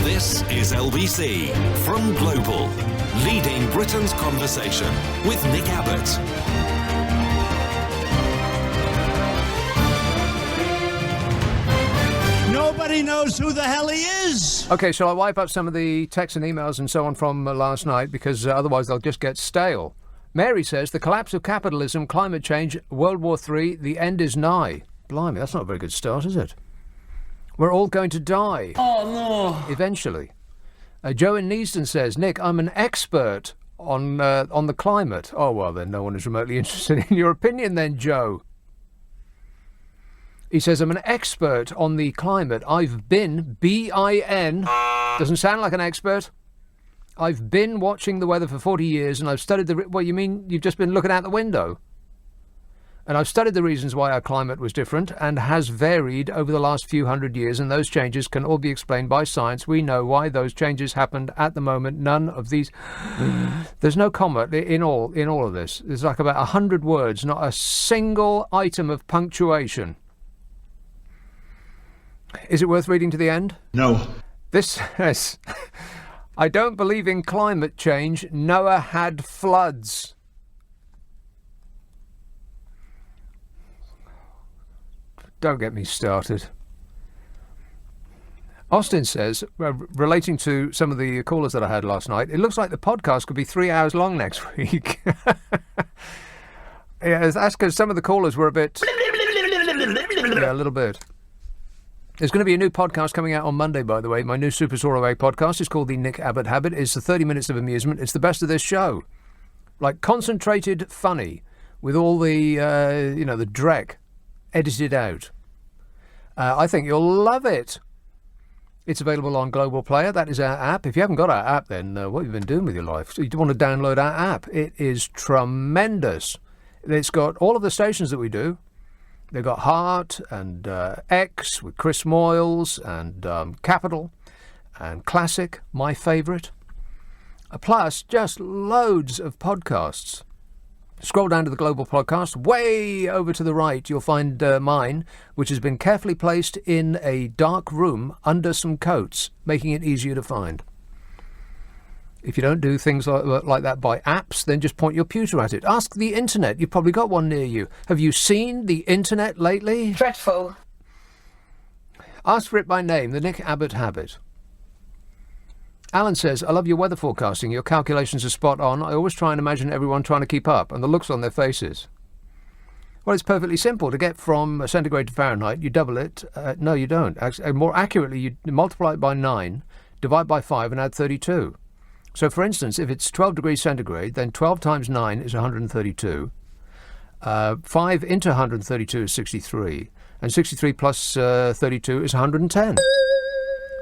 This is LBC from Global, leading Britain's conversation with Nick Abbot. Nobody knows who the hell he is. Okay, shall I wipe up some of the texts and emails and so on from last night, because otherwise they'll just get stale. Mary says, the collapse of capitalism, climate change, World War III, the end is nigh. Blimey, that's not a very good start, is it? We're all going to die. Oh, no. Eventually. Joe in Neasden says, Nick, I'm an expert on the climate. Oh, well, then no one is remotely interested in your opinion then, Joe. He says, I'm an expert on the climate. I've been, B-I-N, doesn't sound like an expert. I've been watching the weather for 40 years and I've studied the... Well, you mean you've just been looking out the window? And I've studied the reasons why our climate was different and has varied over the last few hundred years, and those changes can all be explained by science. We know why those changes happened at the moment. None of these... There's no comma in all of this. There's like about 100 words, not a single item of punctuation. Is it worth reading to the end? No. This says, I don't believe in climate change. Noah had floods. Don't get me started. Austin says, relating to some of the callers that I had last night, it looks like the podcast could be 3 hours long next week. Yeah, that's because some of the callers were a bit... Yeah, a little bit. There's going to be a new podcast coming out on Monday, by the way. My new Super Soaraway podcast is called The Nick Abbot Habit. It's the 30 minutes of amusement. It's the best of this show. Like concentrated funny with all the, the dreck edited out. I think you'll love it. It's available on Global Player. That is our app. If you haven't got our app, then what have you been doing with your life? So you want to download our app. It is tremendous. It's got all of the stations that we do. They've got Heart and X with Chris Moyles and Capital and Classic, my favourite. Plus, just loads of podcasts. Scroll down to the Global Podcast. Way over to the right, you'll find mine, which has been carefully placed in a dark room under some coats, making it easier to find. If you don't do things like that by apps, then just point your pewter at it. Ask the internet. You've probably got one near you. Have you seen the internet lately? Dreadful. Ask for it by name, the Nick Abbot Habit. Alan says, I love your weather forecasting. Your calculations are spot on. I always try and imagine everyone trying to keep up and the looks on their faces. Well, it's perfectly simple. To get from centigrade to Fahrenheit, you double it. No, you don't. More accurately, you multiply it by 9, divide by 5 and add 32. So, for instance, if it's 12 degrees centigrade, then 12 times 9 is 132. 5 into 132 is 63. And 63 plus 32 is 110.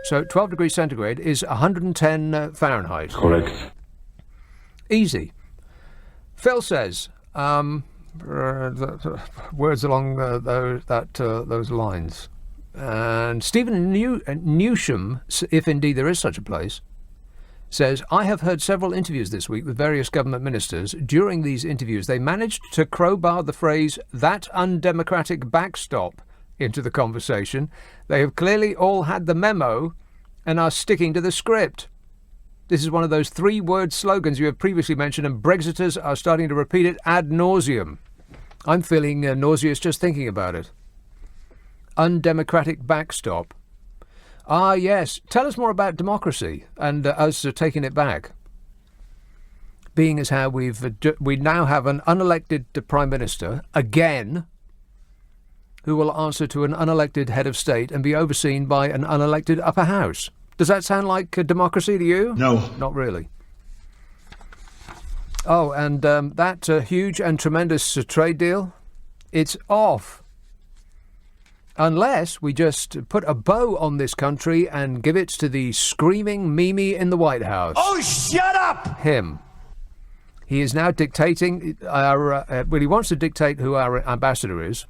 So 12 degrees centigrade is 110 Fahrenheit. Correct. Easy. Phil says, words along those lines. And Stephen Newsham, if indeed there is such a place, says, I have heard several interviews this week with various government ministers. During these interviews, they managed to crowbar the phrase, that undemocratic backstop, into the conversation. They have clearly all had the memo and are sticking to the script. This is one of those 3-word slogans you have previously mentioned, and Brexiters are starting to repeat it ad nauseum. I'm feeling nauseous just thinking about it. Undemocratic backstop. Ah, yes. Tell us more about democracy and us taking it back. Being as how we now have an unelected Prime Minister, again, who will answer to an unelected head of state and be overseen by an unelected upper house. Does that sound like democracy to you? No. Not really. Oh, and that huge and tremendous trade deal, it's off. Unless we just put a bow on this country and give it to the screaming Mimi in the White House. Oh, shut up! Him. He is now dictating he wants to dictate who our ambassador is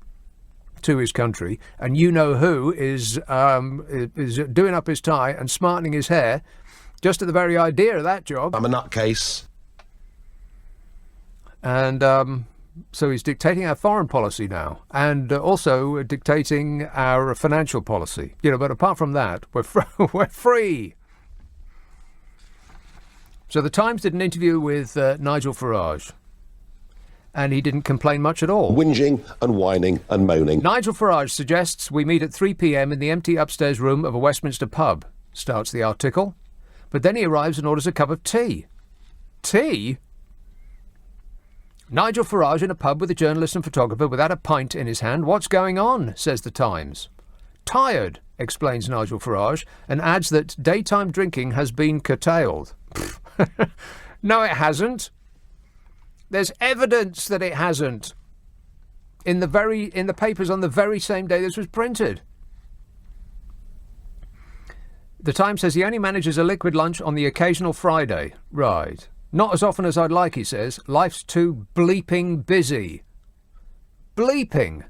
to his country, and you know who is doing up his tie and smartening his hair just at the very idea of that job. I'm a nutcase. And so he's dictating our foreign policy now, and also dictating our financial policy. But apart from that, we're free. So the Times did an interview with Nigel Farage, and he didn't complain much at all. Whinging and whining and moaning. Nigel Farage suggests we meet at 3 p.m. in the empty upstairs room of a Westminster pub, starts the article. But then he arrives and orders a cup of tea. Tea? Nigel Farage in a pub with a journalist and photographer without a pint in his hand. What's going on? Says the Times. Tired, explains Nigel Farage, and adds that daytime drinking has been curtailed. No, it hasn't. There's evidence that it hasn't. In the papers on the very same day this was printed. The Times says he only manages a liquid lunch on the occasional Friday. Right. Not as often as I'd like, he says. Life's too bleeping busy. Bleeping.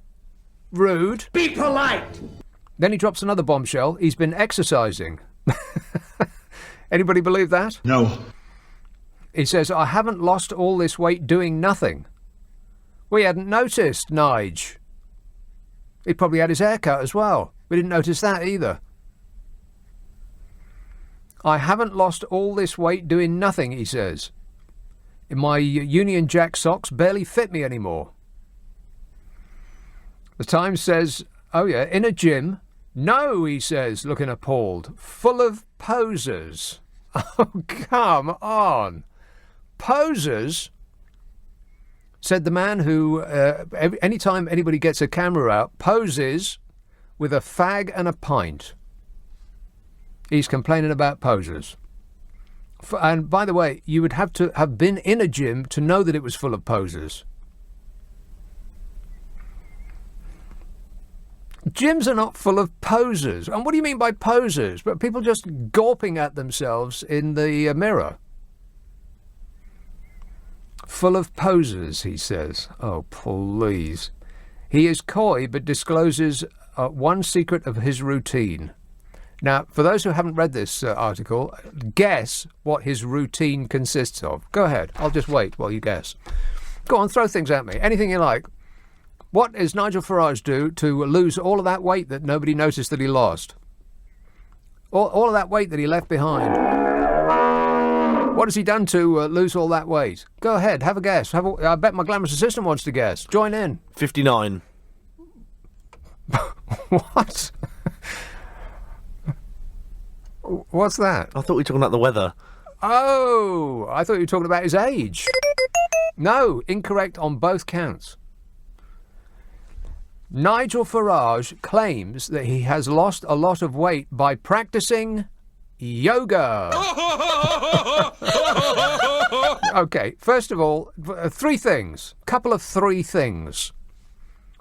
Rude. Be polite. Then he drops another bombshell. He's been exercising. Anybody believe that? No. He says, I haven't lost all this weight doing nothing. We hadn't noticed, Nige. He'd probably had his hair cut as well. We didn't notice that either. I haven't lost all this weight doing nothing, he says. My Union Jack socks barely fit me anymore. The Times says, oh yeah, in a gym? No, he says, looking appalled. Full of posers. Oh, come on. Posers? Said the man who, anytime anybody gets a camera out, poses with a fag and a pint. He's complaining about posers. And by the way, you would have to have been in a gym to know that it was full of posers. Gyms are not full of posers. And what do you mean by posers? But people just gawping at themselves in the mirror. Full of posers, he says. Oh, please. He is coy but discloses one secret of his routine. Now, for those who haven't read this article, guess what his routine consists of. Go ahead. I'll just wait while you guess. Go on, throw things at me. Anything you like. What does Nigel Farage do to lose all of that weight that nobody noticed that he lost? All of that weight that he left behind. What has he done to lose all that weight? Go ahead, have a guess. I bet my glamorous assistant wants to guess. Join in. 59. What? What's that? I thought we were talking about the weather. Oh, I thought you were talking about his age. No, incorrect on both counts. Nigel Farage claims that he has lost a lot of weight by practicing yoga. Okay, first of all, three things. Couple of three things.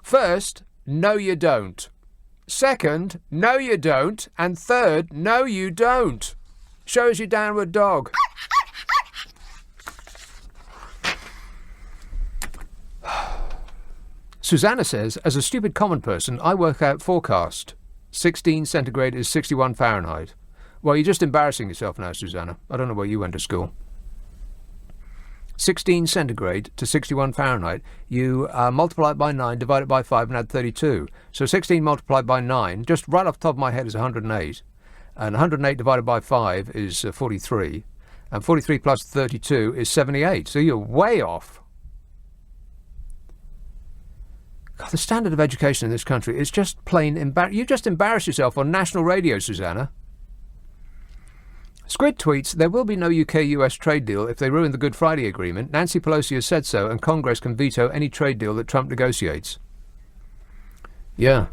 First, no you don't. Second, no you don't. And third, no you don't. Shows you downward dog. Susanna says, as a stupid common person, I work out forecast. 16 centigrade is 61 Fahrenheit. Well, you're just embarrassing yourself now, Susanna. I don't know where you went to school. 16 centigrade to 61 Fahrenheit, you multiply it by 9, divide it by 5 and add 32. So 16 multiplied by 9, just right off the top of my head, is 108. And 108 divided by 5 is 43. And 43 plus 32 is 78. So you're way off. God, the standard of education in this country is just plain embarrassing. You just embarrass yourself on national radio, Susanna. Squid tweets, there will be no UK-US trade deal if they ruin the Good Friday Agreement. Nancy Pelosi has said so, and Congress can veto any trade deal that Trump negotiates. Yeah.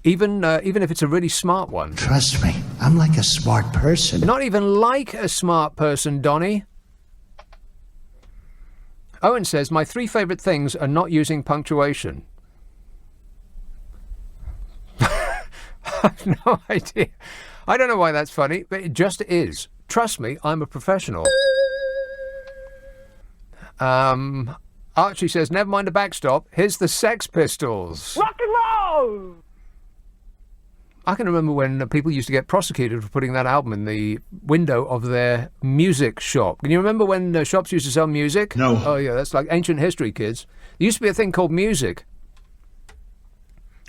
Even if it's a really smart one. Trust me, I'm like a smart person. Not even like a smart person, Donny. Owen says, my three favourite things are not using punctuation. I have no idea. I don't know why that's funny, but it just is. Trust me, I'm a professional. Archie says, never mind a backstop. Here's the Sex Pistols. Rock and roll! I can remember when people used to get prosecuted for putting that album in the window of their music shop. Can you remember when shops used to sell music? No. Oh, yeah, that's like ancient history, kids. There used to be a thing called music.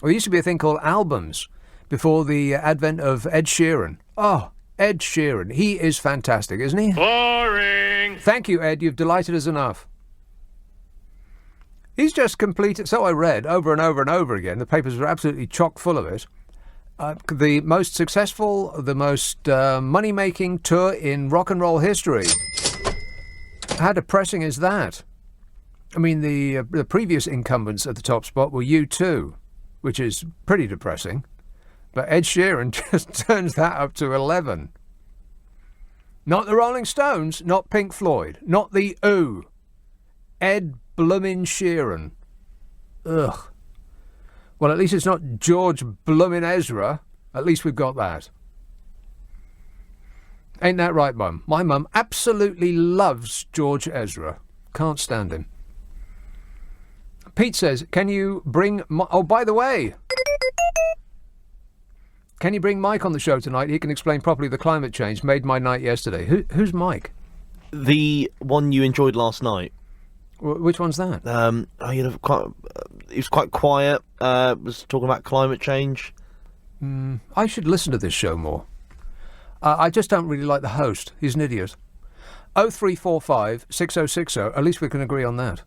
Or there used to be a thing called albums before the advent of Ed Sheeran. Oh, Ed Sheeran. He is fantastic, isn't he? Boring. Thank you, Ed. You've delighted us enough. He's just completed, so I read over and over and over again. The papers were absolutely chock full of it. The most successful, the most money-making tour in rock and roll history. How depressing is that? I mean, the previous incumbents at the top spot were U2, which is pretty depressing. But Ed Sheeran just turns that up to 11. Not the Rolling Stones, not Pink Floyd, not the Ooh. Ed Bloomin' Sheeran. Ugh. Well, at least it's not George Bloomin' Ezra. At least we've got that. Ain't that right, Mum? My mum absolutely loves George Ezra. Can't stand him. Pete says, can you bring... Oh, by the way... Can you bring Mike on the show tonight? He can explain properly the climate change. Made my night yesterday. Who's Mike? The one you enjoyed last night. Which one's that? He was quite quiet. Was talking about climate change. I should listen to this show more. I just don't really like the host. He's an idiot. 0345 6060. At least we can agree on that.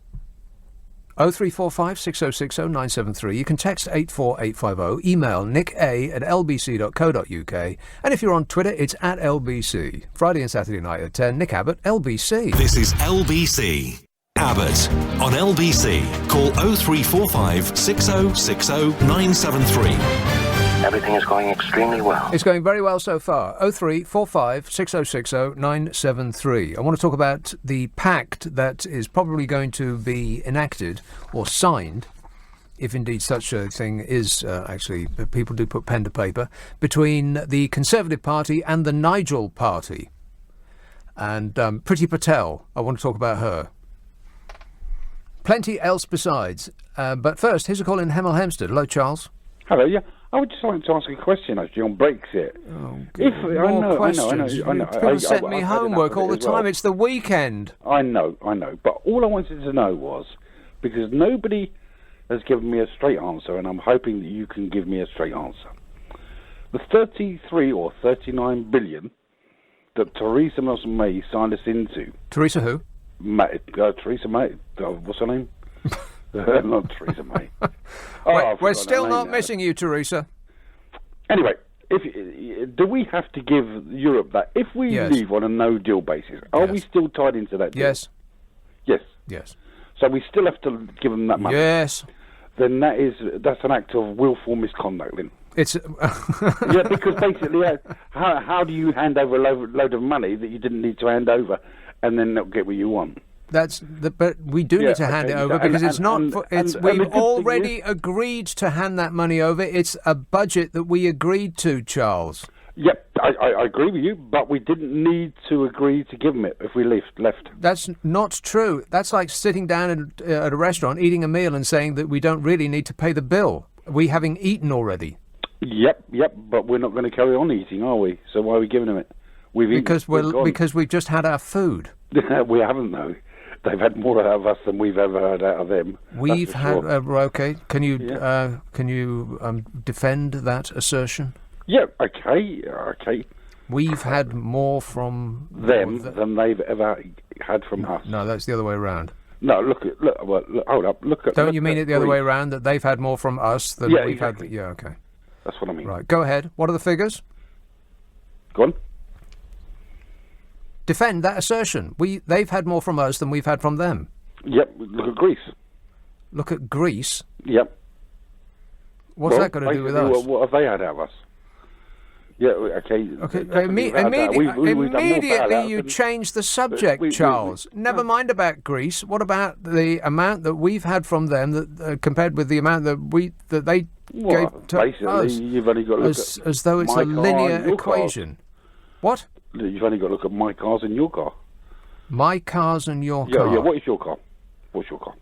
0345 6060 973. You can text 84850. Email nicka@lbc.co.uk. And if you're on Twitter, it's at LBC. Friday and Saturday night at 10. Nick Abbott, LBC. This is LBC. Abbott on LBC. Call 0345 6060 973. Everything is going extremely well. It's going very well so far. 0345 6060 973. I want to talk about the pact that is probably going to be enacted or signed, if indeed such a thing is actually, people do put pen to paper, between the Conservative Party and the Nigel Party. And Priti Patel, I want to talk about her. Plenty else besides. But first, here's a call in Hemel Hempstead. Hello, Charles. Hello, yeah. I would just like to ask a question actually on Brexit. Oh, I know. People send me homework all the time. It's the weekend. I know. But all I wanted to know was, because nobody has given me a straight answer, and I'm hoping that you can give me a straight answer. The 33 or 39 billion that Theresa May signed us into. Theresa who? Theresa May. What's her name? Not Theresa May. We're still not missing you, Theresa. Anyway, do we have to give Europe that? If we leave on a no-deal basis, are we still tied into that deal? Yes. Yes. So we still have to give them that money? Yes. Then that's an act of willful misconduct, then. It's yeah, because basically, how do you hand over a load of money that you didn't need to hand over and then not get what you want? But we do need to hand it over because we've already agreed to hand that money over. It's a budget that we agreed to, Charles. Yep, I agree with you, but we didn't need to agree to give them it if we left. That's not true. That's like sitting down at a restaurant, eating a meal and saying that we don't really need to pay the bill. We having eaten already. Yep, but we're not going to carry on eating, are we? So why are we giving them it? Because we've just had our food. We haven't, though. They've had more out of us than we've ever had out of them. We've had okay. Can you defend that assertion? Yeah. Okay. We've had more from them than they've ever had from us. No, that's the other way around. No, look. Hold up. Look at. Don't you mean it the other way around, that they've had more from us than we've exactly. had? Yeah. Okay. That's what I mean. Right. Go ahead. What are the figures? Go on. Defend that assertion. They've had more from us than we've had from them. Yep. Look at Greece. Look at Greece. Yep. What's that got to do with us? What have they had out of us? Yeah. Okay. Immediately you change the subject, Charles. Never mind about Greece. What about the amount that we've had from them that compared with the amount that they gave to us? You've only got to look at as though it's a linear equation. What? You've only got to look at my cars and your car. My cars and your car. Yeah. What is your car? What's your car?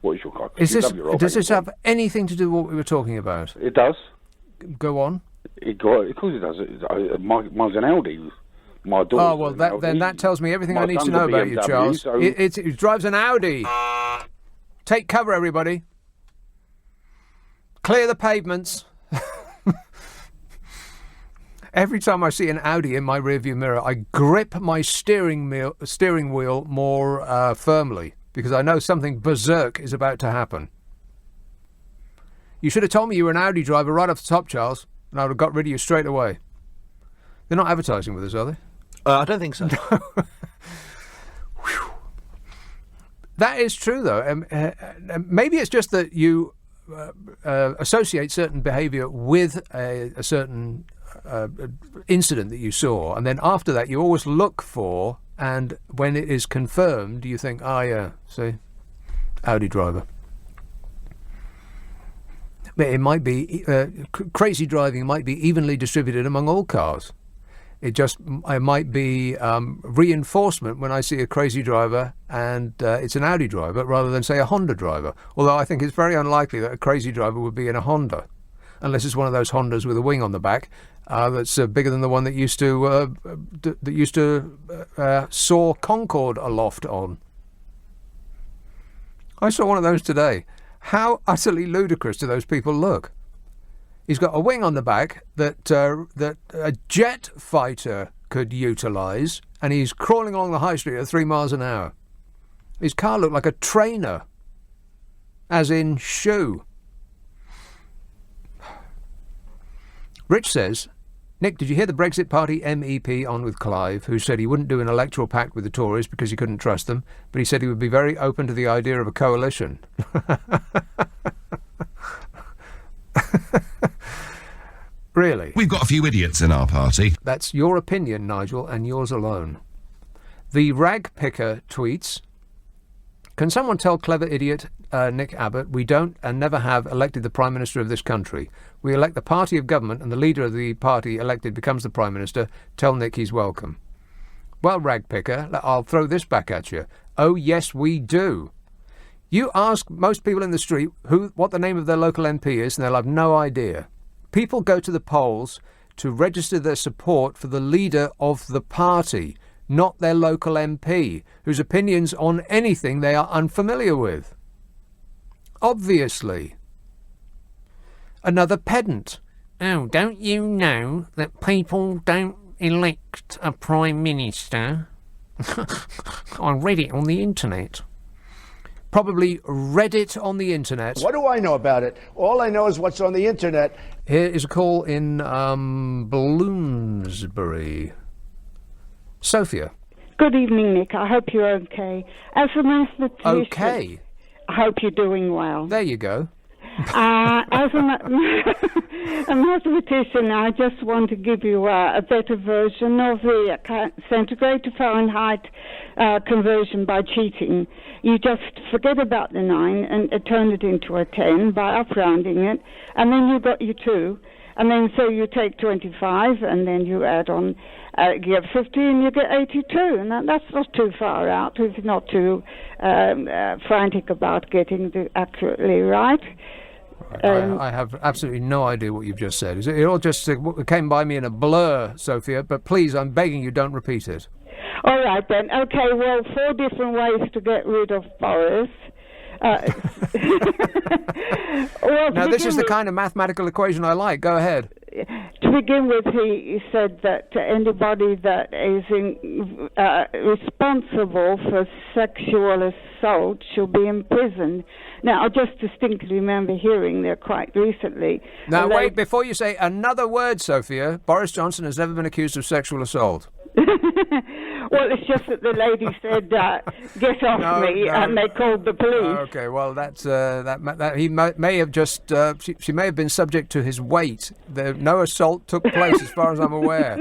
What is your car? Does this have anything to do with what we were talking about? It does. Go on. Of course it does. Mine's an Audi. My daughter's Oh, well, that tells me everything I need to know about you, Charles. So it drives an Audi. Take cover, everybody. Clear the pavements. Every time I see an Audi in my rearview mirror, I grip my steering wheel more firmly because I know something berserk is about to happen. You should have told me you were an Audi driver right off the top, Charles, and I would have got rid of you straight away. They're not advertising with us, are they? I don't think so. That is true, though. Maybe it's just that you associate certain behaviour with a certain incident that you saw, and then after that you always look for, and when it is confirmed, you think, oh yeah, see, Audi driver. But it might be, crazy driving might be evenly distributed among all cars. It might be reinforcement when I see a crazy driver and it's an Audi driver rather than, say, a Honda driver. Although I think it's very unlikely that a crazy driver would be in a Honda, unless it's one of those Hondas with a wing on the back that's bigger than the one that used to soar Concorde aloft on. I saw one of those today. How utterly ludicrous do those people look? He's got a wing on the back that a jet fighter could utilise, and he's crawling along the high street at 3 miles an hour. His car looked like a trainer, as in shoe. Rich says, Nick, did you hear the Brexit Party MEP on with Clive, who said he wouldn't do an electoral pact with the Tories because he couldn't trust them, but he said he would be very open to the idea of a coalition? Really? We've got a few idiots in our party. That's your opinion, Nigel, and yours alone. The rag picker tweets, can someone tell clever idiot Nick Abbott we don't and never have elected the Prime Minister of this country? We elect the party of government and the leader of the party elected becomes the Prime Minister. Tell Nick he's welcome. Well, rag picker, I'll throw this back at you. Oh, yes, we do. You ask most people in the street what the name of their local MP is and they'll have no idea. People go to the polls to register their support for the leader of the party, not their local MP, whose opinions on anything they are unfamiliar with. Obviously. Another pedant. Oh, don't you know that people don't elect a Prime Minister? I read it on the internet. Probably read it on the internet. What do I know about it? All I know is what's on the internet. Here is a call in Bloomsbury. Sophia. Good evening, Nick. I hope you're okay. As a mathematician... Okay. I hope you're doing well. There you go. As a mathematician, I just want to give you a better version of the centigrade to Fahrenheit conversion by cheating. You just forget about the 9 and turn it into a 10 by up-rounding it, and then you got your 2. And then so you take 25, and then you add on, you get 50, and you get 82. And that's not too far out if you're not too frantic about getting it accurately right. I have absolutely no idea what you've just said. It all just came by me in a blur, Sophia, but please, I'm begging you, don't repeat it. All right, then. Okay, well, 4 different ways to get rid of Boris. Well, now, this is the kind of mathematical equation I like. Go ahead. To begin with, he said that anybody that is responsible for sexual assault should be imprisoned. Now, I just distinctly remember hearing there quite recently. Now, wait, before you say another word, Sophia, Boris Johnson has never been accused of sexual assault. Well, it's just that the lady said, get off me, and they called the police. Okay, well, that's that he may have just, she may have been subject to his weight. No assault took place, as far as I'm aware.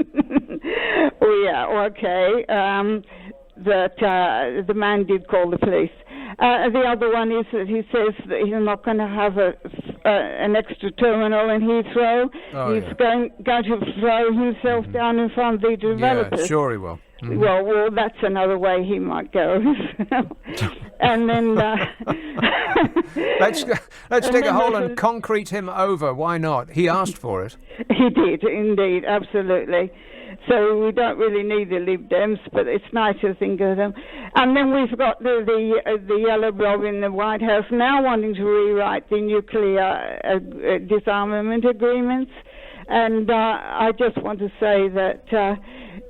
Oh, yeah, okay. That the man did call the police. The other one is that he says that he's not going to have an extra terminal in Heathrow. He's going to throw himself down in front of the developers. Yeah, sure he will. Mm-hmm. Well, that's another way he might go. And then let's dig a hole and concrete him over. Why not? He asked for it. He did, indeed, absolutely. So we don't really need the Lib Dems, but it's nice to think of them. And then we've got the yellow blob in the White House now wanting to rewrite the nuclear disarmament agreements. And I just want to say that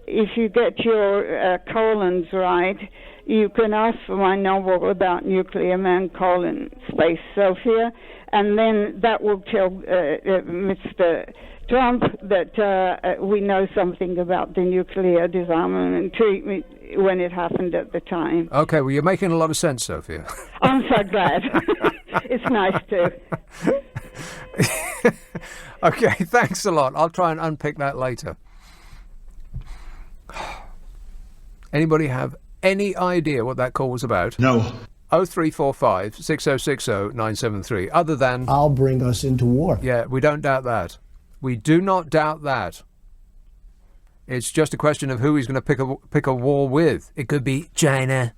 if you get your colons right, you can ask for my novel about nuclear man colon space Sophia, and then that will tell Mr. Trump that we know something about the nuclear disarmament treatment when it happened at the time. Okay, well, you're making a lot of sense, Sophia. I'm so glad. It's nice too. Okay, thanks a lot. I'll try and unpick that later. Anybody have any idea what that call was about? No. 0345 6060 973. Other than... I'll bring us into war. Yeah, we don't doubt that. We do not doubt that. It's just a question of who he's going to pick a war with. It could be China.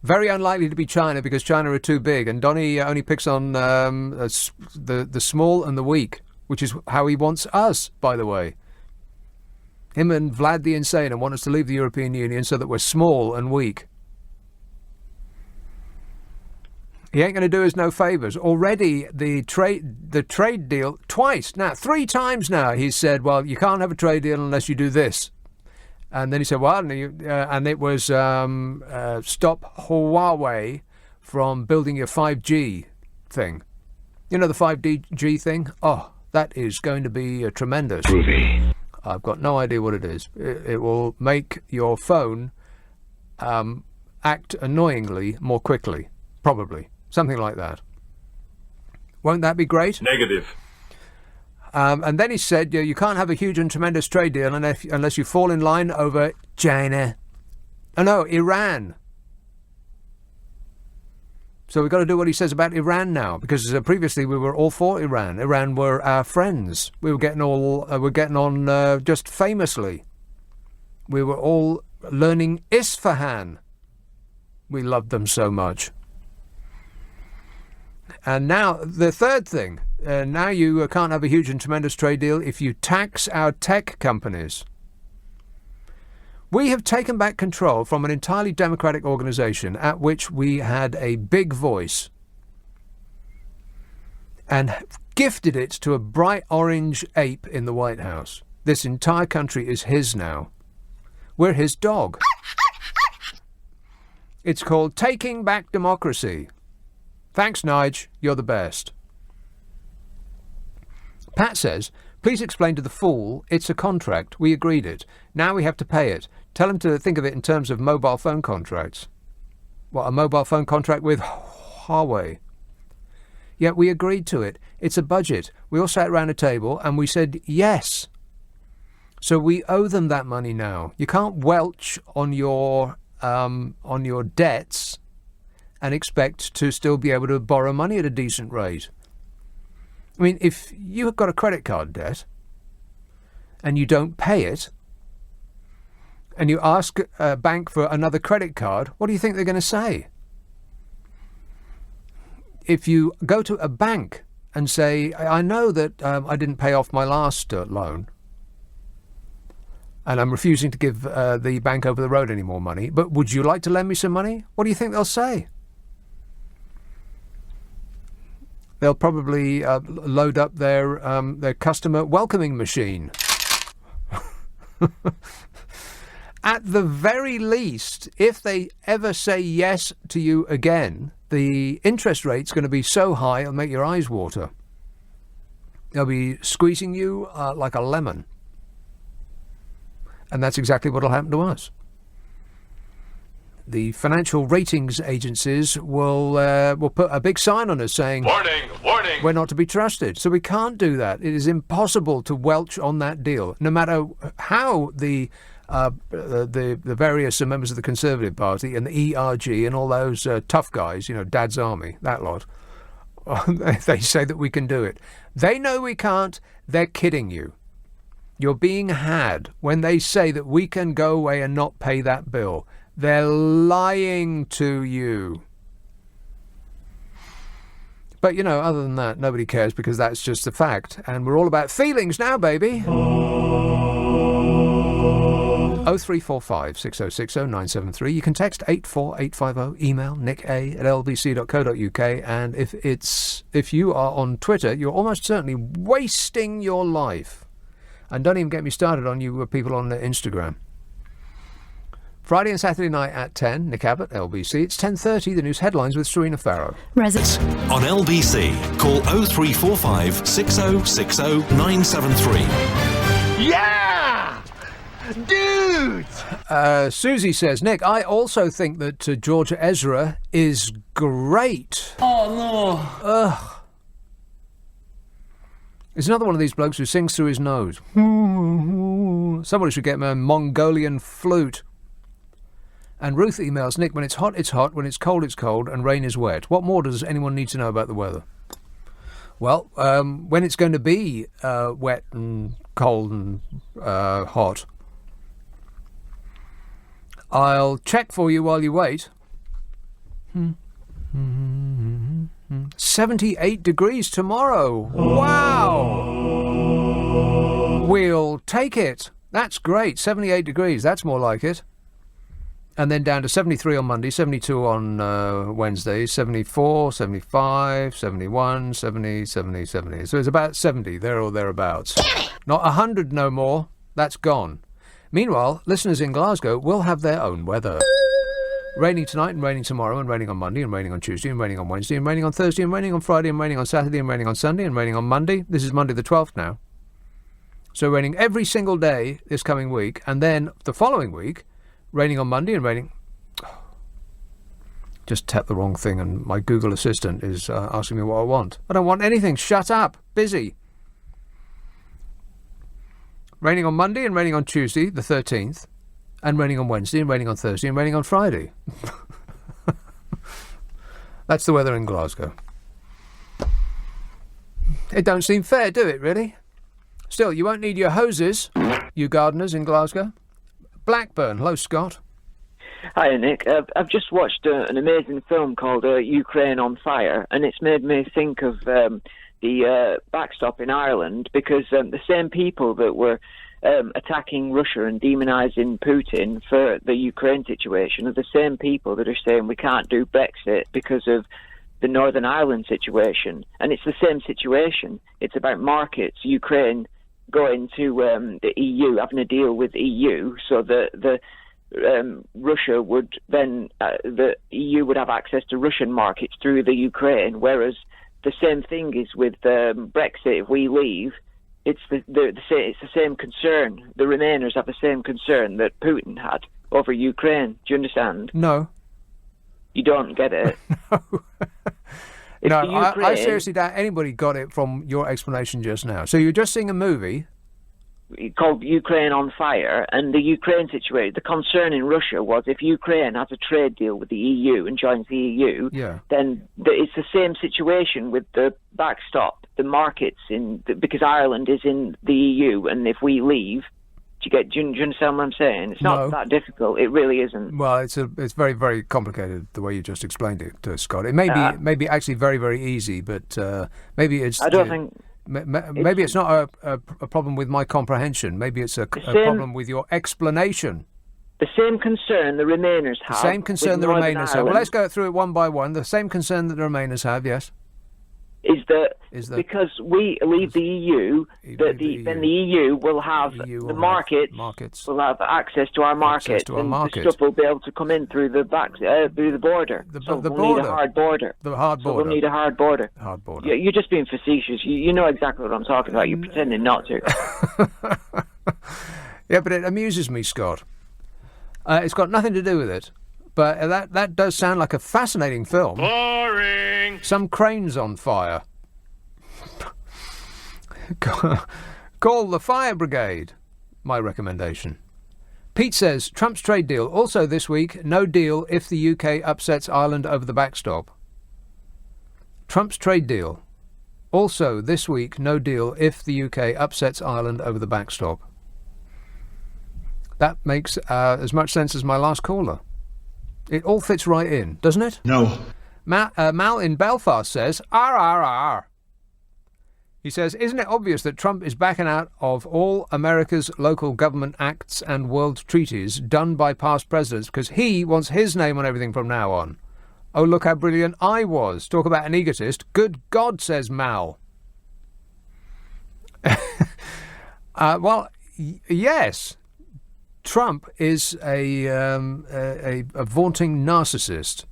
Very unlikely to be China because China are too big, and Donny only picks on the small and the weak, which is how he wants us, by the way. Him and Vlad the Insane want us to leave the European Union so that we're small and weak. He ain't going to do us no favours. Already the trade deal, twice now, 3 times now, he said, well, you can't have a trade deal unless you do this. And then he said, well, and it was stop Huawei from building your 5G thing. You know the 5G thing? Oh, that is going to be tremendous. Groovy. I've got no idea what it is. It will make your phone act annoyingly more quickly, probably. Something like that. Won't that be great? Negative. And then he said, you can't have a huge and tremendous trade deal unless you fall in line over China. Oh, no, Iran. So we've got to do what he says about Iran now, because previously we were all for Iran. Iran were our friends. We were getting on just famously. We were all learning Isfahan. We loved them so much. And now the third thing, now you can't have a huge and tremendous trade deal if you tax our tech companies. We have taken back control from an entirely democratic organisation at which we had a big voice and gifted it to a bright orange ape in the White House. This entire country is his now. We're his dog. It's called Taking Back Democracy. Thanks, Nige. You're the best. Pat says, please explain to the fool it's a contract. We agreed it. Now we have to pay it. Tell him to think of it in terms of mobile phone contracts. What, a mobile phone contract with Huawei? Yeah, we agreed to it. It's a budget. We all sat around a table and we said yes. So we owe them that money now. You can't welch on your debts and expect to still be able to borrow money at a decent rate. I mean, if you've got a credit card debt and you don't pay it, and you ask a bank for another credit card, what do you think they're going to say? If you go to a bank and say, I know that I didn't pay off my last loan, and I'm refusing to give the bank over the road any more money, but would you like to lend me some money? What do you think they'll say? They'll probably load up their customer welcoming machine. At the very least, if they ever say yes to you again, the interest rate's going to be so high it'll make your eyes water. They'll be squeezing you like a lemon. And that's exactly what will happen to us. The financial ratings agencies will put a big sign on us saying, Warning, warning. We're not to be trusted. So we can't do that. It is impossible to welch on that deal, no matter how the various members of the Conservative Party and the ERG and all those tough guys, Dad's Army, that lot, they say that we can do it. They know we can't. They're kidding you. You're being had when they say that we can go away and not pay that bill. They're lying to you. But, other than that, nobody cares because that's just a fact. And we're all about feelings now, baby. 0345 6060 973. You can text 84850, email nick@lbc.co.uk, and if you are on Twitter, you're almost certainly wasting your life. And don't even get me started on you people on Instagram. Friday and Saturday night at 10, Nick Abbott, LBC. It's 10:30, the news headlines with Serena Farrow. On LBC, call 0345 6060 973. Yeah! Dude! Susie says, Nick, I also think that George Ezra is great. Oh, no. Ugh. It's another one of these blokes who sings through his nose. Somebody should get him a Mongolian flute. And Ruth emails, Nick, when it's hot, when it's cold, and rain is wet. What more does anyone need to know about the weather? Well, when it's going to be wet and cold and hot, I'll check for you while you wait. 78 degrees tomorrow. Wow! We'll take it. That's great. 78 degrees. That's more like it. And then down to 73 on Monday, 72 on Wednesday, 74, 75, 71, 70, 70, 70. So it's about 70, there or thereabouts. Not 100 no more. That's gone. Meanwhile, listeners in Glasgow will have their own weather. Raining tonight and raining tomorrow and raining on Monday and raining on Tuesday and raining on Wednesday and raining on Thursday and raining on Friday and raining on Saturday and raining on Sunday and raining on Monday. This is Monday the 12th now. So raining every single day this coming week, and then the following week, raining on Monday and raining... Just tapped the wrong thing and my Google Assistant is asking me what I want. I don't want anything. Shut up. Busy. Raining on Monday and raining on Tuesday, the 13th, and raining on Wednesday and raining on Thursday and raining on Friday. That's the weather in Glasgow. It don't seem fair, do it, really? Still, you won't need your hoses, you gardeners in Glasgow. Blackburn. Hello, Scott. Hi, Nick. I've just watched an amazing film called Ukraine on Fire, and it's made me think of the backstop in Ireland, because the same people that were attacking Russia and demonising Putin for the Ukraine situation are the same people that are saying we can't do Brexit because of the Northern Ireland situation. And it's the same situation. It's about markets, Ukraine going to the EU, having a deal with the EU, so that Russia would then, the EU would have access to Russian markets through the Ukraine, whereas the same thing is with Brexit. If we leave, it's the same concern. The Remainers have the same concern that Putin had over Ukraine. Do you understand? No. You don't get it? No. No, I seriously doubt anybody got it from your explanation just now. So you're just seeing a movie called Ukraine on Fire, and the Ukraine situation, the concern in Russia was if Ukraine has a trade deal with the EU and joins the EU, then it's the same situation with the backstop, the markets, because Ireland is in the EU, and if we leave, do you understand what I'm saying? It's not that difficult. It really isn't. Well, it's very, very complicated the way you just explained it to Scott. It may be actually very, very easy, but maybe it's... I don't think... Maybe it's not a problem with my comprehension. Maybe it's a problem with your explanation. The same concern the Remainers have. The same concern the Remainers have. Well, let's go through it one by one. The same concern that the Remainers have, yes. Is that because we leave the EU, then the EU will have the markets will have access to our markets, and the stuff will be able to come in through the border. We'll need a hard border. The hard border. We'll need a hard border. Hard border. You're just being facetious. You know exactly what I'm talking about. You're pretending not to. Yeah, but it amuses me, Scott. It's got nothing to do with it. But that does sound like a fascinating film. Boring! Some cranes on fire. Call the fire brigade, my recommendation. Pete says, Trump's trade deal. Also this week, no deal if the UK upsets Ireland over the backstop. Trump's trade deal. Also this week, no deal if the UK upsets Ireland over the backstop. That makes as much sense as my last caller. It all fits right in, doesn't it? No. Mal in Belfast says, RRR. He says, isn't it obvious that Trump is backing out of all America's local government acts and world treaties done by past presidents because he wants his name on everything from now on? Oh, look how brilliant I was. Talk about an egotist. Good God, says Mal. Yes. Trump is a vaunting narcissist.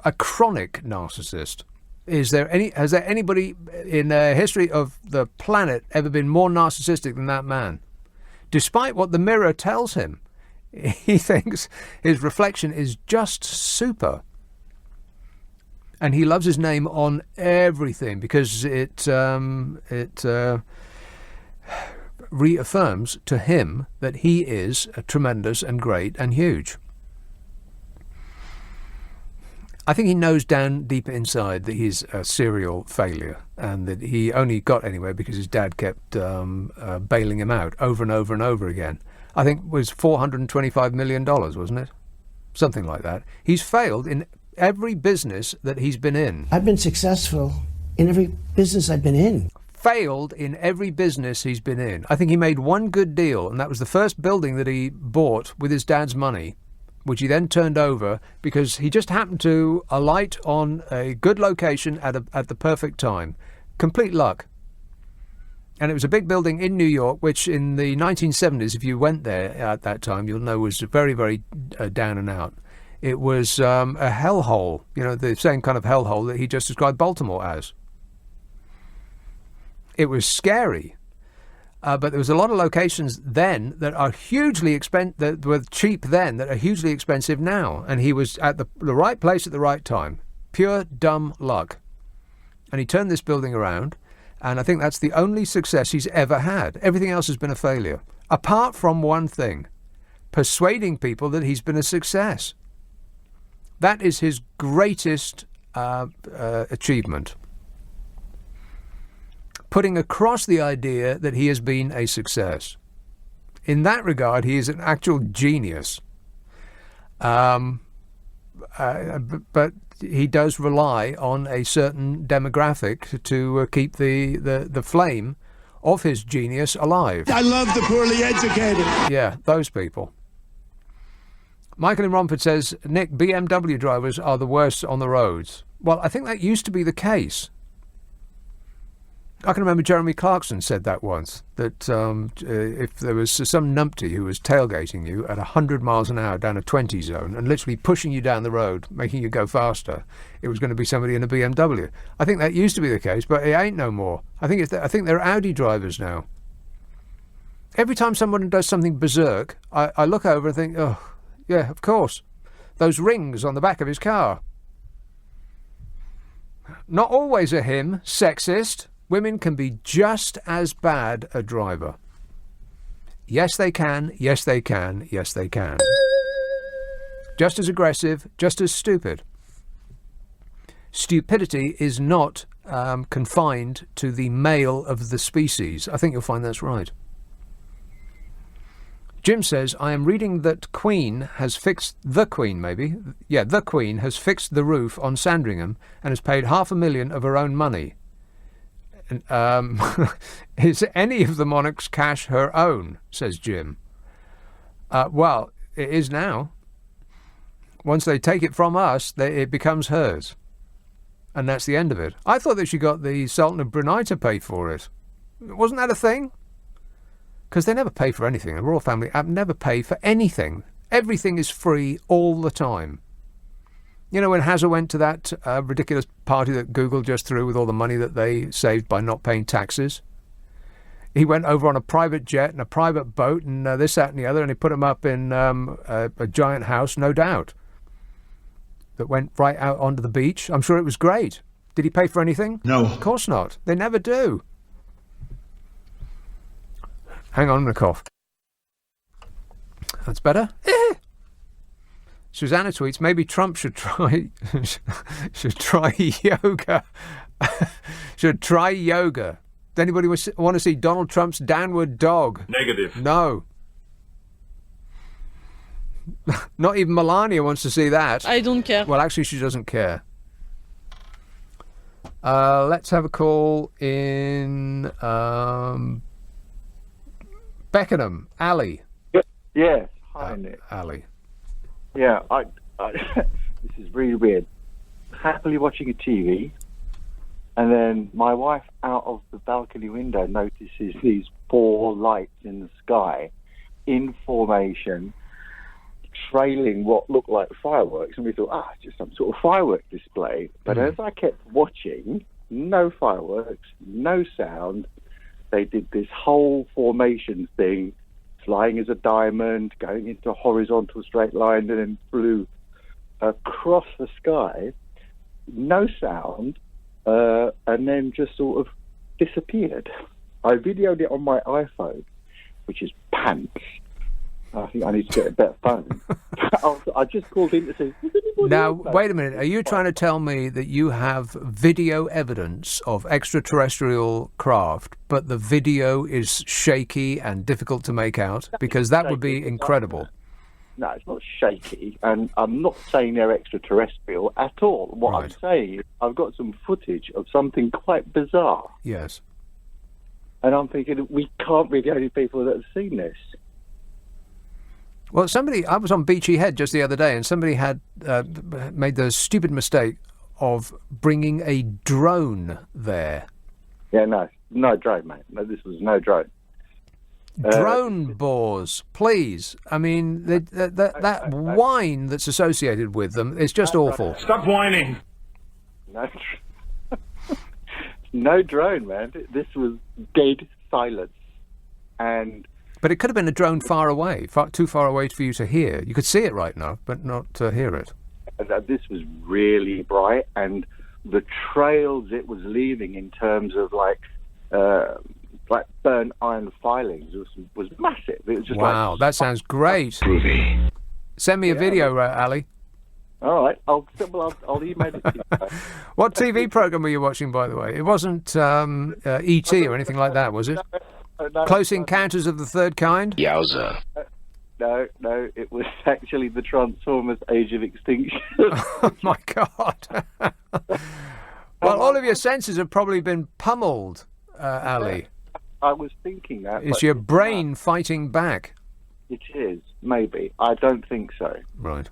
A chronic narcissist. Has there anybody in the history of the planet ever been more narcissistic than that man? Despite what the mirror tells him, he thinks his reflection is just super. And he loves his name on everything because it reaffirms to him that he is tremendous and great and huge. I think he knows down deep inside that he's a serial failure and that he only got anywhere because his dad kept bailing him out over and over and over again. I think it was $425 million, wasn't it? Something like that. He's failed in every business that he's been in. I've been successful in every business I've been in. Failed in every business he's been in. I think he made one good deal, and that was the first building that he bought with his dad's money, which he then turned over because he just happened to alight on a good location at the perfect time. Complete luck. And it was a big building in New York, which in the 1970s, if you went there at that time, you'll know was very, very down and out. It was a hellhole, the same kind of hellhole that he just described Baltimore as. It was scary. But there was a lot of locations then that are hugely expensive, that were cheap then, that are hugely expensive now. And he was at the right place at the right time. Pure dumb luck. And he turned this building around. And I think that's the only success he's ever had. Everything else has been a failure. Apart from one thing. Persuading people that he's been a success. That is his greatest achievement. Putting across the idea that he has been a success. In that regard, he is an actual genius. But he does rely on a certain demographic to keep the flame of his genius alive. I love the poorly educated. Yeah, those people. Michael in Romford says, Nick, BMW drivers are the worst on the roads. Well, I think that used to be the case. I can remember Jeremy Clarkson said that once, that if there was some numpty who was tailgating you at 100 miles an hour down a 20 zone and literally pushing you down the road, making you go faster, it was going to be somebody in a BMW. I think that used to be the case, but it ain't no more. I think they're Audi drivers now. Every time someone does something berserk, I look over and think, oh, yeah, of course. Those rings on the back of his car. Not always a him, sexist. Women can be just as bad a driver. Yes, they can. Yes, they can. Yes, they can. Just as aggressive, just as stupid. Stupidity is not confined to the male of the species. I think you'll find that's right. Jim says, I am reading that the Queen has fixed the roof on Sandringham and has paid $500,000 of her own money. Is any of the monarch's cash her own, says Jim. Well, it is now. Once they take it from us, it becomes hers. And that's the end of it. I thought that she got the Sultan of Brunei to pay for it. Wasn't that a thing? Because they never pay for anything. The royal family never pay for anything. Everything is free all the time. You know, when Hazza went to that ridiculous party that Google just threw with all the money that they saved by not paying taxes, he went over on a private jet and a private boat and this, that and the other, and he put him up in a giant house, no doubt, that went right out onto the beach. I'm sure it was great. Did he pay for anything? No. Of course not. They never do. Hang on, I'm going to cough. That's better. Susanna tweets, maybe Trump should try yoga. Should try yoga. Does anybody want to see Donald Trump's downward dog? Negative. No. Not even Melania wants to see that. I don't care. Well, actually, she doesn't care. Let's have a call in Beckenham. Ali. Yes. Hi, Nick. Ali. Yeah, this is really weird. Happily watching a TV, and then my wife, out of the balcony window, notices these 4 lights in the sky in formation, trailing what looked like fireworks, and we thought, it's just some sort of firework display. But as I kept watching, no fireworks, no sound. They did this whole formation thing, flying as a diamond, going into a horizontal straight line, and then flew across the sky, no sound, and then just sort of disappeared. I videoed it on my iPhone, which is pants. I think I need to get a better phone. I just called in to say... Now, wait a minute. Are you trying to tell me that you have video evidence of extraterrestrial craft, but the video is shaky and difficult to make out? Because that would be incredible. No, it's not shaky, and I'm not saying they're extraterrestrial at all. What I'm saying is I've got some footage of something quite bizarre. Yes. And I'm thinking, we can't be the only people that have seen this. Well, I was on Beachy Head just the other day, and somebody had made the stupid mistake of bringing a drone there. Yeah, no drone, mate. No, this was no drone. Drone bores, please. I mean, that whine that's associated with them is just awful. Stop whining. No drone, man. This was dead silence. But it could have been a drone far away, too far away for you to hear. You could see it right now, but not to hear it. This was really bright, and the trails it was leaving in terms of like burnt iron filings was massive. It was just wow, that sounds great. Groovy. Send me a video, Ali. All right, I'll email it to you. What TV program were you watching, by the way? It wasn't E.T. or anything like that, was it? No, Close Encounters of the Third Kind? Yowza. No, it was actually the Transformers Age of Extinction. Oh, my God. Well, all of your senses have probably been pummeled, Ali. I was thinking that. Is your brain fighting back? It is, maybe. I don't think so. Right.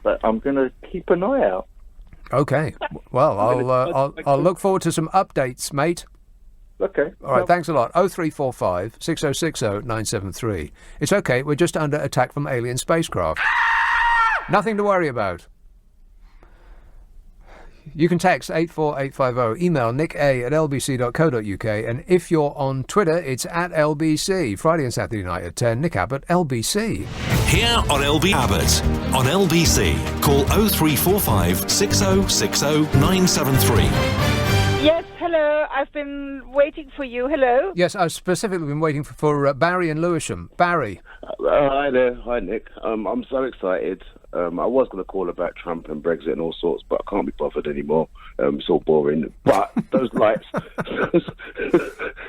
But I'm going to keep an eye out. Okay. Well, I'll look forward to some updates, mate. Okay. All right, thanks a lot. 0345 6060 973. It's okay, we're just under attack from alien spacecraft. Nothing to worry about. You can text 84850, email nick@lbc.co.uk, and if you're on Twitter, it's @LBC. Friday and Saturday night at 10, Nick Abbott, LBC. Here on LB Abbott, on LBC, call 0345 6060 973. Yes, hello. I've been waiting for you. Hello. Yes, I've specifically been waiting for Barry in Lewisham. Barry. Hi there. Hi, Nick. I'm so excited. I was going to call about Trump and Brexit and all sorts, but I can't be bothered anymore. It's all boring. But those lights,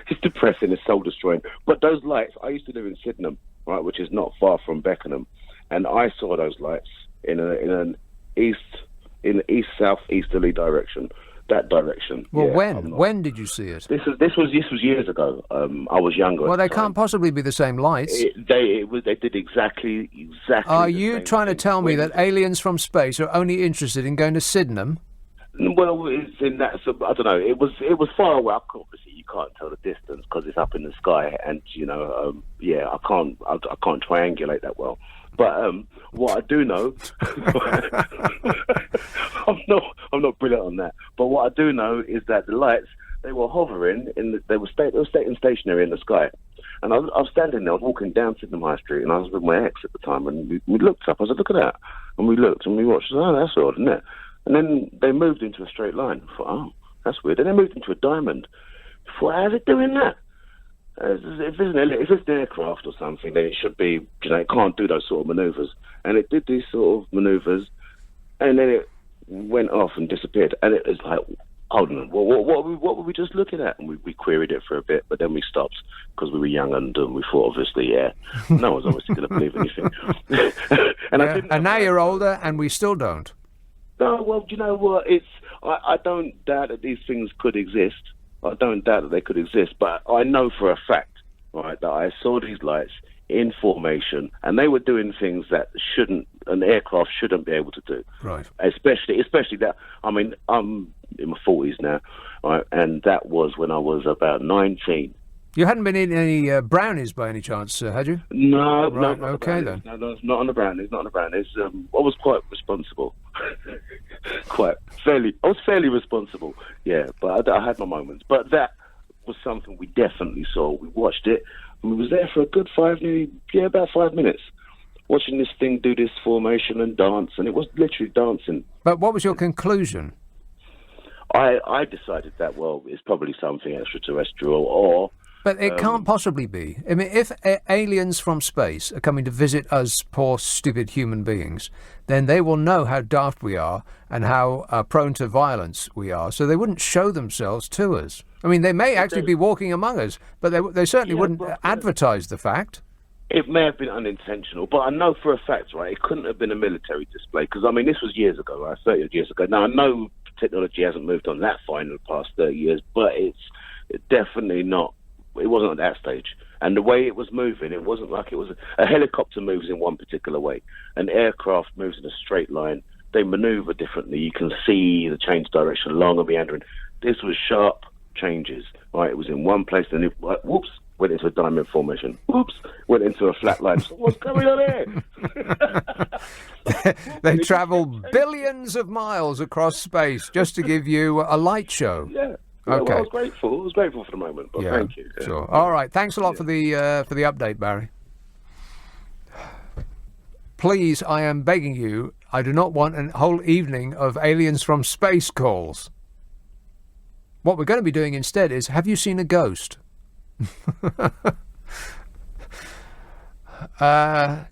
it's depressing, it's soul destroying. But those lights, I used to live in Sydenham, right, which is not far from Beckenham, and I saw those lights in an east-south easterly direction. That direction. Well, yeah, when did you see it? This was years ago. I was younger. Well, they can't possibly be the same lights. They did exactly. Are you trying to tell me that aliens from space are only interested in going to Sydenham? Well, it's in that. So, I don't know. It was far away. Obviously, you can't tell the distance because it's up in the sky, and I can't triangulate that well. But what I do know, I'm not brilliant on that. But what I do know is that the lights, they were hovering they were staying stationary in the sky. And I was standing there, I was walking down Sydenham High Street, and I was with my ex at the time, and we looked up. I said, "Look at that!" And we looked and we watched. Oh, that's odd, isn't it? And then they moved into a straight line. I thought, oh, that's weird. Then they moved into a diamond. I thought, how's it doing that? If it's an aircraft or something, then it should be, it can't do those sort of manoeuvres. And it did these sort of manoeuvres, and then it went off and disappeared. And it was like, hold on, what were we just looking at? And we queried it for a bit, but then we stopped because we were young and we thought, obviously, no one's obviously going to believe anything. And now you're older, and we still don't. No, well, do you know what? I don't doubt that these things could exist. I don't doubt that they could exist, but I know for a fact, right, that I saw these lights in formation, and they were doing things that an aircraft shouldn't be able to do. Right. Especially that. I mean, I'm in my 40s now, right, and that was when I was about 19. You hadn't been eating any brownies by any chance, had you? No, right, no. Okay, then. No, not on the brownies. Not on the brownies. I was quite responsible. I was fairly responsible. Yeah, but I had my moments. But that was something we definitely saw. We watched it, and we was there for a good about 5 minutes, watching this thing do this formation and dance, and it was literally dancing. But what was your conclusion? I decided that, well, it's probably something extraterrestrial, or... But it can't possibly be. I mean, if aliens from space are coming to visit us poor, stupid human beings, then they will know how daft we are and how prone to violence we are, so they wouldn't show themselves to us. I mean, they may actually be walking among us, but they certainly wouldn't advertise the fact. It may have been unintentional, but I know for a fact, right, it couldn't have been a military display, because, I mean, this was years ago, right, 30 years ago. Now, I know technology hasn't moved on that far in the past 30 years, but it's definitely not. It wasn't at that stage. And the way it was moving, it wasn't like it was... A helicopter moves in one particular way. An aircraft moves in a straight line. They maneuver differently. You can see the change direction, long and meandering. This was sharp changes, right? It was in one place, then it, whoops, went into a diamond formation. Whoops, went into a flat line. So what's going on here? They travel billions of miles across space just to give you a light show. Yeah. Okay. Well, I was grateful. I was grateful for the moment, but thank you. Sure. All right. Thanks a lot for the update, Barry. Please, I am begging you, I do not want a whole evening of aliens from space calls. What we're going to be doing instead is, have you seen a ghost?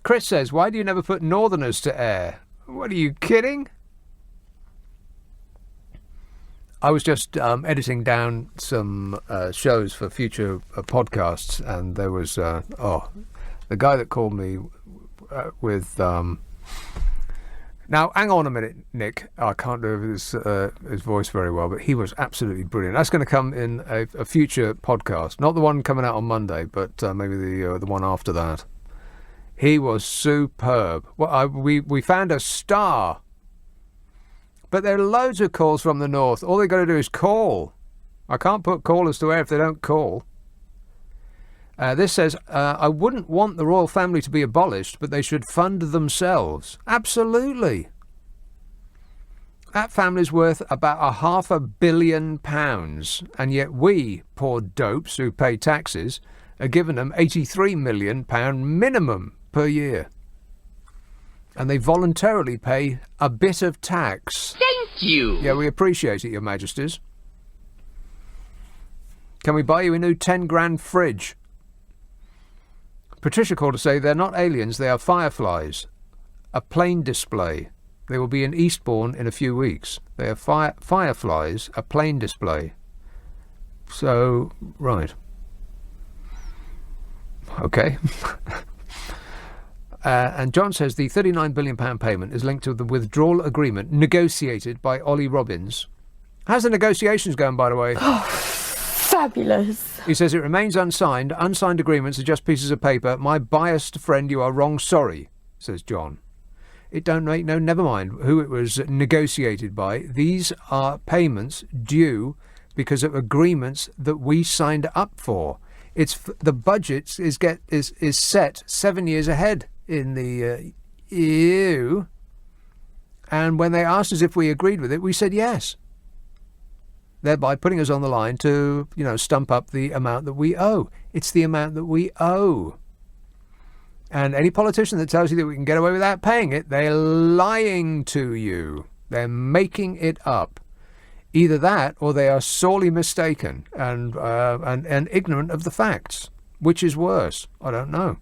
Chris says, why do you never put Northerners to air? What, are you kidding? I was just editing down some shows for future podcasts, and there was the guy that called me with now hang on a minute, Nick, I can't do his voice very well, but he was absolutely brilliant. That's going to come in a future podcast, not the one coming out on Monday, but maybe the one after that. He was superb. Well, we found a star. But there are loads of calls from the north. All they've got to do is call. I can't put callers to air if they don't call. This says, I wouldn't want the royal family to be abolished, but they should fund themselves. Absolutely. That family's worth about £500 million, and yet we, poor dopes who pay taxes, are giving them £83 million minimum per year. And they voluntarily pay a bit of tax. Thank you. Yeah, we appreciate it, Your Majesties. Can we buy you a new 10 grand fridge? Patricia called to say they're not aliens, they are fireflies. A plane display. They will be in Eastbourne in a few weeks. They are fireflies, a plane display. So, right. Okay. And John says the £39 billion payment is linked to the withdrawal agreement negotiated by Ollie Robbins. How's the negotiations going, by the way? Oh, fabulous. He says it remains unsigned. Unsigned agreements are just pieces of paper. My biased friend, you are wrong. Sorry, says John. It don't make no, never mind who it was negotiated by. These are payments due because of agreements that we signed up for. It's the budget is set 7 years ahead in the EU, and when they asked us if we agreed with it, we said yes, thereby putting us on the line to, stump up the amount that we owe. It's the amount that we owe. And any politician that tells you that we can get away without paying it, they're lying to you. They're making it up. Either that, or they are sorely mistaken and ignorant of the facts. Which is worse? I don't know.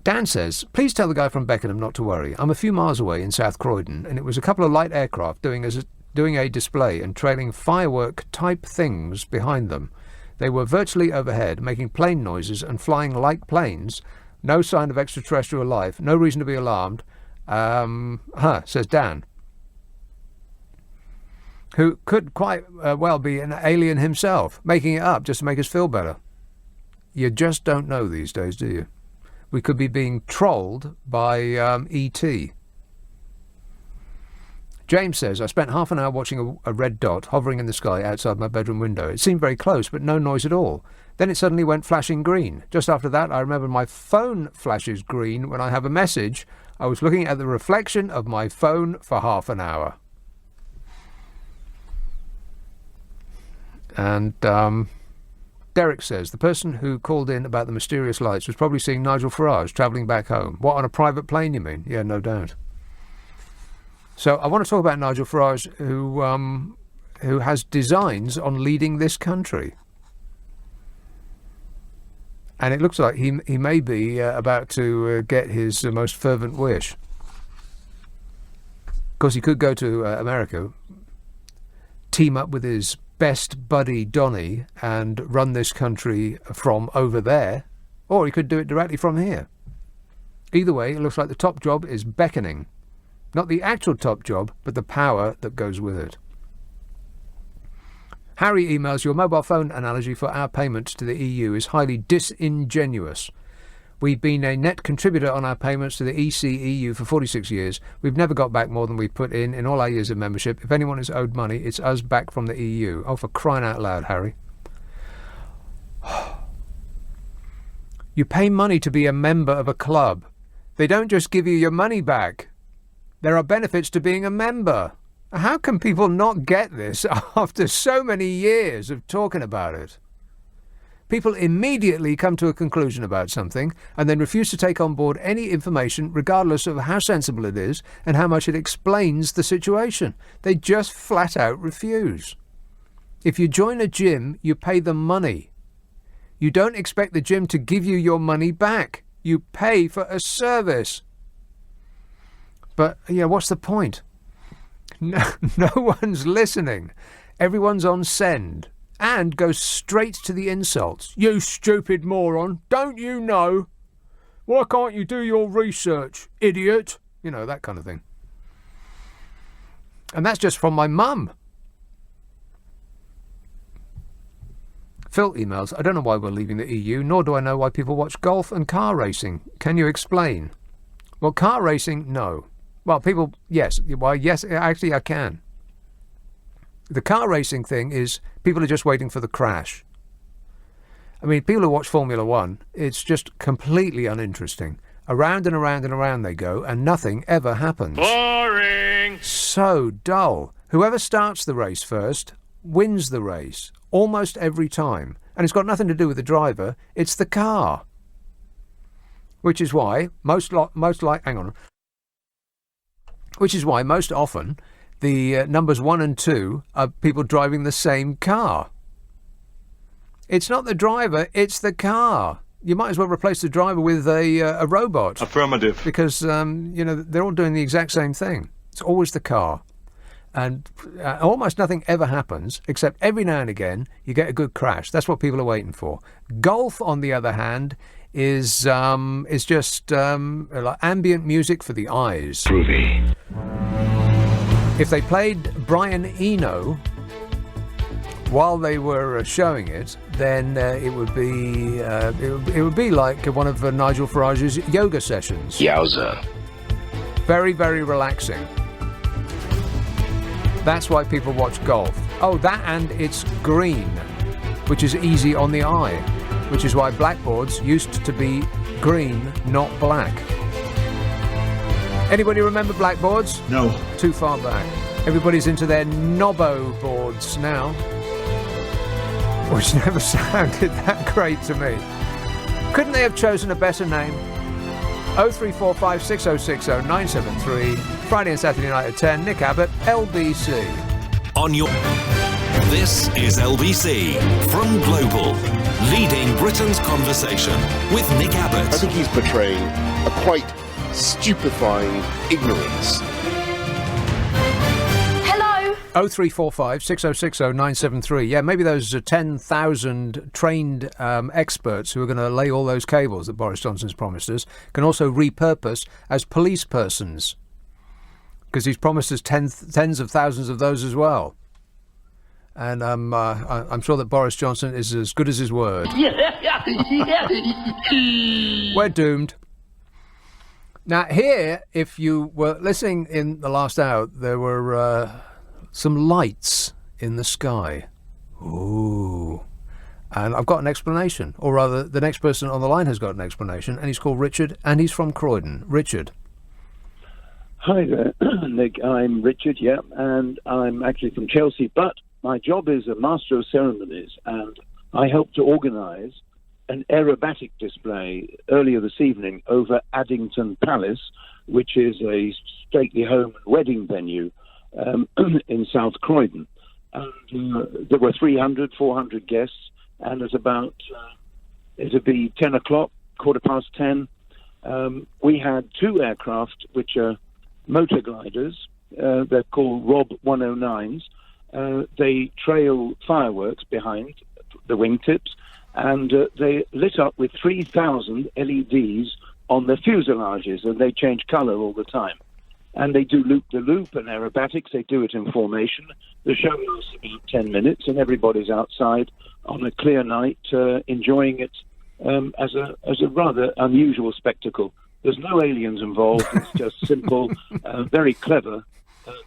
Dan says, please tell the guy from Beckenham not to worry. I'm a few miles away in South Croydon, and it was a couple of light aircraft doing a display and trailing firework-type things behind them. They were virtually overhead, making plane noises and flying like planes. No sign of extraterrestrial life. No reason to be alarmed. Says Dan. who could quite well be an alien himself, making it up just to make us feel better. You just don't know these days, do you? We could be being trolled by E.T. James says, I spent half an hour watching a red dot hovering in the sky outside my bedroom window. It seemed very close, but no noise at all. Then it suddenly went flashing green. Just after that, I remember my phone flashes green when I have a message. I was looking at the reflection of my phone for half an hour. And Derek says, the person who called in about the mysterious lights was probably seeing Nigel Farage travelling back home. What, on a private plane, you mean? Yeah, no doubt. So I want to talk about Nigel Farage, who has designs on leading this country. And it looks like he may be about to get his most fervent wish. Of course, he could go to America, team up with his best buddy Donny and run this country from over there, or he could do it directly from here. Either way, it looks like the top job is beckoning. Not the actual top job, but the power that goes with it. Harry emails, your mobile phone analogy for our payments to the EU is highly disingenuous. We've been a net contributor on our payments to the EC-EU for 46 years. We've never got back more than we've put in all our years of membership. If anyone is owed money, it's us back from the EU. Oh, for crying out loud, Harry. You pay money to be a member of a club. They don't just give you your money back. There are benefits to being a member. How can people not get this after so many years of talking about it? People immediately come to a conclusion about something and then refuse to take on board any information regardless of how sensible it is and how much it explains the situation. They just flat out refuse. If you join a gym, you pay them money. You don't expect the gym to give you your money back. You pay for a service. But, yeah, what's the point? No one's listening. Everyone's on send. And goes straight to the insults. You stupid moron. Don't you know? Why can't you do your research, idiot? You know, that kind of thing. And that's just from my mum. Phil emails, I don't know why we're leaving the EU, nor do I know why people watch golf and car racing. Can you explain? Well, car racing, no. Well, people, yes. Well, yes, actually I can. The car racing thing is people are just waiting for the crash. I mean, people who watch Formula One, it's just completely uninteresting. Around and around and around they go, and nothing ever happens. Boring! So dull. Whoever starts the race first wins the race, almost every time. And it's got nothing to do with the driver, it's the car. Which is why most often the numbers 1 and 2 are people driving the same car. It's not the driver, it's the car. You might as well replace the driver with a robot. Affirmative. Because, they're all doing the exact same thing. It's always the car. And almost nothing ever happens, except every now and again you get a good crash. That's what people are waiting for. Golf, on the other hand, is just like ambient music for the eyes. Groovy. If they played Brian Eno while they were showing it, then it would be like one of Nigel Farage's yoga sessions. Yowza. Very, very relaxing. That's why people watch golf. Oh, that, and it's green, which is easy on the eye, which is why blackboards used to be green, not black. Anybody remember blackboards? No. Too far back. Everybody's into their Nobbo boards now, which never sounded that great to me. Couldn't they have chosen a better name? 0345 6060 973. Friday and Saturday night at 10. Nick Abbott, LBC. This is LBC from Global, leading Britain's conversation with Nick Abbott. I think he's portraying a quite stupefying ignorance. Hello. 0345 6060 973. Yeah, maybe those 10,000 trained experts who are going to lay all those cables that Boris Johnson's promised us can also repurpose as police persons, because he's promised us tens of thousands of those as well. And I'm sure that Boris Johnson is as good as his word. We're doomed. Now, here, if you were listening in the last hour, there were some lights in the sky. Ooh. And I've got an explanation, or rather, the next person on the line has got an explanation, and he's called Richard, and he's from Croydon. Richard. Hi there, Nick. I'm Richard, yeah, and I'm actually from Chelsea, but my job is a master of ceremonies, and I helped to organise an aerobatic display earlier this evening over Addington Palace, which is a stately home and wedding venue in South Croydon. And there were 300, 400 guests, and at about, it'll be 10 o'clock, 10:15, we had two aircraft, which are motor gliders. They're called Rob 109s. They trail fireworks behind the wingtips, and they lit up with 3,000 LEDs on their fuselages, and they change colour all the time. And they do loop-the-loop and aerobatics. They do it in formation. The show lasts about 10 minutes, and everybody's outside on a clear night enjoying it as a rather unusual spectacle. There's no aliens involved. It's just simple, very clever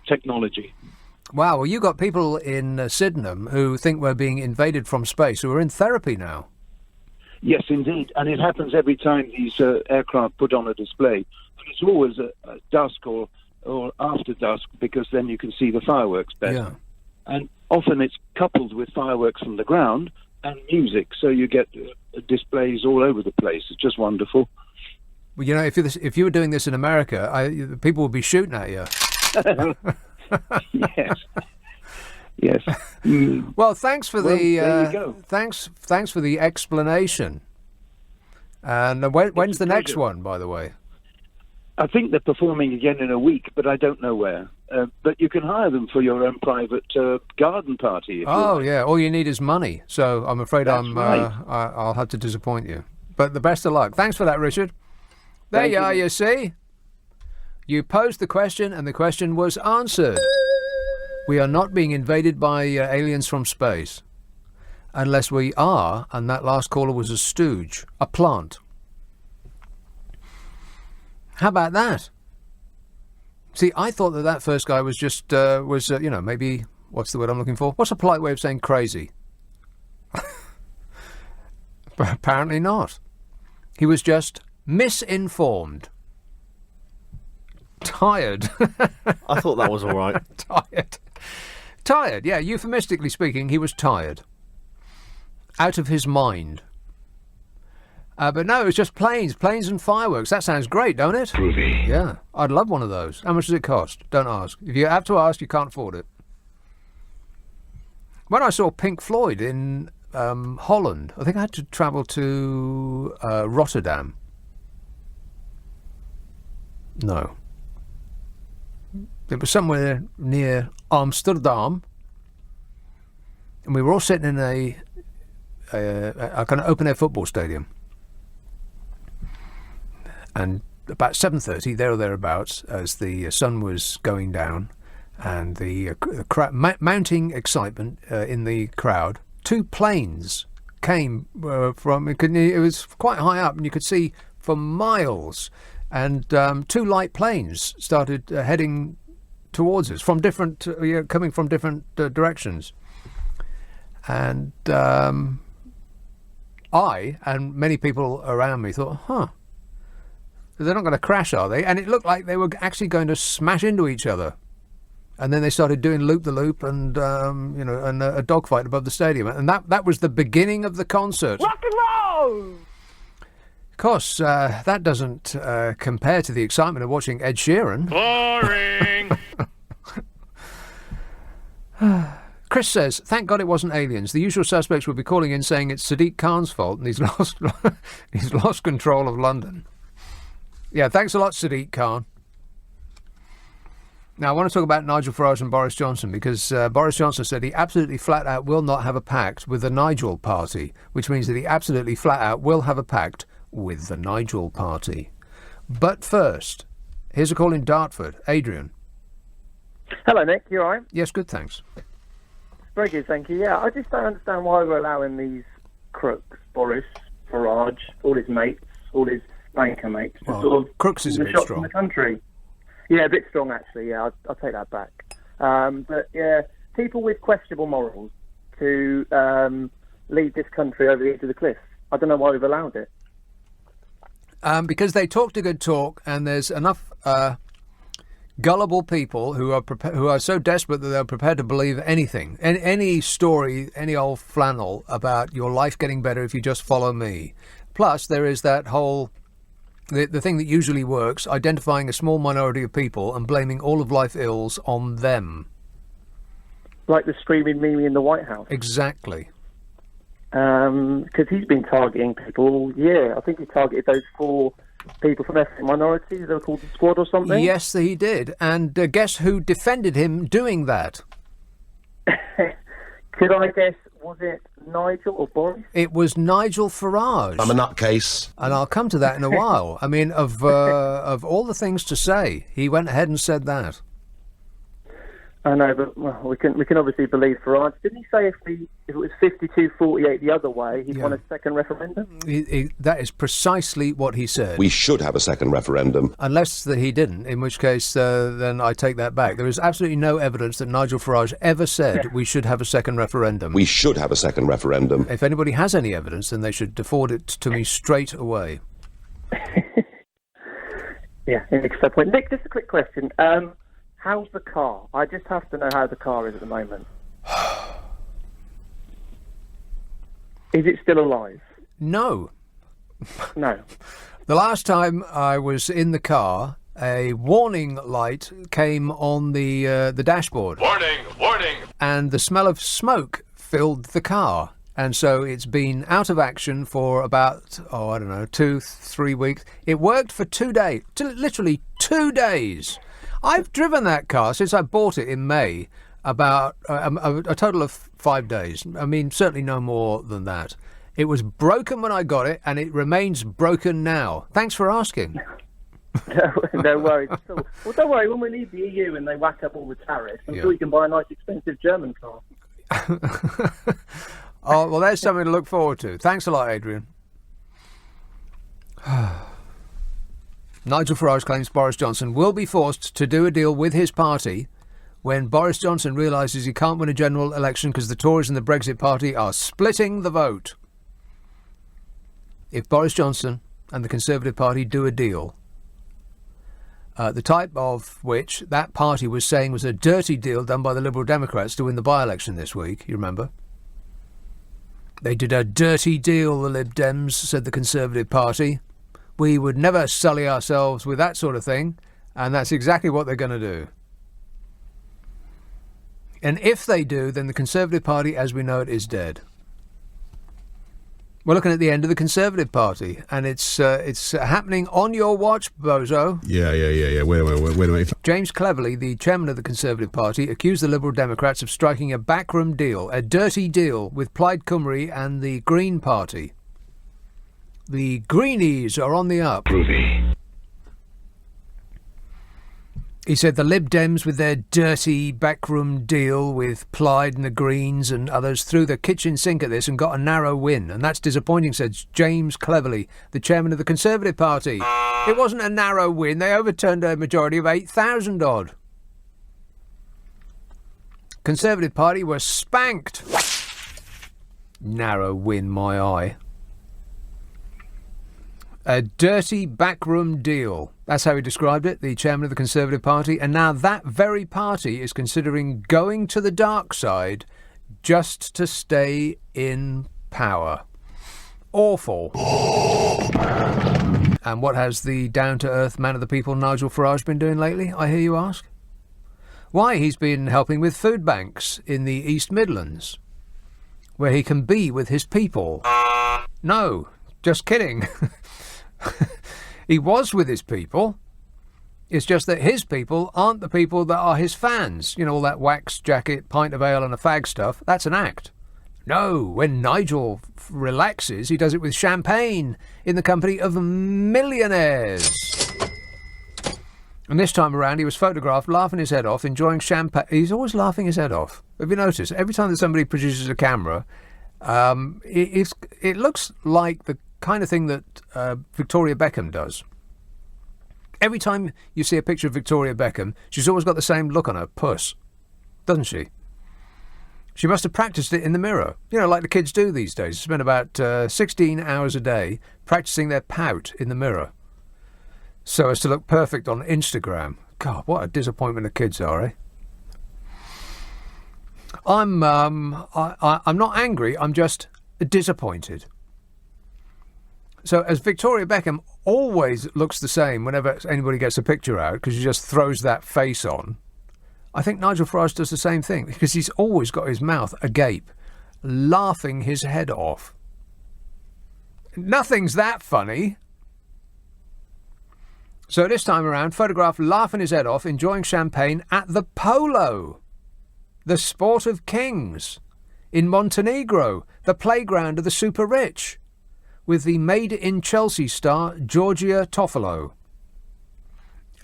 technology. Wow, well, you got people in Sydenham who think we're being invaded from space, who are in therapy now. Yes, indeed. And it happens every time these aircraft put on a display. And it's always at dusk or after dusk, because then you can see the fireworks better. Yeah. And often it's coupled with fireworks from the ground and music, so you get displays all over the place. It's just wonderful. Well, you know, if you were doing this in America, people would be shooting at you. Yes. Mm. Well, thanks for there you go. Thanks for the explanation. And when's the next one, by the way? I think they're performing again in a week, but I don't know where. But you can hire them for your own private garden party. If Oh, yeah. All you need is money. So I'm afraid That's right. I'll have to disappoint you. But the best of luck. Thanks for that, Richard. There Thank you you. are, you see. You posed the question, and the question was answered. We are not being invaded by aliens from space. Unless we are, and that last caller was a stooge, a plant. How about that? See, I thought that first guy was just, maybe, what's the word I'm looking for? What's a polite way of saying crazy? But apparently not. He was just misinformed. Tired. I thought that was all right. Tired, yeah, euphemistically speaking, he was tired. Out of his mind. But no, it was just planes and fireworks. That sounds great, don't it? Groovy. Yeah, I'd love one of those. How much does it cost? Don't ask. If you have to ask, you can't afford it. When I saw Pink Floyd in Holland, I think I had to travel to Rotterdam. No. It was somewhere near Amsterdam. And we were all sitting in a kind of open-air football stadium. And about 7:30, there or thereabouts, as the sun was going down, and the mounting excitement in the crowd, two planes came from. It was quite high up, and you could see for miles. And two light planes started heading towards us from different, coming from different directions. And I and many people around me thought, they're not going to crash, are they? And it looked like they were actually going to smash into each other. And then they started doing loop-the-loop and, and a dogfight above the stadium. And that was the beginning of the concert. Rock and roll! Of course, that doesn't compare to the excitement of watching Ed Sheeran. Boring! Chris says, thank God it wasn't aliens. The usual suspects would be calling in saying it's Sadiq Khan's fault and he's lost control of London. Yeah, thanks a lot, Sadiq Khan. Now, I want to talk about Nigel Farage and Boris Johnson, because Boris Johnson said he absolutely flat out will not have a pact with the Nigel Party, which means that he absolutely flat out will have a pact with the Nigel Party. But first, here's a call in Dartford. Adrian. Hello, Nick. You all right? Yes, good, thanks. Very good, thank you. Yeah, I just don't understand why we're allowing these crooks, Boris, Farage, all his mates, all his banker mates, to sort of crooks is a bit shots strong. in the country. Yeah, a bit strong actually. Yeah, I'll take that back. But yeah, people with questionable morals to lead this country over the edge of the cliff. I don't know why we've allowed it. Because they talked a good talk, and there's enough gullible people who are so desperate that they're prepared to believe anything, any story, any old flannel about your life getting better if you just follow me. Plus, there is that whole the thing that usually works, identifying a small minority of people and blaming all of life ills on them. Like the screaming Mimi in the White House. Exactly. Because he's been targeting people all year. I think he targeted those 4 people from ethnic minorities. They were called the Squad or something. Yes, he did. And guess who defended him doing that? Could I guess, was it Nigel or Boris? It was Nigel Farage. I'm a nutcase. And I'll come to that in a while. I mean, of all the things to say, he went ahead and said that. I know, but well, we can obviously believe Farage. Didn't he say if it was 52-48 the other way, he'd want a second referendum? That is precisely what he said. We should have a second referendum. Unless that he didn't, in which case then I take that back. There is absolutely no evidence that Nigel Farage ever said we should have a second referendum. We should have a second referendum. If anybody has any evidence, then they should forward it to me straight away. Yeah, it makes that point. Nick, just a quick question. How's the car? I just have to know how the car is at the moment. Is it still alive? No. No. The last time I was in the car, a warning light came on the dashboard. Warning! Warning! And the smell of smoke filled the car. And so it's been out of action for about, 2-3 weeks. It worked for 2 days, literally 2 days. I've driven that car since I bought it in May, about a total of 5 days. I mean, certainly no more than that. It was broken when I got it, and it remains broken now. Thanks for asking. No worries. Well, don't worry. When we leave the EU and they whack up all the tariffs, I'm sure you can buy a nice, expensive German car. Oh, well, there's something to look forward to. Thanks a lot, Adrian. Nigel Farage claims Boris Johnson will be forced to do a deal with his party when Boris Johnson realises he can't win a general election because the Tories and the Brexit Party are splitting the vote. If Boris Johnson and the Conservative Party do a deal, the type of which that party was saying was a dirty deal done by the Liberal Democrats to win the by-election this week, you remember? They did a dirty deal, the Lib Dems, said the Conservative Party. We would never sully ourselves with that sort of thing, and that's exactly what they're going to do. And if they do, then the Conservative Party, as we know it, is dead. We're looking at the end of the Conservative Party, and it's happening on your watch, bozo. Yeah. Wait a minute. James Cleverly, the chairman of the Conservative Party, accused the Liberal Democrats of striking a backroom deal, a dirty deal, with Plaid Cymru and the Green Party. The Greenies are on the up. Groovy. He said the Lib Dems, with their dirty backroom deal with Plaid and the Greens and others, threw the kitchen sink at this and got a narrow win. And that's disappointing, said James Cleverly, the chairman of the Conservative Party. It wasn't a narrow win. They overturned a majority of 8,000 odd. Conservative Party were spanked. Narrow win, my eye. A dirty backroom deal. That's how he described it, the chairman of the Conservative Party. And now that very party is considering going to the dark side just to stay in power. Awful. And what has the down-to-earth man of the people, Nigel Farage, been doing lately, I hear you ask? Why, he's been helping with food banks in the East Midlands, where he can be with his people. No, just kidding. He was with his people. It's just that his people aren't the people that are his fans. You know, all that wax jacket, pint of ale and a fag stuff. That's an act. No, when Nigel relaxes, he does it with champagne in the company of millionaires. And this time around, he was photographed laughing his head off, enjoying champagne. He's always laughing his head off. Have you noticed? Every time that somebody produces a camera, it looks like the kind of thing that Victoria Beckham does. Every time you see a picture of Victoria Beckham, she's always got the same look on her puss, doesn't she? She must have practiced it in the mirror. You know, like the kids do these days. They spend about 16 hours a day practicing their pout in the mirror so as to look perfect on Instagram. God, what a disappointment the kids are, eh? I'm not angry, I'm just disappointed. So as Victoria Beckham always looks the same whenever anybody gets a picture out, because she just throws that face on, I think Nigel Farage does the same thing, because he's always got his mouth agape, laughing his head off. Nothing's that funny. So this time around, photographed laughing his head off, enjoying champagne at the Polo, the sport of kings, in Montenegro, the playground of the super rich, with the Made in Chelsea star Georgia Toffolo.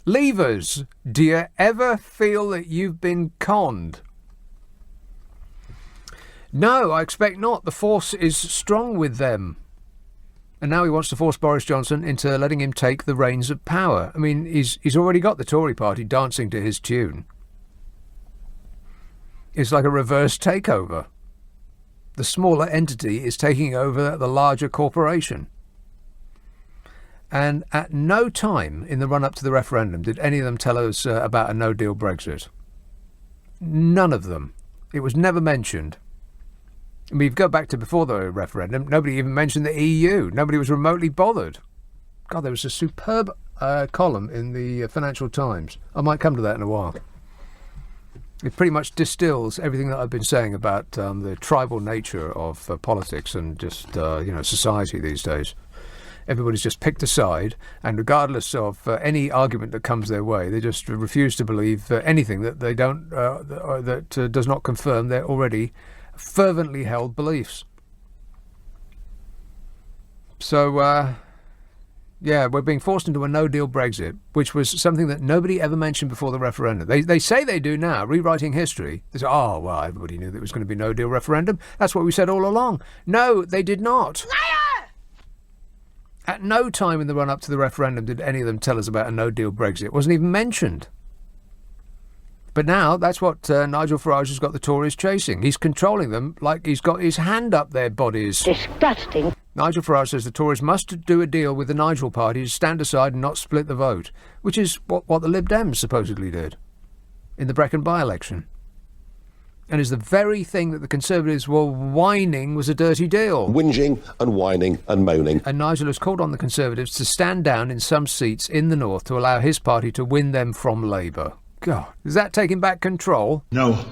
Leavers, do you ever feel that you've been conned? No, I expect not. The force is strong with them. And now he wants to force Boris Johnson into letting him take the reins of power. I mean, he's already got the Tory party dancing to his tune. It's like a reverse takeover. The smaller entity is taking over the larger corporation. And at no time in the run-up to the referendum did any of them tell us about a no-deal Brexit. None of them. It was never mentioned. I mean, if you go back to before the referendum, nobody even mentioned the EU. Nobody was remotely bothered. God, there was a superb column in the Financial Times. I might come to that in a while. It pretty much distills everything that I've been saying about the tribal nature of politics and just, society these days. Everybody's just picked a side, and regardless of any argument that comes their way, they just refuse to believe anything that they don't, that does not confirm their already fervently held beliefs. So, we're being forced into a no-deal Brexit, which was something that nobody ever mentioned before the referendum. They say they do now, rewriting history. They say, oh, well, everybody knew there was going to be a no-deal referendum. That's what we said all along. No, they did not. Liar! At no time in the run-up to the referendum did any of them tell us about a no-deal Brexit. It wasn't even mentioned. But now, that's what Nigel Farage has got the Tories chasing. He's controlling them like he's got his hand up their bodies. Disgusting. Nigel Farage says the Tories must do a deal with the Nigel party to stand aside and not split the vote, which is what the Lib Dems supposedly did in the Brecon by-election. And is the very thing that the Conservatives were whining was a dirty deal. Whinging and whining and moaning. And Nigel has called on the Conservatives to stand down in some seats in the north to allow his party to win them from Labour. God, is that taking back control? No.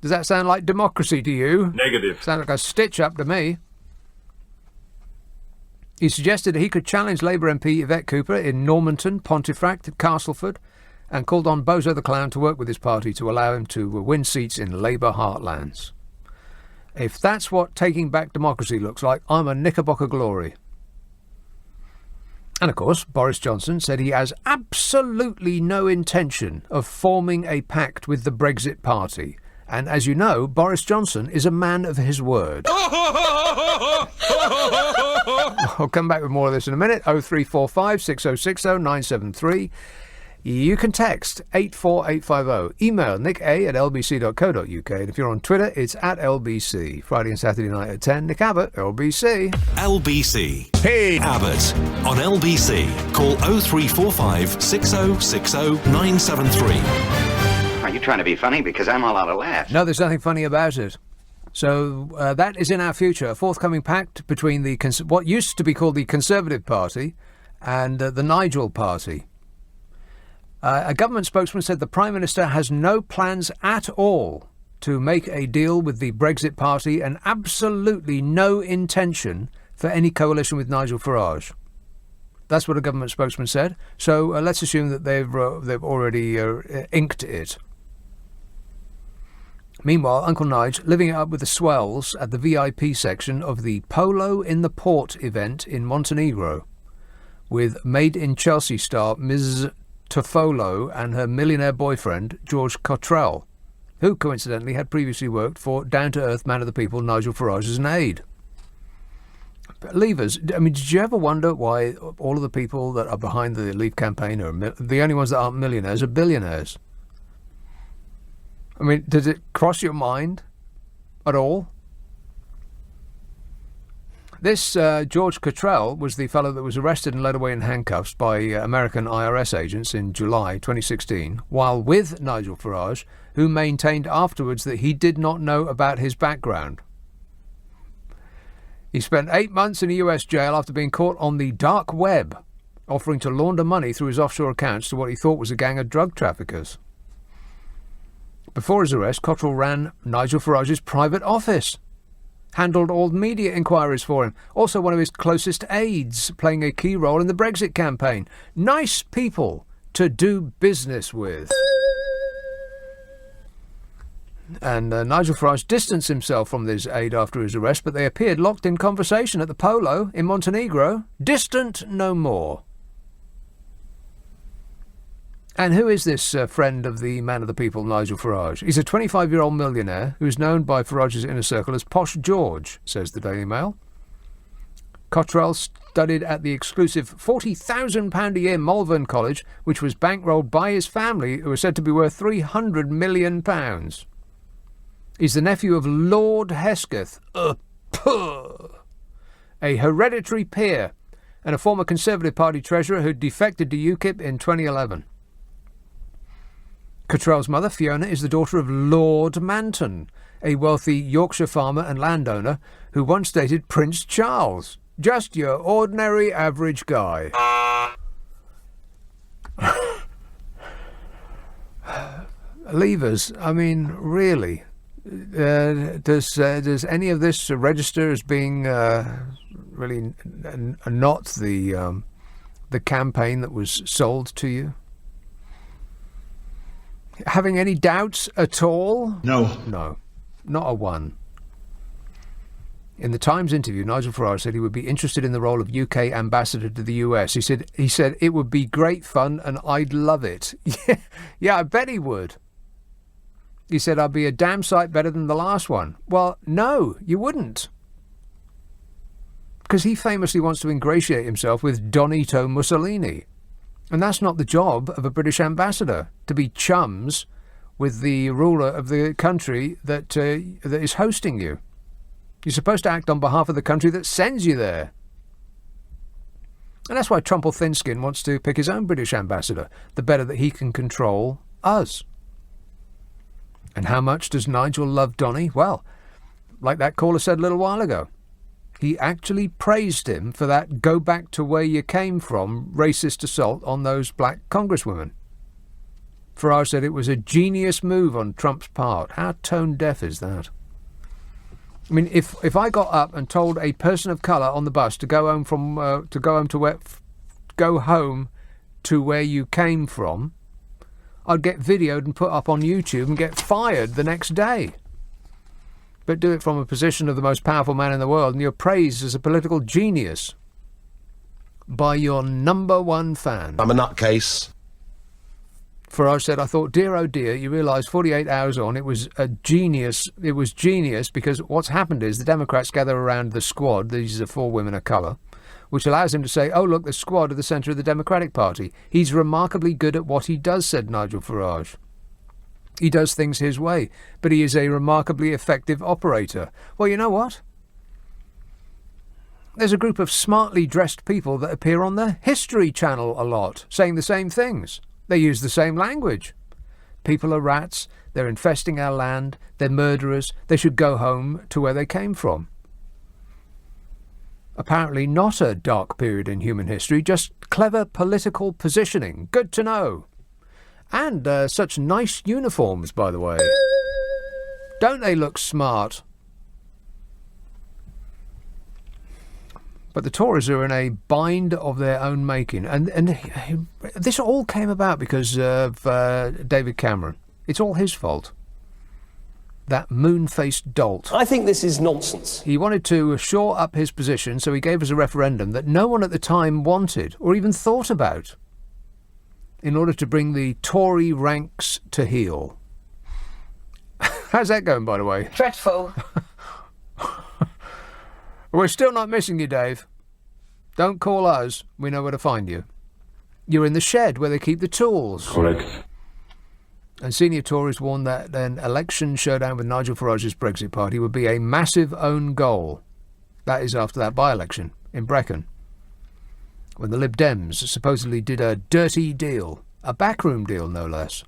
Does that sound like democracy to you? Negative. Sounds like a stitch-up to me. He suggested that he could challenge Labour MP Yvette Cooper in Normanton, Pontefract, Castleford, and called on Bozo the Clown to work with his party to allow him to win seats in Labour heartlands. If that's what taking back democracy looks like, I'm a Knickerbocker glory. And of course, Boris Johnson said he has absolutely no intention of forming a pact with the Brexit Party. And as you know, Boris Johnson is a man of his word. I'll come back with more of this in a minute. 0345 6060 973. You can text 84850. Email nick@lbc.co.uk. And if you're on Twitter, it's @LBC. Friday and Saturday night at 10. Nick Abbott, LBC. LBC. Hey, Abbott. On LBC. Call 0345 6060 973. Are you trying to be funny? Because I'm all out of laughs. No, there's nothing funny about it. So that is in our future. A forthcoming pact between what used to be called the Conservative Party and the Nigel Party. A government spokesman said the Prime Minister has no plans at all to make a deal with the Brexit Party and absolutely no intention for any coalition with Nigel Farage. That's what a government spokesman said. So let's assume that they've already inked it. Meanwhile, Uncle Nige living it up with the swells at the VIP section of the Polo in the Port event in Montenegro, with Made in Chelsea star Ms. Toffolo and her millionaire boyfriend, George Cottrell, who coincidentally had previously worked for down-to-earth man of the people Nigel Farage as an aide. But Leavers, I mean, did you ever wonder why all of the people that are behind the Leave campaign are the only ones that aren't millionaires are billionaires? I mean, does it cross your mind at all? This George Cottrell was the fellow that was arrested and led away in handcuffs by American IRS agents in July 2016, while with Nigel Farage, who maintained afterwards that he did not know about his background. He spent 8 months in a US jail after being caught on the dark web, offering to launder money through his offshore accounts to what he thought was a gang of drug traffickers. Before his arrest, Cottrell ran Nigel Farage's private office, handled all media inquiries for him, also one of his closest aides, playing a key role in the Brexit campaign. Nice people to do business with. And Nigel Farage distanced himself from this aide after his arrest, but they appeared locked in conversation at the Polo in Montenegro. Distant no more. And who is this friend of the man of the people, Nigel Farage? He's a 25-year-old millionaire who is known by Farage's inner circle as Posh George, says the Daily Mail. Cottrell studied at the exclusive £40,000 a year Malvern College, which was bankrolled by his family, who are said to be worth £300 million. He's the nephew of Lord Hesketh, a hereditary peer and a former Conservative Party treasurer who defected to UKIP in 2011. Cottrell's mother, Fiona, is the daughter of Lord Manton, a wealthy Yorkshire farmer and landowner who once dated Prince Charles. Just your ordinary average guy. Leavers, I mean, really, does any of this register as being really not the campaign that was sold to you? Having any doubts at all? No. No, not a one. In the Times interview, Nigel Farage said he would be interested in the role of UK ambassador to the US. He said it would be great fun and I'd love it. Yeah, I bet he would. He said I'd be a damn sight better than the last one. Well, no, you wouldn't. Because he famously wants to ingratiate himself with Donito Mussolini. And that's not the job of a British ambassador, to be chums with the ruler of the country that is hosting you. You're supposed to act on behalf of the country that sends you there. And that's why Trumple Thinskin wants to pick his own British ambassador, the better that he can control us. And how much does Nigel love Donny? Well, like that caller said a little while ago, he actually praised him for that go back to where you came from racist assault on those black congresswomen. Farage said it was a genius move on Trump's part. How tone deaf is that? I mean, if I got up and told a person of colour on the bus to go home to where you came from, I'd get videoed and put up on YouTube and get fired the next day. But do it from a position of the most powerful man in the world, and you're praised as a political genius by your number one fan. I'm a nutcase. Farage said, I thought, dear oh dear, you realise 48 hours on, it was a genius. It was genius because what's happened is the Democrats gather around the squad, these are 4 women of colour, which allows him to say, oh, look, the squad are the centre of the Democratic Party. He's remarkably good at what he does, said Nigel Farage. He does things his way, but he is a remarkably effective operator. Well, you know what? There's a group of smartly dressed people that appear on the History Channel a lot, saying the same things. They use the same language. People are rats, they're infesting our land, they're murderers, they should go home to where they came from. Apparently not a dark period in human history, just clever political positioning. Good to know. And such nice uniforms, by the way. Don't they look smart? But the Tories are in a bind of their own making. And this all came about because of David Cameron. It's all his fault. That moon-faced dolt. I think this is nonsense. He wanted to shore up his position, so he gave us a referendum that no one at the time wanted or even thought about. in order to bring the Tory ranks to heel. How's that going, by the way? Dreadful. We're still not missing you, Dave. Don't call us. We know where to find you. You're in the shed where they keep the tools. Correct. And senior Tories warned that an election showdown with Nigel Farage's Brexit Party would be a massive own goal. That is after that by-election in Brecon, when the Lib Dems supposedly did a dirty deal, a backroom deal no less,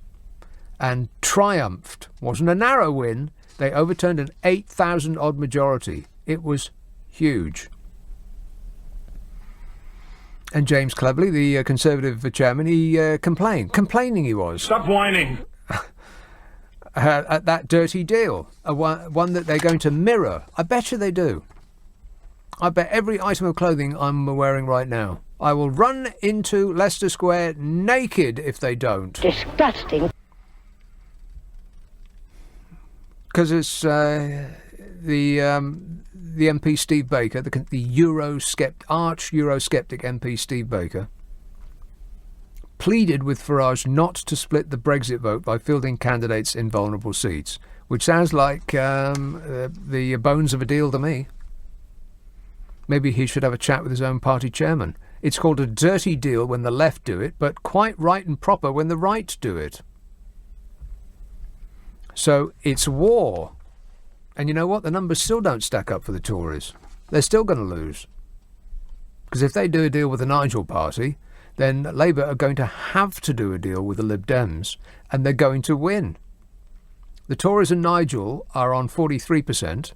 and triumphed. Wasn't a narrow win. They overturned an 8,000-odd majority. It was huge. And James Cleverly, the Conservative chairman, he complained. Complaining he was. Stop whining. At that dirty deal. One that they're going to mirror. I bet you they do. I bet every item of clothing I'm wearing right now. I will run into Leicester Square naked if they don't. Disgusting. Because it's the MP Steve Baker, the arch Eurosceptic MP Steve Baker, pleaded with Farage not to split the Brexit vote by fielding candidates in vulnerable seats, which sounds like the bones of a deal to me. Maybe he should have a chat with his own party chairman. It's called a dirty deal when the left do it, but quite right and proper when the right do it. So it's war. And you know what? The numbers still don't stack up for the Tories. They're still going to lose. Because if they do a deal with the Nigel Party, then Labour are going to have to do a deal with the Lib Dems, and they're going to win. The Tories and Nigel are on 43%,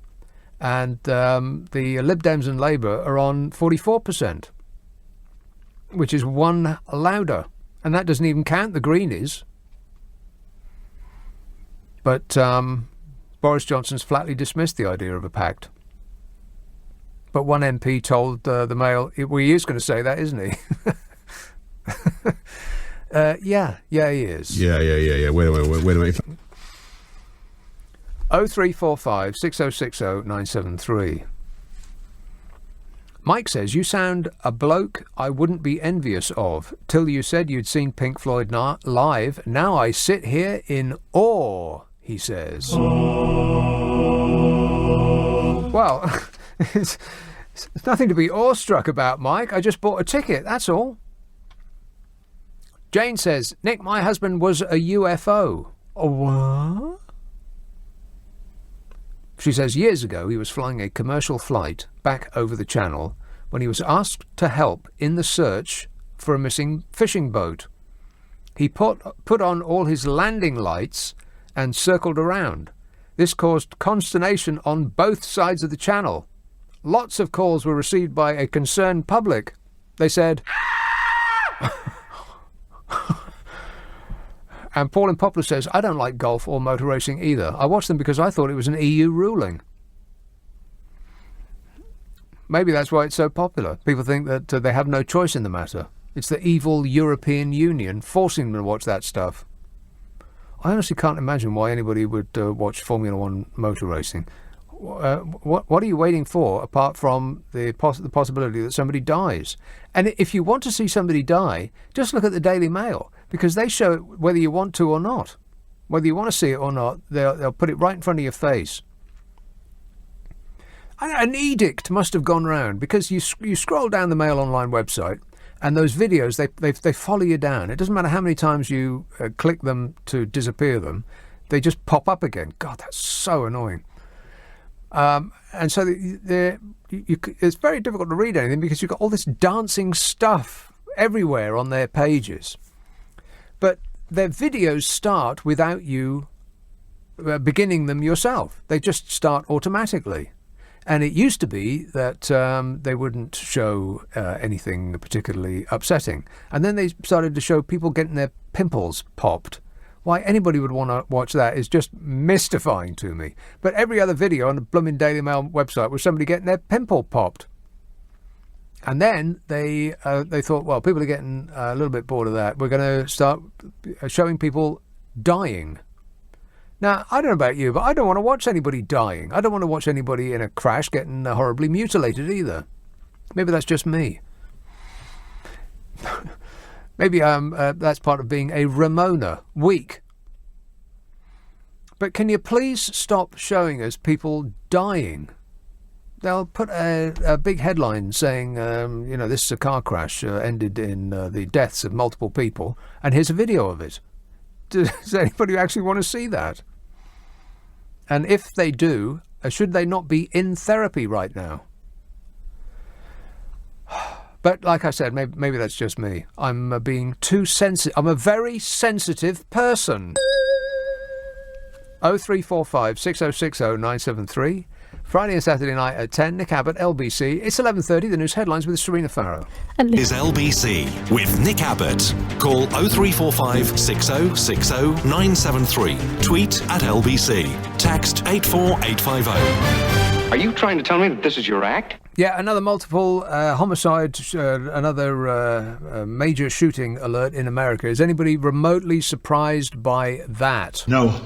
and the Lib Dems and Labour are on 44%, which is one louder. And that doesn't even count the Greenies. But Boris Johnson's flatly dismissed the idea of a pact. But one MP told the Mail, well, he is going to say that, isn't he? Yeah, he is. Yeah. Wait a minute. 0345 6060 973. Mike says, you sound a bloke I wouldn't be envious of. Till you said you'd seen Pink Floyd live. Now I sit here in awe, he says. Well, it's nothing to be awestruck about, Mike. I just bought a ticket, that's all. Jane says, Nick, my husband was a UFO. A what? She says years ago he was flying a commercial flight back over the channel when he was asked to help in the search for a missing fishing boat. He put on all his landing lights and circled around. This caused consternation on both sides of the channel. Lots of calls were received by a concerned public. They said... And Paul in Poplar says, I don't like golf or motor racing either. I watched them because I thought it was an EU ruling. Maybe that's why it's so popular. People think that they have no choice in the matter. It's the evil European Union forcing them to watch that stuff. I honestly can't imagine why anybody would watch Formula One motor racing. What are you waiting for apart from the possibility that somebody dies? And if you want to see somebody die, just look at the Daily Mail, because they show it whether you want to or not. Whether you want to see it or not, they'll put it right in front of your face. An edict must have gone round, because you scroll down the Mail Online website and those videos, they follow you down. It doesn't matter how many times you click them to disappear them, they just pop up again. God, that's so annoying. And so it's very difficult to read anything because you've got all this dancing stuff everywhere on their pages. But their videos start without you beginning them yourself. They just start automatically. And it used to be that they wouldn't show anything particularly upsetting. And then they started to show people getting their pimples popped. Why anybody would want to watch that is just mystifying to me. But every other video on the blooming Daily Mail website was somebody getting their pimple popped. And then they thought, well, people are getting a little bit bored of that. We're going to start showing people dying. Now, I don't know about you, but I don't want to watch anybody dying. I don't want to watch anybody in a crash getting horribly mutilated either. Maybe that's just me. Maybe that's part of being a Ramona. Weak. But can you please stop showing us people dying? They'll put a big headline saying, this is a car crash ended in the deaths of multiple people, and here's a video of it. Does anybody actually want to see that? And if they do, should they not be in therapy right now? But like I said, maybe that's just me. I'm being too sensitive. I'm a very sensitive person. 0345 6060 973. Friday and Saturday night at 10, Nick Abbott, LBC. It's 11:30, the news headlines with Serena Farrow. Is LBC with Nick Abbott. Call 0345 6060 973. Tweet at LBC. Text 84850. Are you trying to tell me that this is your act? Yeah, another multiple homicide, another major shooting alert in America. Is anybody remotely surprised by that? No.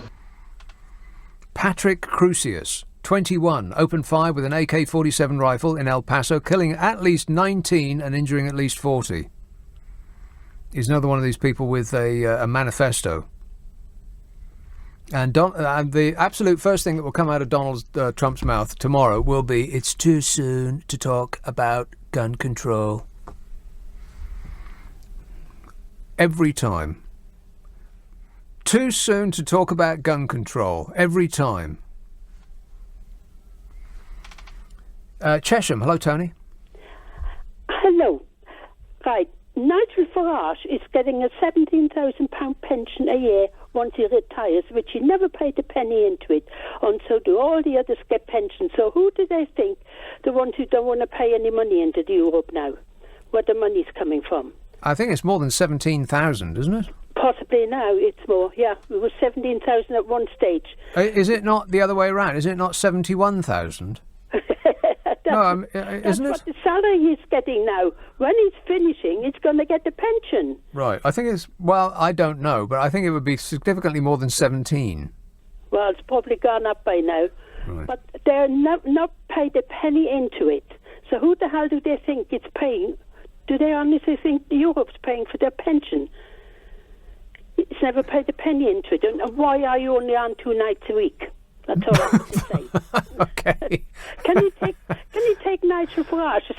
Patrick Crucius, 21, opened fire with an AK-47 rifle in El Paso, killing at least 19 and injuring at least 40. He's another one of these people with a manifesto. And the absolute first thing that will come out of Donald Trump's mouth tomorrow will be, it's too soon to talk about gun control. Every time. Too soon to talk about gun control. Every time. Chesham, hello, Tony. Hello. Right. Nigel Farage is getting a £17,000 pension a year once he retires, which he never paid a penny into it, and so do all the others get pensions. So who do they think, the ones who don't want to pay any money into the Europe now, where the money's coming from? I think it's more than 17,000, isn't it? Possibly now it's more, yeah. It was 17,000 at one stage. Is it not the other way around? Is it not 71,000? No, isn't it? That's what the salary he's getting now. When he's finishing, he's going to get the pension. Right. I think it's, well, I don't know, but I think it would be significantly more than 17. Well, it's probably gone up by now. Right. But they're not paid a penny into it. So who the hell do they think it's paying? Do they honestly think Europe's paying for their pension? It's never paid a penny into it. And why are you only on 2 nights a week? That's all I have to say. Okay. Can you take Nigel Farage?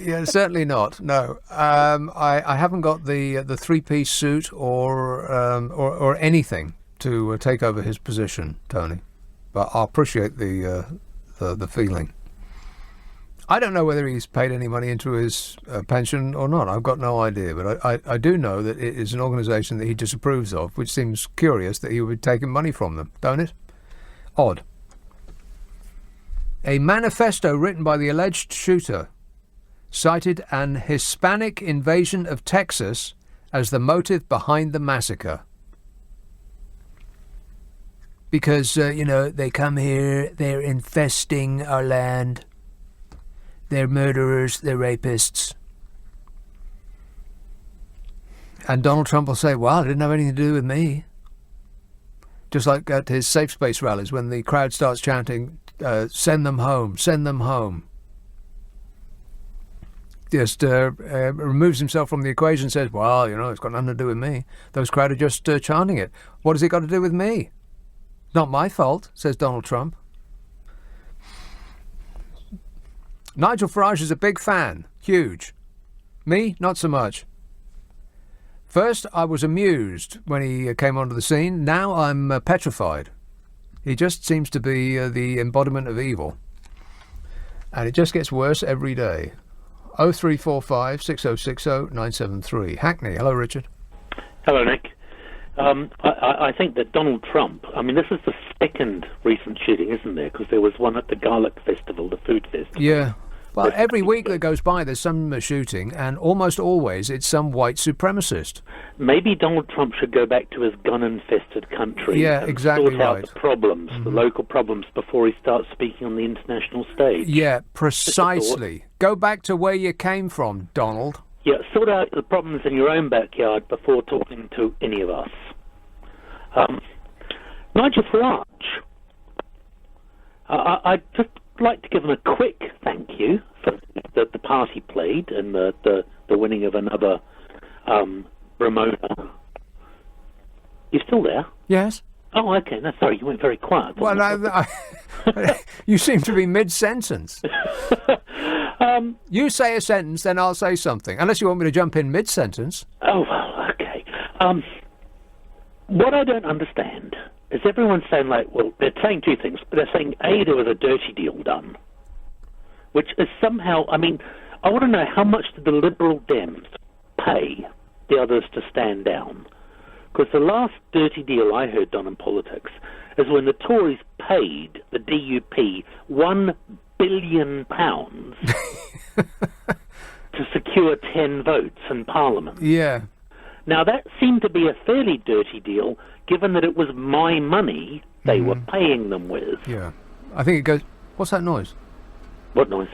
Yeah, certainly not. No, I haven't got the three-piece suit or anything to take over his position, Tony. But I appreciate the feeling. I don't know whether he's paid any money into his pension or not. I've got no idea. But I do know that it is an organisation that he disapproves of, which seems curious that he would be taking money from them, don't it? Odd. A manifesto written by the alleged shooter cited an Hispanic invasion of Texas as the motive behind the massacre. Because, they come here, they're infesting our land, they're murderers, they're rapists. And Donald Trump will say, well, it didn't have anything to do with me. Just like at his safe space rallies when the crowd starts chanting, send them home, send them home. Just removes himself from the equation and says, well, it's got nothing to do with me. Those crowd are just chanting it. What has it got to do with me? Not my fault, says Donald Trump. Nigel Farage is a big fan. Huge. Me, not so much. First, I was amused when he came onto the scene. Now I'm petrified. He just seems to be the embodiment of evil. And it just gets worse every day. 0345 6060 973. Hackney. Hello, Richard. Hello, Nick. I think that Donald Trump, this is the second recent shooting, isn't there? Because there was one at the Garlic Festival, the food festival. Yeah. Well, every week that goes by, there's some shooting, and almost always it's some white supremacist. Maybe Donald Trump should go back to his gun-infested country and exactly sort out the problems, the local problems, before he starts speaking on the international stage. Yeah, precisely. Go back to where you came from, Donald. Yeah, sort out the problems in your own backyard before talking to any of us. Nigel Farage, I'd just like to give him a quick thank you for the part he played in the winning of another Ramona. You still there? Yes. Oh, okay. No, sorry, you went very quiet. Well, you seem to be mid-sentence. You say a sentence, then I'll say something. Unless you want me to jump in mid-sentence. Oh, well, okay. What I don't understand is everyone's saying, like, well, they're saying two things. They're saying, A, there was a dirty deal done, which is somehow, I mean, I want to know how much did the Liberal Dems pay the others to stand down? Because the last dirty deal I heard done in politics is when the Tories paid the DUP £1 billion to secure 10 votes in Parliament. Yeah. Now, that seemed to be a fairly dirty deal, given that it was my money they were paying them with. Yeah. I think it goes... What's that noise? What noise?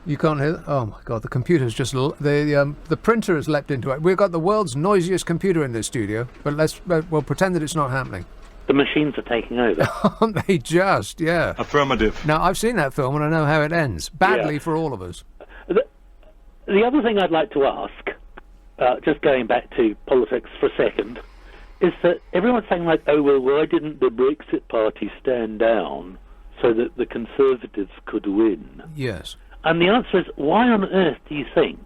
You can't hear that? Oh, my God, the computer's just... The printer has leapt into it. We've got the world's noisiest computer in this studio, but we'll pretend that it's not happening. The machines are taking over. Aren't they just? Yeah. Affirmative. Now, I've seen that film and I know how it ends. Badly for all of us. The other thing I'd like to ask, just going back to politics for a second, is that everyone's saying, like, oh, well, why didn't the Brexit Party stand down so that the Conservatives could win? Yes. And the answer is, why on earth do you think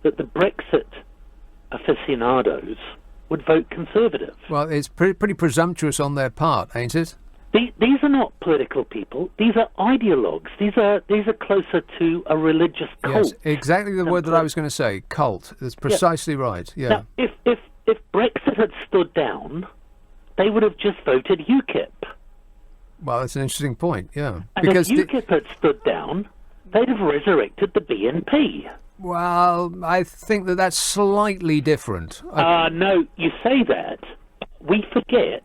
that the Brexit aficionados would vote Conservative? Well, it's pretty presumptuous on their part, ain't it? These are not political people. These are ideologues. These are closer to a religious cult. Yes, exactly the word that I was going to say, cult. That's precisely right, yeah. Now, if Brexit had stood down, they would have just voted UKIP. Well, that's an interesting point, yeah. And because if UKIP had stood down, they'd have resurrected the BNP. Well, I think that's slightly different. No, you say that. We forget.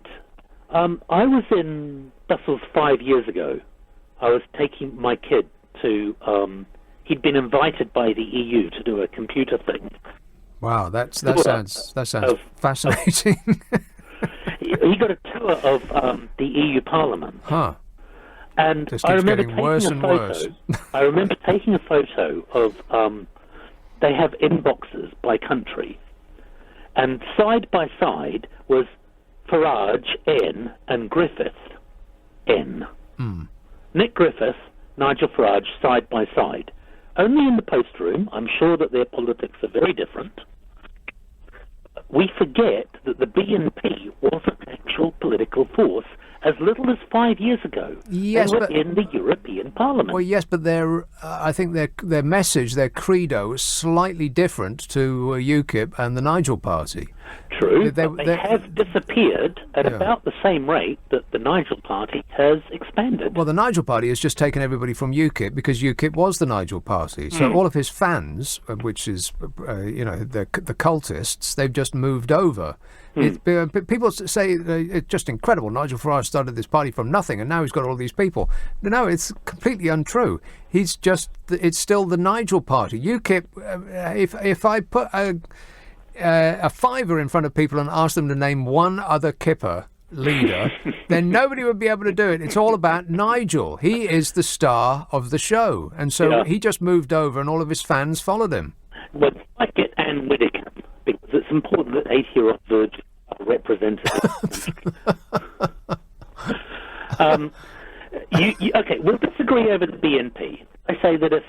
I was in Brussels 5 years ago. I was taking my kid to... he'd been invited by the EU to do a computer thing. Wow, that sounds fascinating. He got a tour of the EU Parliament. Huh. And Just I keeps remember getting taking worse a and photo. worse. I remember taking a photo of... they have inboxes by country. And side by side was Farage, N, and Griffith, N. Nick Griffith, Nigel Farage, side by side. Only in the post room. I'm sure that their politics are very different. We forget that the BNP was an actual political force as little as 5 years ago. Yes, they were but in the European Parliament. Well, yes, but I think their message, their credo, is slightly different to UKIP and the Nigel Party. True, but they have disappeared at about the same rate that the Nigel Party has expanded. Well, the Nigel Party has just taken everybody from UKIP because UKIP was the Nigel Party. So all of his fans, which is, the cultists, they've just moved over. People say it's just incredible. Nigel Farage started this party from nothing, and now he's got all these people. No, it's completely untrue. It's still the Nigel Party. UKIP. If I put a fiver in front of people and ask them to name one other Kipper leader, then nobody would be able to do it. It's all about Nigel. He is the star of the show, and so he just moved over, and all of his fans followed him. Well, I get Anne Widdecombe, because it's important that 80-year-old virgins are represented. Okay, we'll disagree over the BNP. I say that if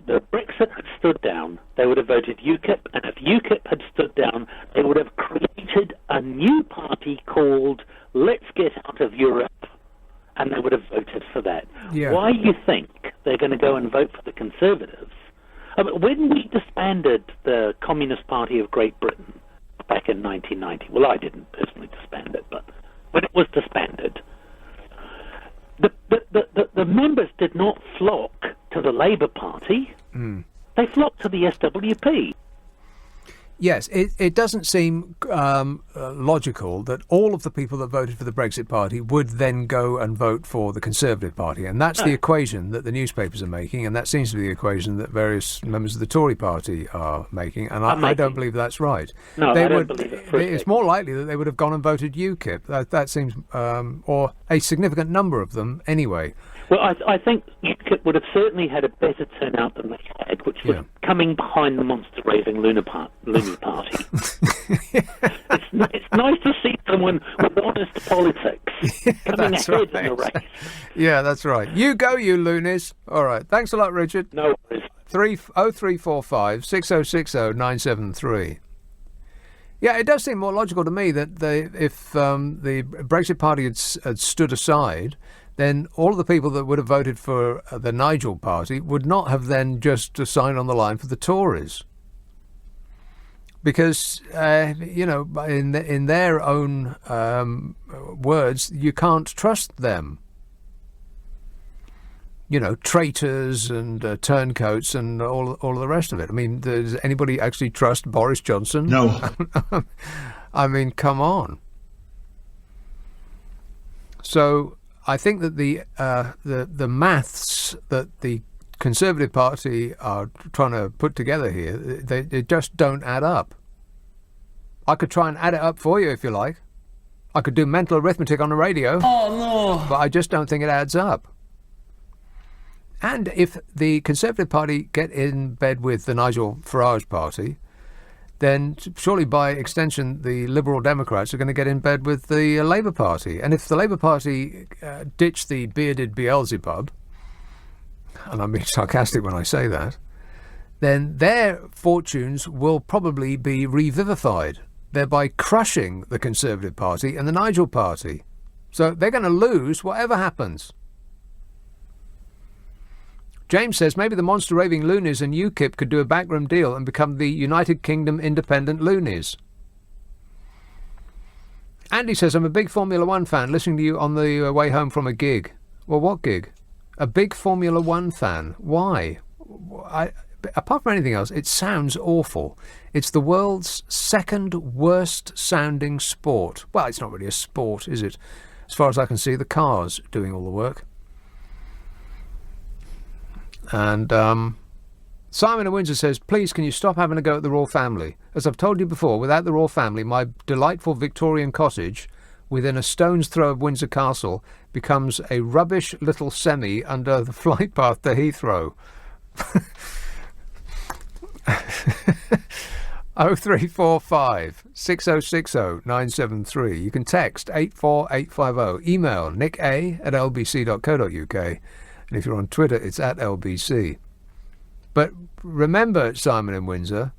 the Brexit had stood down, they would have voted UKIP, and if UKIP had stood down, they would have created a new party called Let's Get Out of Europe, and they would have voted for that. Yeah. Why do you think they're going to go and vote for the Conservatives? When we disbanded the Communist Party of Great Britain back in 1990, well, I didn't personally disband it, but when it was disbanded, the members did not flock to the Labour Party. They flocked to the SWP. Yes, it doesn't seem logical that all of the people that voted for the Brexit Party would then go and vote for the Conservative Party. And that's the equation that the newspapers are making, and that seems to be the equation that various members of the Tory Party are making. And I don't believe that's right. No, I don't believe it. It's more likely that they would have gone and voted UKIP. That seems, or a significant number of them anyway. Well, I think UKIP would have certainly had a better turnout than they had, which was coming behind the monster raving Loony Party. It's nice to see someone with honest politics coming That's ahead right. in the race. Yeah, that's right. You go, you loonies. All right. Thanks a lot, Richard. No worries. 0345 6060 973. Yeah, it does seem more logical to me that if the Brexit Party had stood aside, then all of the people that would have voted for the Nigel Party would not have then just signed on the line for the Tories. Because, in their own words, you can't trust them. Traitors and turncoats and all of the rest of it. I mean, does anybody actually trust Boris Johnson? No. I mean, come on. So I think that the maths that the Conservative Party are trying to put together here, they just don't add up. I could try and add it up for you if you like. I could do mental arithmetic on the radio. Oh, no. But I just don't think it adds up. And if the Conservative Party get in bed with the Nigel Farage Party, then surely by extension the Liberal Democrats are going to get in bed with the Labour Party. And if the Labour Party ditch the bearded Beelzebub, and I'm being sarcastic when I say that, then their fortunes will probably be revivified, thereby crushing the Conservative Party and the Nigel Party. So they're going to lose whatever happens. James says maybe the monster raving loonies and UKIP could do a backroom deal and become the United Kingdom independent loonies. Andy says, I'm a big Formula One fan, listening to you on the way home from a gig. Well, what gig? A big Formula One fan. Why? Apart from anything else, it sounds awful. It's the world's second worst sounding sport. Well, it's not really a sport, is it? As far as I can see, the car's doing all the work. And Simon in Windsor says, please, can you stop having a go at the Royal Family? As I've told you before, without the Royal Family, my delightful Victorian cottage within a stone's throw of Windsor Castle becomes a rubbish little semi under the flight path to Heathrow. 0345 6060 973. You can text 84850. Email nica@lbc.co.uk. And if you're on Twitter, it's @LBC. But remember, Simon in Windsor,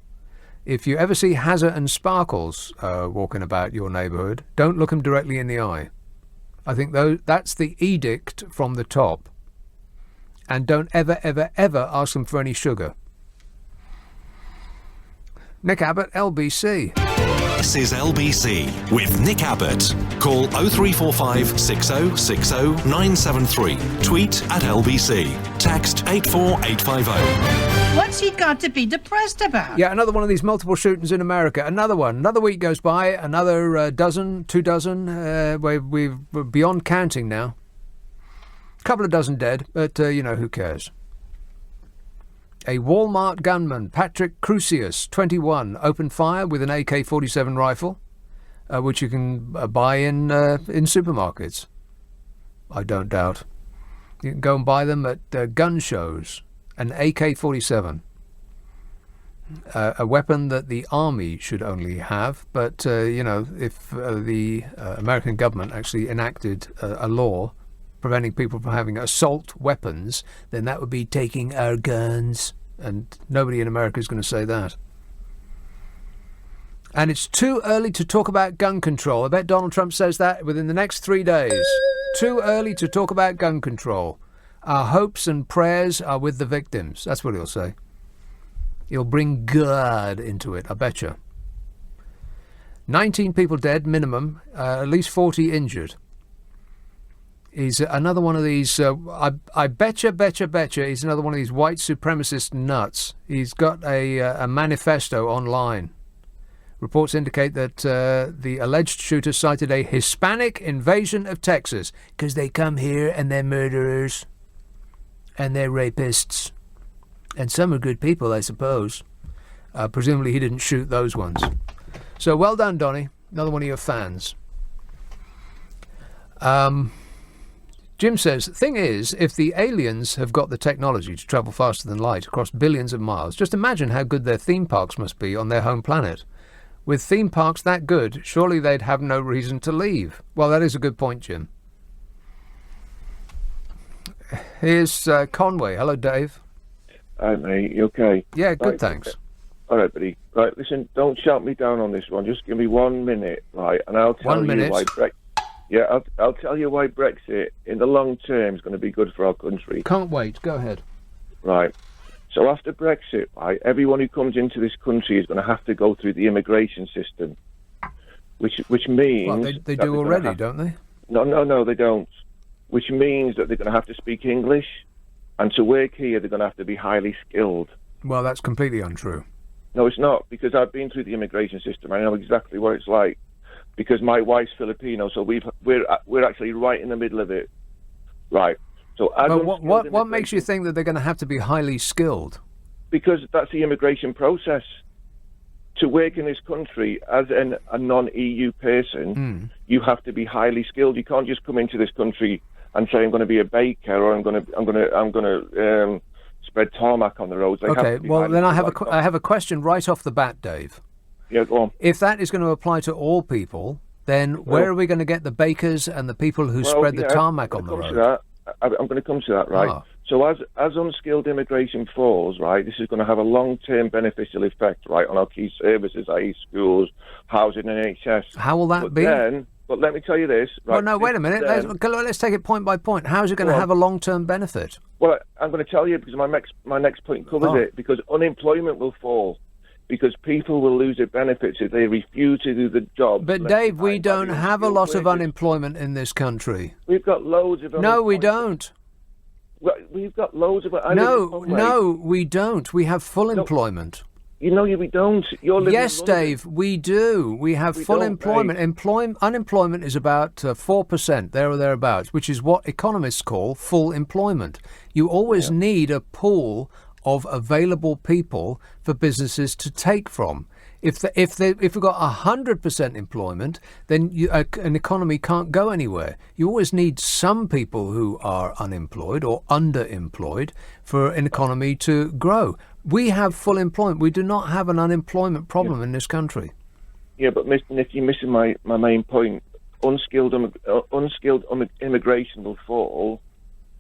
if you ever see Hazard and Sparkles walking about your neighbourhood, don't look them directly in the eye. I think that's the edict from the top. And don't ever, ever, ever ask them for any sugar. Nick Abbott, LBC. This is LBC with Nick Abbott. Call 0345 6060 973. Tweet @LBC. Text 84850. What's he got to be depressed about? Yeah, another one of these multiple shootings in America. Another one. Another week goes by. Another dozen, 2 dozen. We're beyond counting now. A couple of dozen dead, but, who cares? A Walmart gunman, Patrick Crucius, 21, opened fire with an AK-47 rifle, which you can buy in supermarkets. I don't doubt. You can go and buy them at gun shows. An AK-47. A weapon that the army should only have, but, if the American government actually enacted a law preventing people from having assault weapons, then that would be taking our guns. And nobody in America is going to say that. And it's too early to talk about gun control. I bet Donald Trump says that within the next 3 days. Too early to talk about gun control. Our hopes and prayers are with the victims. That's what he'll say. He'll bring God into it, I betcha. 19 people dead, minimum. At least 40 injured. He's another one of these, I betcha he's another one of these white supremacist nuts. He's got a manifesto online. Reports indicate that the alleged shooter cited a Hispanic invasion of Texas because they come here and they're murderers and they're rapists. And some are good people, I suppose. Presumably he didn't shoot those ones. So well done, Donny. Another one of your fans. Jim says, thing is, if the aliens have got the technology to travel faster than light across billions of miles, just imagine how good their theme parks must be on their home planet. With theme parks that good, surely they'd have no reason to leave. Well, that is a good point, Jim. Here's Conway. Hello, Dave. Hi, mate. You okay? Yeah, good, Right, thanks. All right, buddy. Right, listen, don't shout me down on this one. Just give me 1 minute, right, and I'll tell 1 you minute. why I'll tell you why Brexit in the long term is going to be good for our country. Can't wait. Go ahead. Right. So after Brexit, right, everyone who comes into this country is going to have to go through the immigration system, which means... Well, they that do they're gonna already, have- don't they? No, they don't. Which means that they're going to have to speak English, and to work here, they're going to have to be highly skilled. Well, that's completely untrue. No, it's not, because I've been through the immigration system. I know exactly what it's like, because my wife's Filipino, so we're actually right in the middle of it. Right. So But what makes you think that they're going to have to be highly skilled? Because that's the immigration process. To work in this country as a non-EU person, you have to be highly skilled. You can't just come into this country and say I'm going to be a baker or I'm going to spread tarmac on the roads. They have Okay, to be well highly then I skilled. have a question right off the bat, Dave. Yeah, go on. If that is going to apply to all people, then where are we going to get the bakers and the people who spread the tarmac on the road? I'm going to come to that, right? Ah. So as unskilled immigration falls, right, this is going to have a long-term beneficial effect, right, on our key services, i.e. schools, housing and NHS. How will that be? But let me tell you this. Right, Well, no, wait a minute. Let's take it point by point. How is it going to have a long-term benefit? Well, I'm going to tell you because my next point covers it. Because unemployment will fall. Because people will lose their benefits if they refuse to do the job. But Dave, we don't have a lot of unemployment in this country. We've got loads of No, we don't. Well, we've got loads of... No, we don't. We have full employment. You know, we don't. You're living Yes, in London. Dave, we do. We have full don't, employment. Unemployment is about 4%, there or thereabouts, which is what economists call full employment. You always need a pool of available people for businesses to take from. If we've got 100% employment, then an economy can't go anywhere. You always need some people who are unemployed or underemployed for an economy to grow. We have full employment. We do not have an unemployment problem in this country. Yeah, but Mr. Nick, you're missing my main point. Unskilled immigration will fall,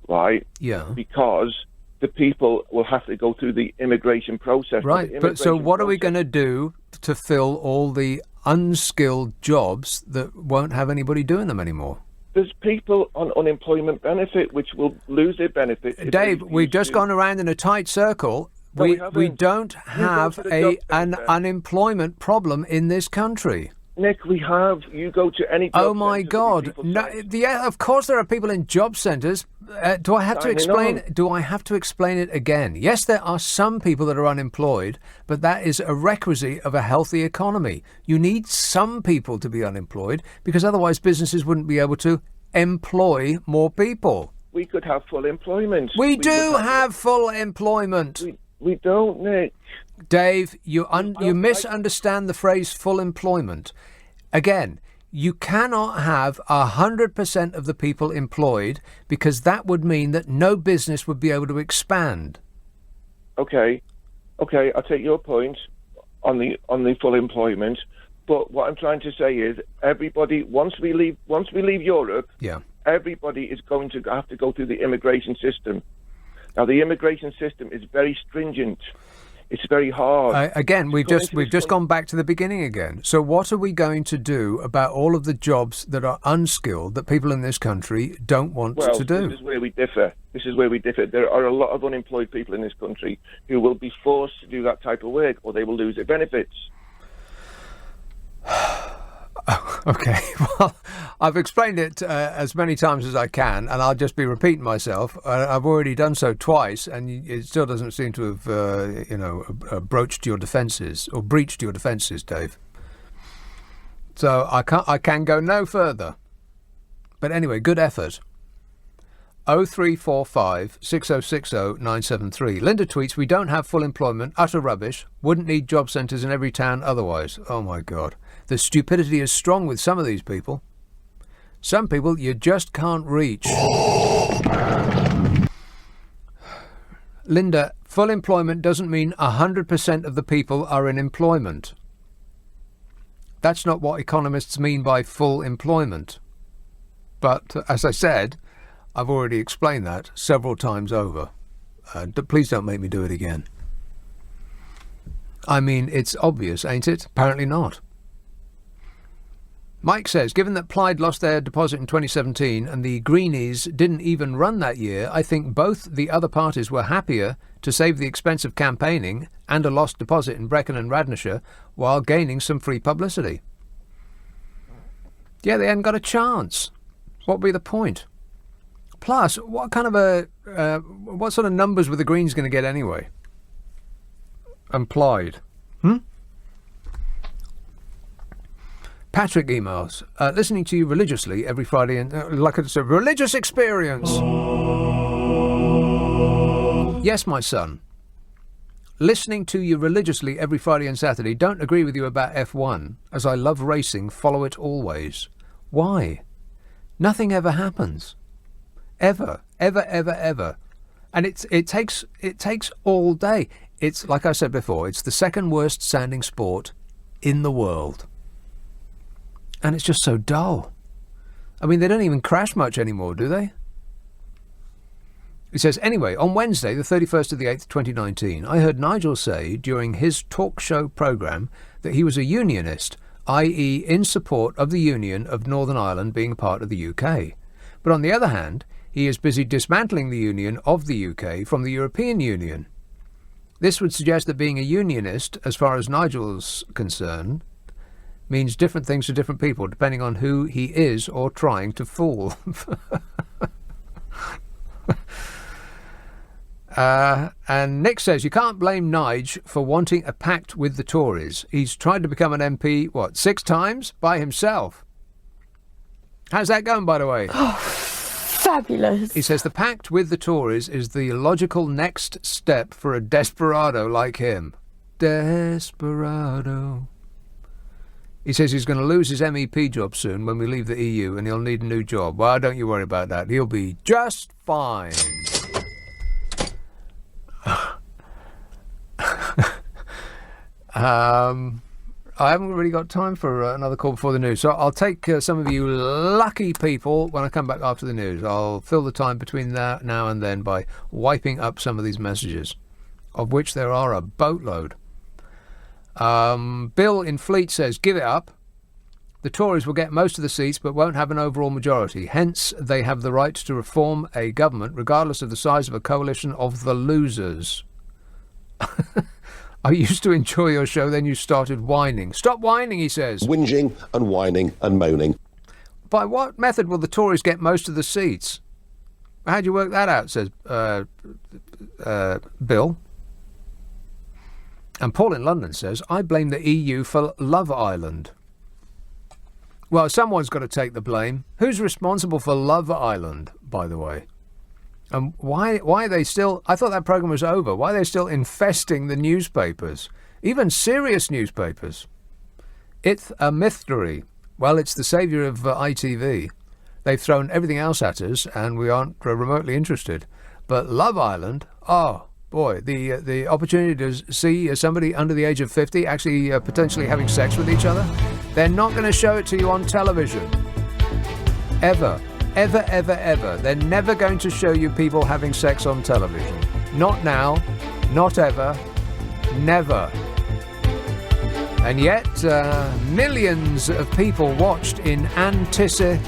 right? Yeah. Because the people will have to go through the immigration process. Right, but so what are we going to do to fill all the unskilled jobs that won't have anybody doing them anymore? There's people on unemployment benefit which will lose their benefit. Dave, we've just gone around in a tight circle. No, we we haven't. don't You go have to the job an centre. unemployment problem in this country. Nick, we have. You go to any job Oh my centre, God! people No, say- yeah, of course there are people in job centres. Do I have to Signing explain? on. Do I have to explain it again? Yes, there are some people that are unemployed, but that is a requisite of a healthy economy. You need some people to be unemployed because otherwise businesses wouldn't be able to employ more people. We could have full employment. We would do have full employment. We don't, Nick. Dave, you misunderstand the phrase full employment. Again, you cannot have 100% of the people employed because that would mean that no business would be able to expand. Okay, I take your point on the full employment, but what I'm trying to say is everybody once we leave Europe, everybody is going to have to go through the immigration system. Now the immigration system is very stringent. It's very hard. Again, we've just gone back to the beginning again. So what are we going to do about all of the jobs that are unskilled that people in this country don't want to do? This is where we differ. There are a lot of unemployed people in this country who will be forced to do that type of work or they will lose their benefits. Okay, well, I've explained it as many times as I can, and I'll just be repeating myself. I've already done so twice, and it still doesn't seem to have, broached your defences or breached your defences, Dave. So I can go no further. But anyway, good effort. 0345 6060 973. Linda tweets, "We don't have full employment. Utter rubbish. Wouldn't need job centres in every town otherwise." Oh my God. The stupidity is strong with some of these people. Some people you just can't reach. Linda, full employment doesn't mean 100% of the people are in employment. That's not what economists mean by full employment. But, as I said, I've already explained that several times over. Please don't make me do it again. I mean, it's obvious, ain't it? Apparently not. Mike says, given that Plaid lost their deposit in 2017 and the Greenies didn't even run that year, I think both the other parties were happier to save the expense of campaigning and a lost deposit in Brecon and Radnorshire while gaining some free publicity. Yeah, they hadn't got a chance. What would be the point? Plus, what kind of what sort of numbers were the Greens going to get anyway? And Plaid. Patrick emails, listening to you religiously every Friday, and like it's a religious experience. Yes, my son. Listening to you religiously every Friday and Saturday. Don't agree with you about F1, as I love racing, follow it always. Why? Nothing ever happens. Ever. And it takes all day. It's, like I said before, it's the second worst sounding sport in the world. And it's just so dull. I mean, they don't even crash much anymore, do they? He says, anyway, on Wednesday, the 31st of the 8th, 2019, I heard Nigel say during his talk show programme that he was a unionist, i.e. in support of the Union of Northern Ireland being part of the UK. But on the other hand, he is busy dismantling the Union of the UK from the European Union. This would suggest that being a unionist, as far as Nigel's concerned, means different things to different people, depending on who he is or trying to fool. And Nick says, you can't blame Nige for wanting a pact with the Tories. He's tried to become an MP, 6 times? By himself. How's that going, by the way? Oh, fabulous. He says, the pact with the Tories is the logical next step for a desperado like him. Desperado. He says he's going to lose his MEP job soon when we leave the EU and he'll need a new job. Well, don't you worry about that. He'll be just fine. I haven't really got time for another call before the news, so I'll take some of you lucky people when I come back after the news. I'll fill the time between now and then by wiping up some of these messages, of which there are a boatload. Bill in Fleet says, give it up. The Tories will get most of the seats but won't have an overall majority. Hence, they have the right to reform a government regardless of the size of a coalition of the losers. I used to enjoy your show, then you started whining. Stop whining, he says. Whinging and whining and moaning. By what method will the Tories get most of the seats? How do you work that out, says Bill. And Paul in London says, I blame the EU for Love Island. Well, someone's got to take the blame. Who's responsible for Love Island, by the way? And why are they still... I thought that programme was over. Why are they still infesting the newspapers? Even serious newspapers. It's a mystery. Well, it's the saviour of ITV. They've thrown everything else at us, and we aren't remotely interested. But Love Island, oh... boy, the opportunity to see somebody under the age of 50 actually potentially having sex with each other, they're not going to show it to you on television. Ever. Ever, ever, ever. They're never going to show you people having sex on television. Not now, not ever, never. And yet, millions of people watched in anticipation.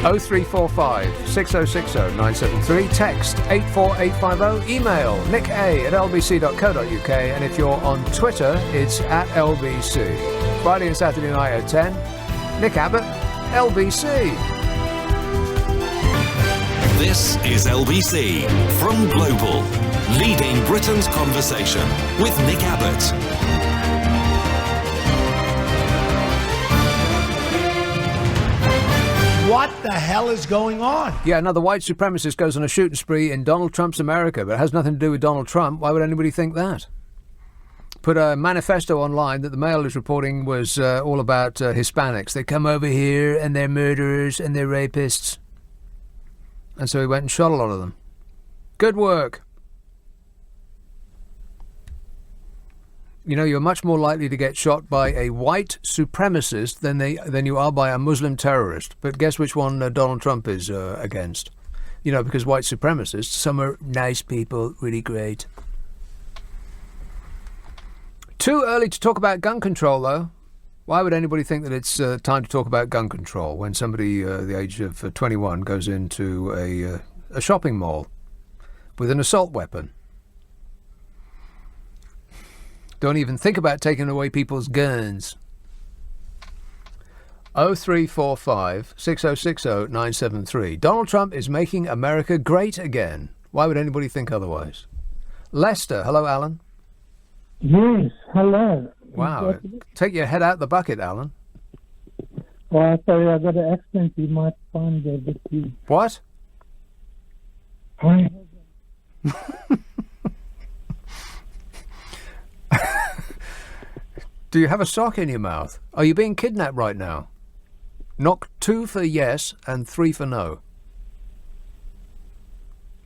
0345 6060 973, text 84850, email nick@lbc.co.uk, and if you're on Twitter, it's @LBC. Friday and Saturday night at 10, Nick Abbot, LBC. This is LBC from Global, leading Britain's conversation with Nick Abbot. What the hell is going on? Yeah, another white supremacist goes on a shooting spree in Donald Trump's America, but it has nothing to do with Donald Trump. Why would anybody think that? Put a manifesto online that the Mail is reporting was all about Hispanics. They come over here and they're murderers and they're rapists. And so he went and shot a lot of them. Good work. You know, you're much more likely to get shot by a white supremacist than you are by a Muslim terrorist. But guess which one Donald Trump is against? You know, because white supremacists, some are nice people, really great. Too early to talk about gun control, though. Why would anybody think that it's time to talk about gun control when somebody the age of 21 goes into a shopping mall with an assault weapon? Don't even think about taking away people's guns. 0345 6060 973. Donald Trump is making America great again. Why would anybody think otherwise? Leicester. Hello, Alan. Yes, hello. Wow. Take your head out the bucket, Alan. Well, sorry, I got an accent. You might find a bit. What? Hi. Do you have a sock in your mouth? Are you being kidnapped right now? Knock 2 for yes and 3 for no.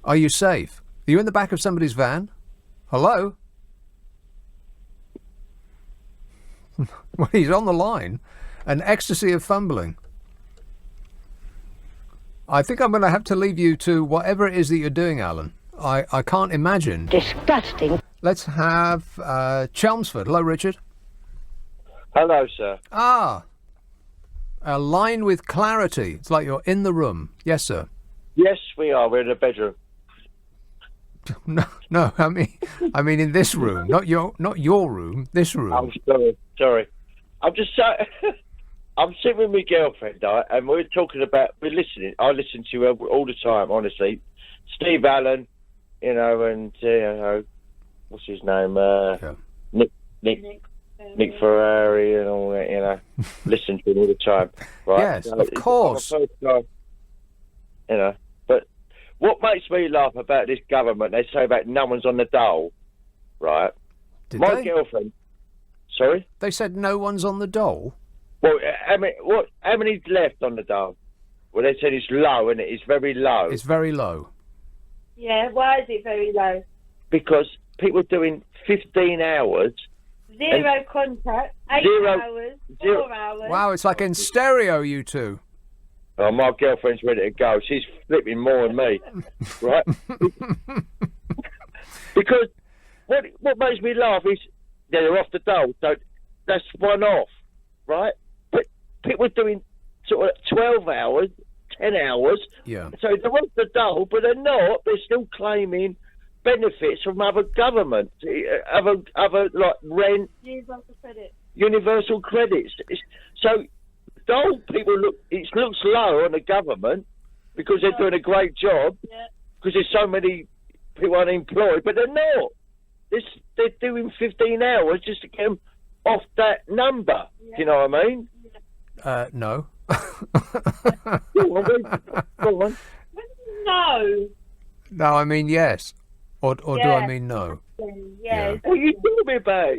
Are you safe? Are you in the back of somebody's van? Hello? Well, he's on the line. An ecstasy of fumbling. I think I'm going to have to leave you to whatever it is that you're doing, Alan. I can't imagine. Disgusting. Let's have Chelmsford. Hello, Richard. Hello, sir. Ah, a line with clarity. It's like you're in the room. Yes, sir. Yes, we are. We're in the bedroom. No. I mean in this room, not your room. This room. I'm sorry. I'm just I'm sitting with my girlfriend, and we're talking about. We're listening. I listen to her all the time. Honestly, Steve Allen, you know, and what's his name? Nick Ferrari and all that, you know. Listen to him all the time, right? Yes, of course. You know, but what makes me laugh about this government, they say about no one's on the dole, right? My girlfriend... Sorry? They said no one's on the dole? Well, how many's left on the dole? Well, they said it's low, and it's very low. It's very low. Yeah, why is it very low? Because people are doing 15 hours... Zero contact, 8 hours, 4 hours. Wow, it's like in stereo, you two. Oh, my girlfriend's ready to go. She's flipping more than me, right? Because what makes me laugh is they're off the dole, so that's one off, right? But people are doing sort of 12 hours, 10 hours. Yeah. So they're off the dole, but they're not. They're still claiming benefits from other governments, other like rent, universal credits. So those people it looks low on the government because they're doing a great job because there's so many people unemployed, but they're not. They're doing 15 hours just to get them off that number. Do you know what I mean? No. Go on. No. No, I mean yes. Or do I mean no? Yeah. What are you talking about?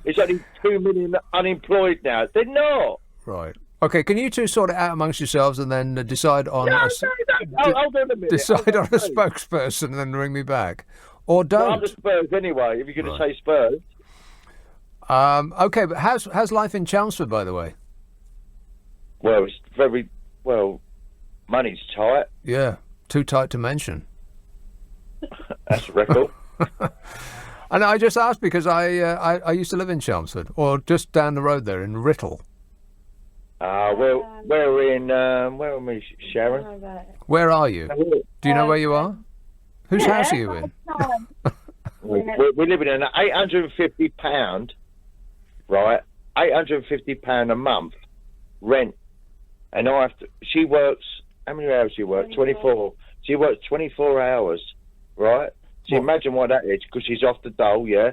It's only 2 million unemployed now. They're not. Right. Okay, can you two sort it out amongst yourselves and then decide on Hold on a minute. decide on a spokesperson and then ring me back? Or don't. Well, I'm the Spurs anyway, if you're going to say Spurs. Okay, but how's life in Chelmsford, by the way? Well, it's very... Well, money's tight. Yeah, too tight to mention. That's a record. And I just asked because I used to live in Chelmsford, or just down the road there in Writtle. We're in... where am I, Sharon? Where are you? Do you know where you are? Whose house are you in? We're living in an £850, right? £850 a month rent. And I have to... She works... How many hours she works? 24. She works 24 hours, right? So imagine what that is, because she's off the dole, yeah?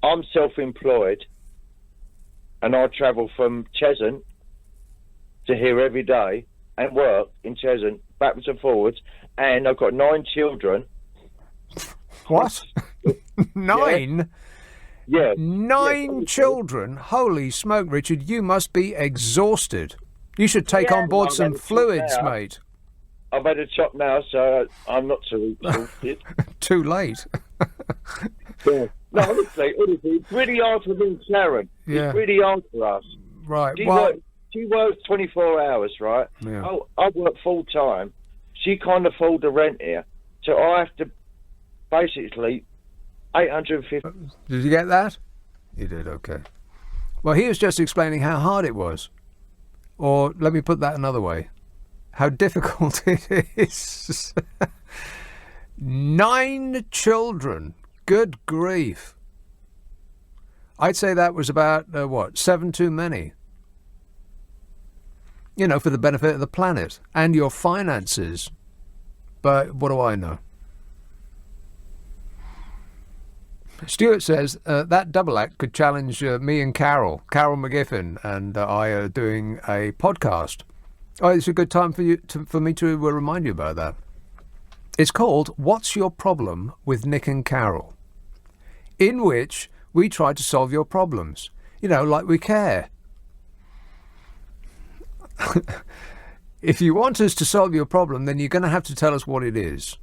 I'm self-employed, and I travel from Cheshunt to here every day and work in Cheshunt, backwards and forwards, and I've got 9 children. What? 9? Yeah. 9 children? Holy smoke, Richard, you must be exhausted. You should take on board some fluids, mate. I've had a chop now, so I'm not too exhausted. Too late. No, honestly, it's really hard for me, Sharon. Yeah. It's really hard for us. Right. She works 24 hours, right? Yeah. I work full time. She can't afford the rent here, so I have to basically 850. Did you get that? You did. Okay. Well, he was just explaining how hard it was, or let me put that another way, how difficult it is. 9 children. Good grief. I'd say that was about, 7 too many. You know, for the benefit of the planet and your finances. But what do I know? Stuart says that double act could challenge me and Carol McGiffin, and I are doing a podcast. Oh, it's a good time for me to remind you about that. It's called What's Your Problem with Nick and Carol, in which we try to solve your problems. You know, like we care. If you want us to solve your problem, then you're going to have to tell us what it is.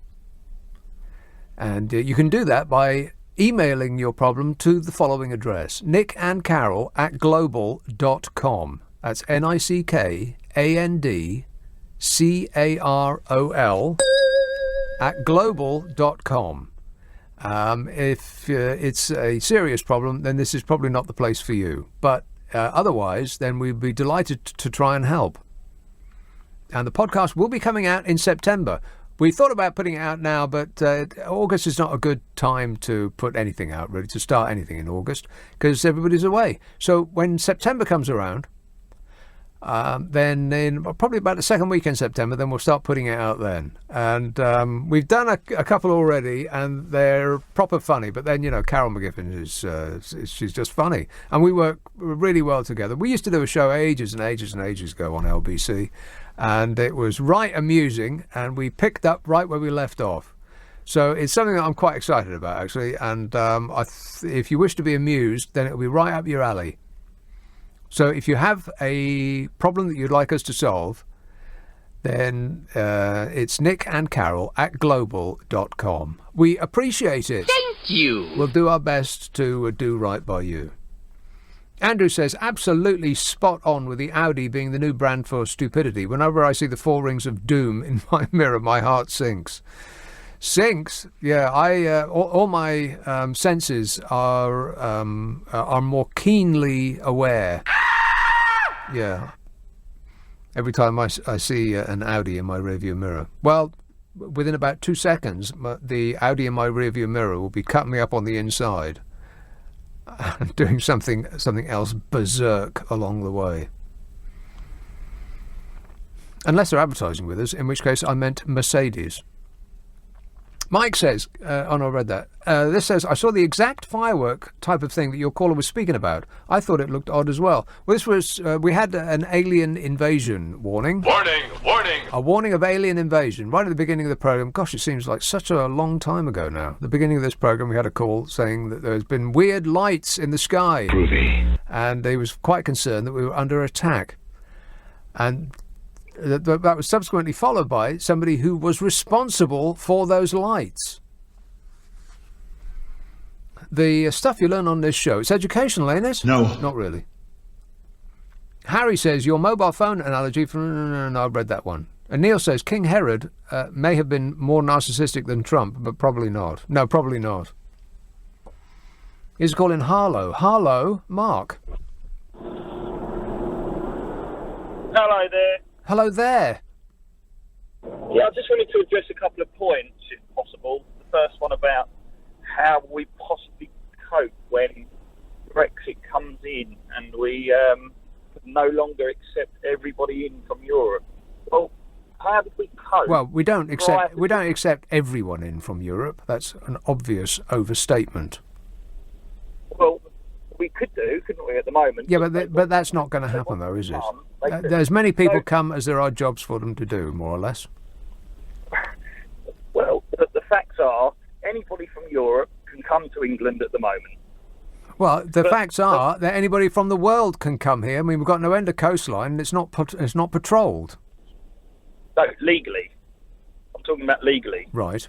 And you can do that by emailing your problem to the following address, nickandcarol@global.com. That's NICKANDCAROL @global.com. If it's a serious problem, then this is probably not the place for you. But otherwise, then we'd be delighted to try and help. And the podcast will be coming out in September. We thought about putting it out now, but August is not a good time to put anything out, really, to start anything in August, because everybody's away. So when September comes around, then in probably about the second week in September, then we'll start putting it out then. And we've done a couple already, and they're proper funny. But then, you know, Carol McGiffin she's just funny, and we work really well together. We used to do a show ages and ages and ages ago on LBC, and it was right amusing, and we picked up right where we left off. So it's something that I'm quite excited about, actually. And if you wish to be amused, then it'll be right up your alley. So if you have a problem that you'd like us to solve, then it's nickandcarol@global.com. We appreciate it. Thank you. We'll do our best to do right by you. Andrew says, absolutely spot on with the Audi being the new brand for stupidity. Whenever I see the 4 rings of doom in my mirror, my heart sinks. Sinks? Yeah, all my senses are more keenly aware. Yeah. Every time I see an Audi in my rearview mirror. Well, within about 2 seconds, the Audi in my rearview mirror will be cutting me up on the inside and doing something else berserk along the way. Unless they're advertising with us, in which case I meant Mercedes. Mike says, I read that. This says, I saw the exact firework type of thing that your caller was speaking about. I thought it looked odd as well. Well, this was, we had an alien invasion warning. Warning, warning. A warning of alien invasion right at the beginning of the program. Gosh, it seems like such a long time ago now. The beginning of this program, we had a call saying that there's been weird lights in the sky. Groovy. And he was quite concerned that we were under attack. And that was subsequently followed by somebody who was responsible for those lights. The stuff you learn on this show, it's educational, ain't it? No. Not really. Harry says, your mobile phone analogy from... No, I've read that one. And Neil says, King Herod may have been more narcissistic than Trump, but probably not. No, probably not. He's calling Harlow. Harlow, Mark. Hello there. Hello there. Yeah, I just wanted to address a couple of points, if possible. The first one about how we possibly cope when Brexit comes in and we no longer accept everybody in from Europe. Well, how did we cope? Well, we don't accept everyone in from Europe. That's an obvious overstatement. Well, we could do, couldn't we, at the moment? Yeah, but that's not going to happen, though, is it? There's many people come as there are jobs for them to do, more or less. Well, the facts are, anybody from Europe can come to England at the moment. Well, the facts are that anybody from the world can come here. I mean, we've got no end of coastline, and it's not patrolled. No, legally. I'm talking about legally. Right.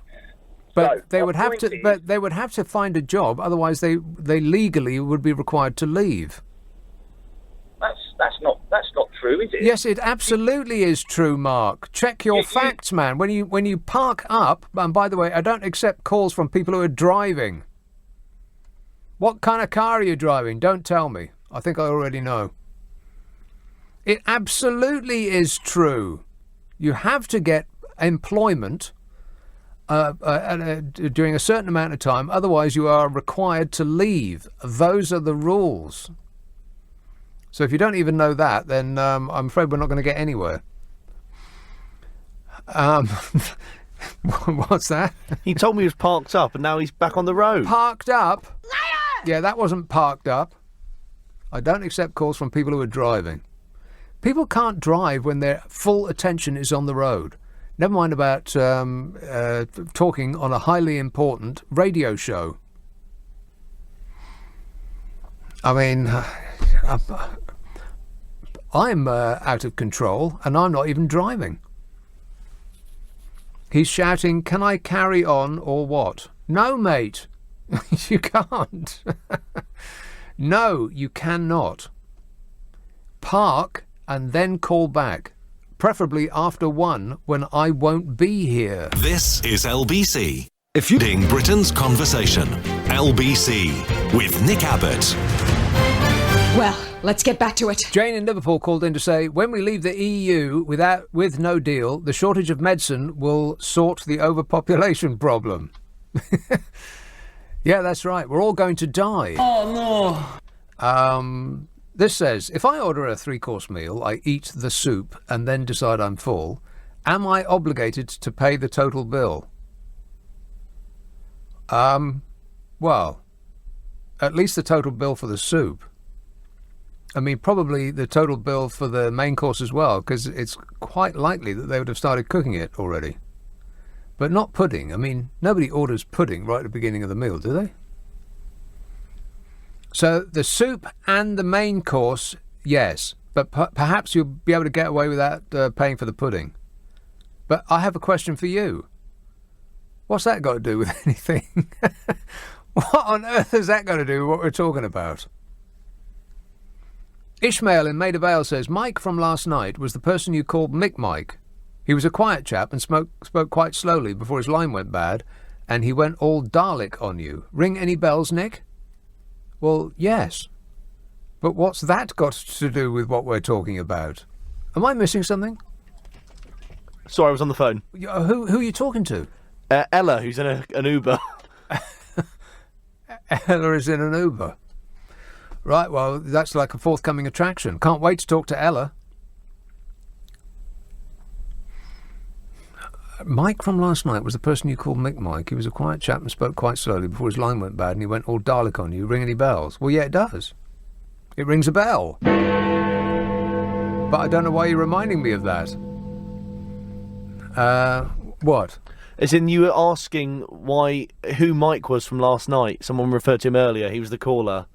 But they my would have point to. is- But they would have to find a job. Otherwise, they legally would be required to leave. That's not true, is it? Yes, it absolutely is true, Mark. Check your facts, man. When you park up, and by the way, I don't accept calls from people who are driving. What kind of car are you driving? Don't tell me. I think I already know. It absolutely is true. You have to get employment during a certain amount of time. Otherwise, you are required to leave. Those are the rules. So if you don't even know that, then I'm afraid we're not going to get anywhere. What's that? He told me he was parked up, and now he's back on the road. Parked up? Yeah, that wasn't parked up. I don't accept calls from people who are driving. People can't drive when their full attention is on the road. Never mind about talking on a highly important radio show. I mean, I'm out of control, and I'm not even driving. He's shouting, "Can I carry on or what?" No, mate, you can't. No, you cannot. Park and then call back, preferably after 1 when I won't be here. This is LBC. Leading Britain's conversation. LBC with Nick Abbott. Well, let's get back to it. Jane in Liverpool called in to say, when we leave the EU with no deal, the shortage of medicine will sort the overpopulation problem. Yeah, that's right. We're all going to die. Oh, no. This says, if I order a 3-course meal, I eat the soup and then decide I'm full, am I obligated to pay the total bill? Well, at least the total bill for the soup. I mean, probably the total bill for the main course as well, because it's quite likely that they would have started cooking it already. But not pudding. I mean, nobody orders pudding right at the beginning of the meal, do they? So the soup and the main course, yes. But perhaps you'll be able to get away without paying for the pudding. But I have a question for you. What's that got to do with anything? What on earth has that got to do with what we're talking about? Ishmael in Maida Vale says, Mike from last night was the person you called Mick Mike. He was a quiet chap and spoke quite slowly before his line went bad, and he went all Dalek on you. Ring any bells, Nick? Well, yes. But what's that got to do with what we're talking about? Am I missing something? Sorry, I was on the phone. Who are you talking to? Ella, who's in an Uber. Ella is in an Uber. Right, well, that's like a forthcoming attraction. Can't wait to talk to Ella. Mike from last night was the person you called Mick Mike. He was a quiet chap and spoke quite slowly before his line went bad and he went all Dalek on you. Ring any bells? Well, yeah, it does. It rings a bell. But I don't know why you're reminding me of that. What? As in, you were asking who Mike was from last night. Someone referred to him earlier. He was the caller.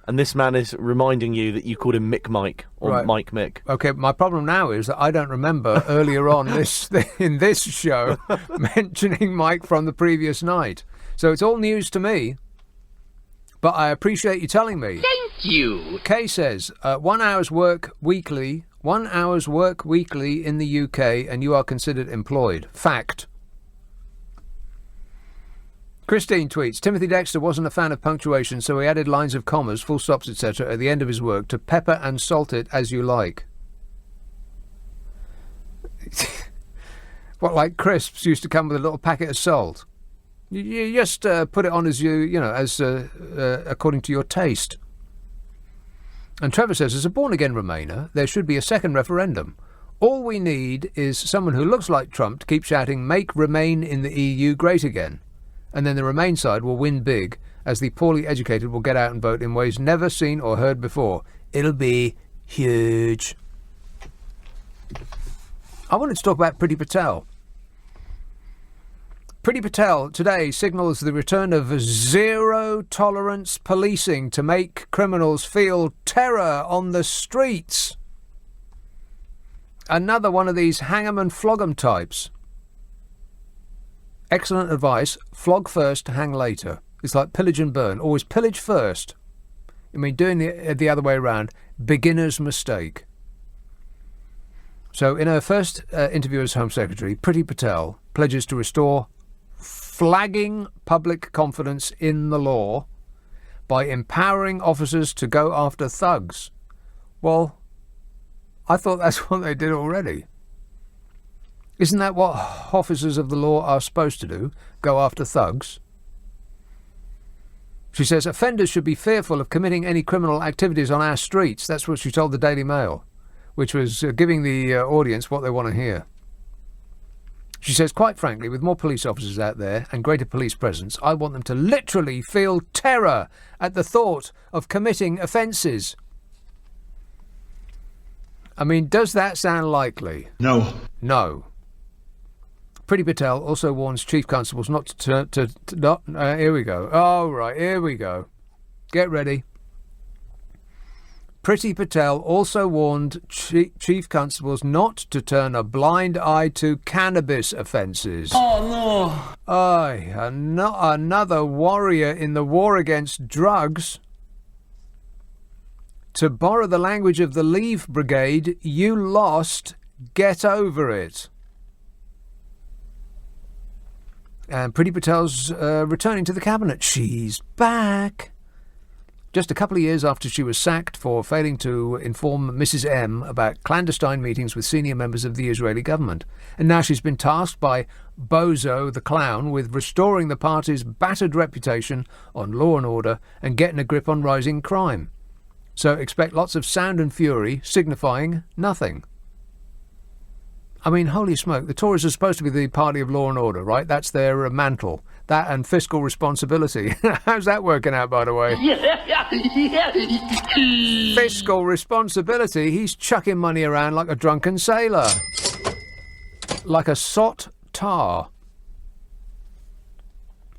And this man is reminding you that you called him Mick Mike, or right. Mike Mick. Okay, my problem now is that I don't remember earlier on in this show mentioning Mike from the previous night. So it's all news to me. But I appreciate you telling me. Thank you. Kay says, 1 hour's work weekly in the UK and you are considered employed. Fact. Christine tweets, Timothy Dexter wasn't a fan of punctuation, so he added lines of commas, full stops, etc. at the end of his work to pepper and salt it as you like. What, like crisps used to come with a little packet of salt? You just put it on as according to your taste. And Trevor says, as a born-again Remainer, there should be a second referendum. All we need is someone who looks like Trump to keep shouting, make Remain in the EU great again. And then the Remain side will win big, as the poorly educated will get out and vote in ways never seen or heard before. It'll be huge. I wanted to talk about Priti Patel. Priti Patel today signals the return of zero-tolerance policing to make criminals feel terror on the streets. Another one of these hang 'em and flog 'em types. Excellent advice. Flog first, hang later. It's like pillage and burn. Always pillage first. I mean, doing the other way around, beginner's mistake. So in her first interview as Home Secretary, Priti Patel pledges to restore flagging public confidence in the law by empowering officers to go after thugs. Well, I thought that's what they did already. Isn't that what officers of the law are supposed to do? Go after thugs? She says offenders should be fearful of committing any criminal activities on our streets. That's what she told the Daily Mail, which was giving the audience what they want to hear. She says, quite frankly, with more police officers out there and greater police presence, I want them to literally feel terror at the thought of committing offences. I mean, does that sound likely? No. No. Priti Patel also warns chief constables not to here we go. Oh, right, here we go. Get ready. Priti Patel also warned chief constables not to turn a blind eye to cannabis offences. Oh, no. Aye, another warrior in the war against drugs. To borrow the language of the Leave Brigade, you lost, get over it. And Priti Patel's returning to the cabinet. She's back. Just a couple of years after she was sacked for failing to inform Mrs. M about clandestine meetings with senior members of the Israeli government. And now she's been tasked by Bozo the Clown with restoring the party's battered reputation on law and order and getting a grip on rising crime. So expect lots of sound and fury signifying nothing. I mean, holy smoke, the Tories are supposed to be the party of law and order, right? That's their mantle. That and fiscal responsibility. How's that working out, by the way? Fiscal responsibility? He's chucking money around like a drunken sailor. Like a sot tar.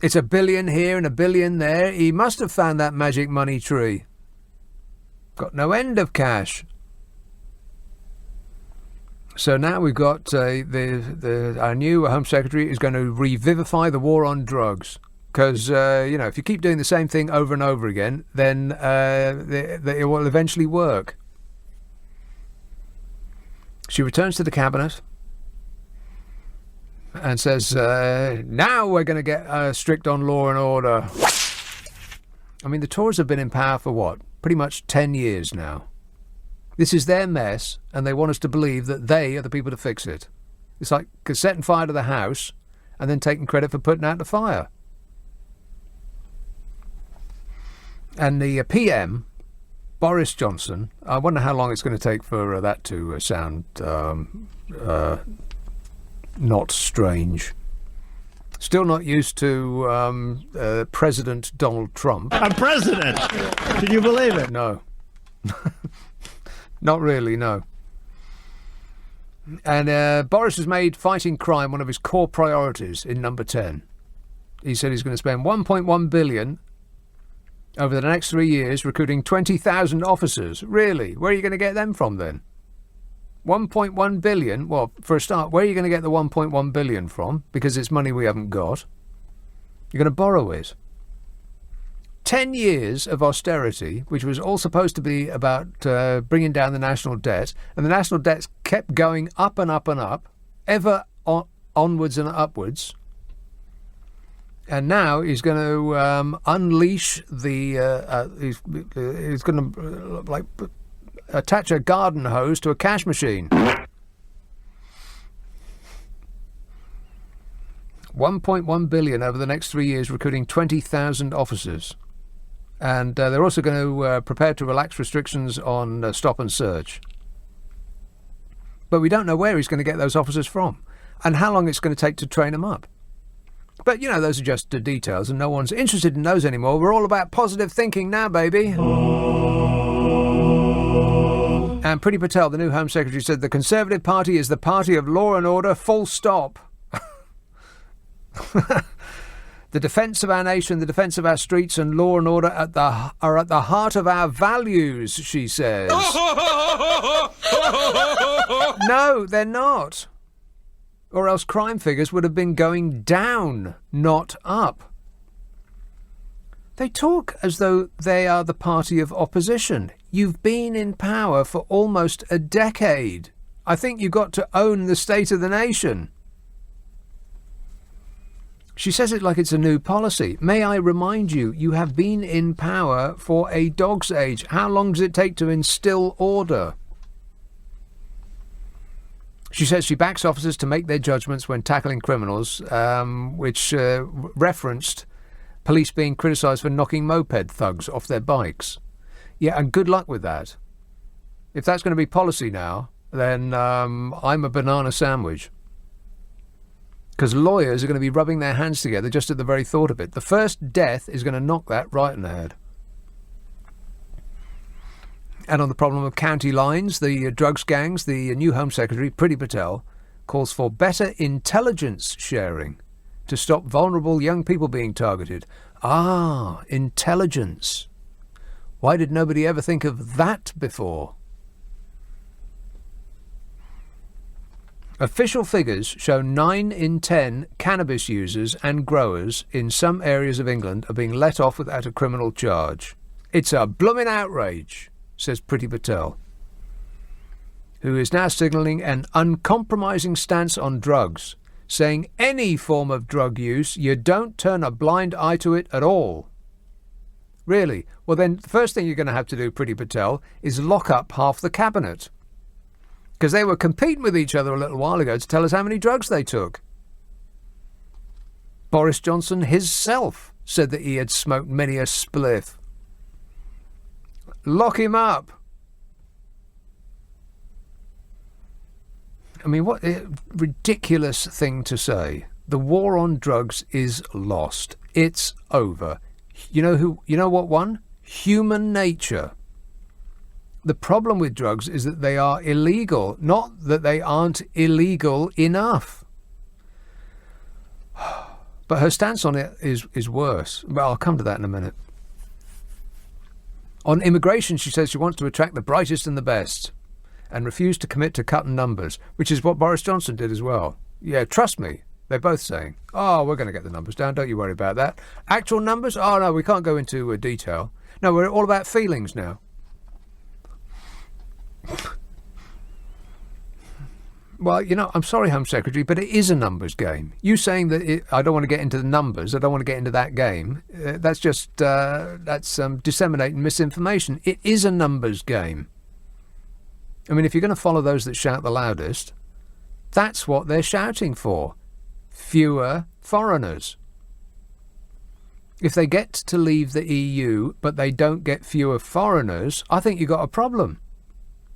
It's $1 billion here and $1 billion there. He must have found that magic money tree. Got no end of cash. So now we've got our new Home Secretary is going to revivify the war on drugs. Because, if you keep doing the same thing over and over again, then it will eventually work. She returns to the cabinet and says, now we're going to get strict on law and order. I mean, the Tories have been in power for what? Pretty much 10 years now. This is their mess, and they want us to believe that they are the people to fix it. It's like setting fire to the house and then taking credit for putting out the fire. And the PM, Boris Johnson, I wonder how long it's going to take for that to sound not strange. Still not used to President Donald Trump. I'm president! Can you believe it? No. Not really, no. And Boris has made fighting crime one of his core priorities in number 10. He said he's going to spend $1.1 billion over the next 3 years recruiting 20,000 officers. Really? Where are you going to get them from then? 1.1 billion? Well, for a start, where are you going to get the 1.1 billion from? Because it's money we haven't got. You're going to borrow it. 10 years of austerity, which was all supposed to be about bringing down the national debt, and the national debt's kept going up and up and up, ever onwards and upwards. And now he's going to unleash the... he's going to attach a garden hose to a cash machine. 1.1 billion over the next 3 years, recruiting 20,000 officers. And they're also going to prepare to relax restrictions on stop and search. But we don't know where he's going to get those officers from and how long it's going to take to train them up. But, those are just the details and no one's interested in those anymore. We're all about positive thinking now, baby. And Priti Patel, the new Home Secretary, said the Conservative Party is the party of law and order, full stop. The defence of our nation, the defence of our streets and law and order are at the heart of our values, she says. No, they're not. or else crime figures would have been going down, not up. They talk as though they are the party of opposition. You've been in power for almost a decade. I think you've got to own the state of the nation. She says it like it's a new policy. May I remind you, you have been in power for a dog's age. How long does it take to instill order? She says she backs officers to make their judgments when tackling criminals, which referenced police being criticised for knocking moped thugs off their bikes. Yeah, and good luck with that. If that's going to be policy now, then I'm a banana sandwich. Because lawyers are going to be rubbing their hands together just at the very thought of it. The first death is going to knock that right in the head. And on the problem of county lines, the drugs gangs, the new Home Secretary, Priti Patel, calls for better intelligence sharing to stop vulnerable young people being targeted. Ah, intelligence. Why did nobody ever think of that before? Official figures show 9 in 10 cannabis users and growers in some areas of England are being let off without a criminal charge. It's a blooming outrage, says Priti Patel, who is now signalling an uncompromising stance on drugs, saying any form of drug use, you don't turn a blind eye to it at all. Really? Well, then the first thing you're going to have to do, Priti Patel, is lock up half the cabinet. Because they were competing with each other a little while ago to tell us how many drugs they took. Boris Johnson himself said that he had smoked many a spliff. Lock him up. I mean, what a ridiculous thing to say. The war on drugs is lost. It's over. You know what won? Human nature. The problem with drugs is that they are illegal, not that they aren't illegal enough. But her stance on it is worse. Well, I'll come to that in a minute. On immigration, she says she wants to attract the brightest and the best and refuse to commit to cutting numbers, which is what Boris Johnson did as well. Yeah, trust me. They're both saying, oh, we're going to get the numbers down. Don't you worry about that. Actual numbers? Oh, no, we can't go into detail. No, we're all about feelings now. Well, I'm sorry, Home Secretary, but it is a numbers game. You saying that I don't want to get into the numbers, I don't want to get into that game, that's just disseminating misinformation. It is a numbers game. I mean, if you're going to follow those that shout the loudest, that's what they're shouting for. Fewer foreigners. If they get to leave the EU, but they don't get fewer foreigners, I think you've got a problem.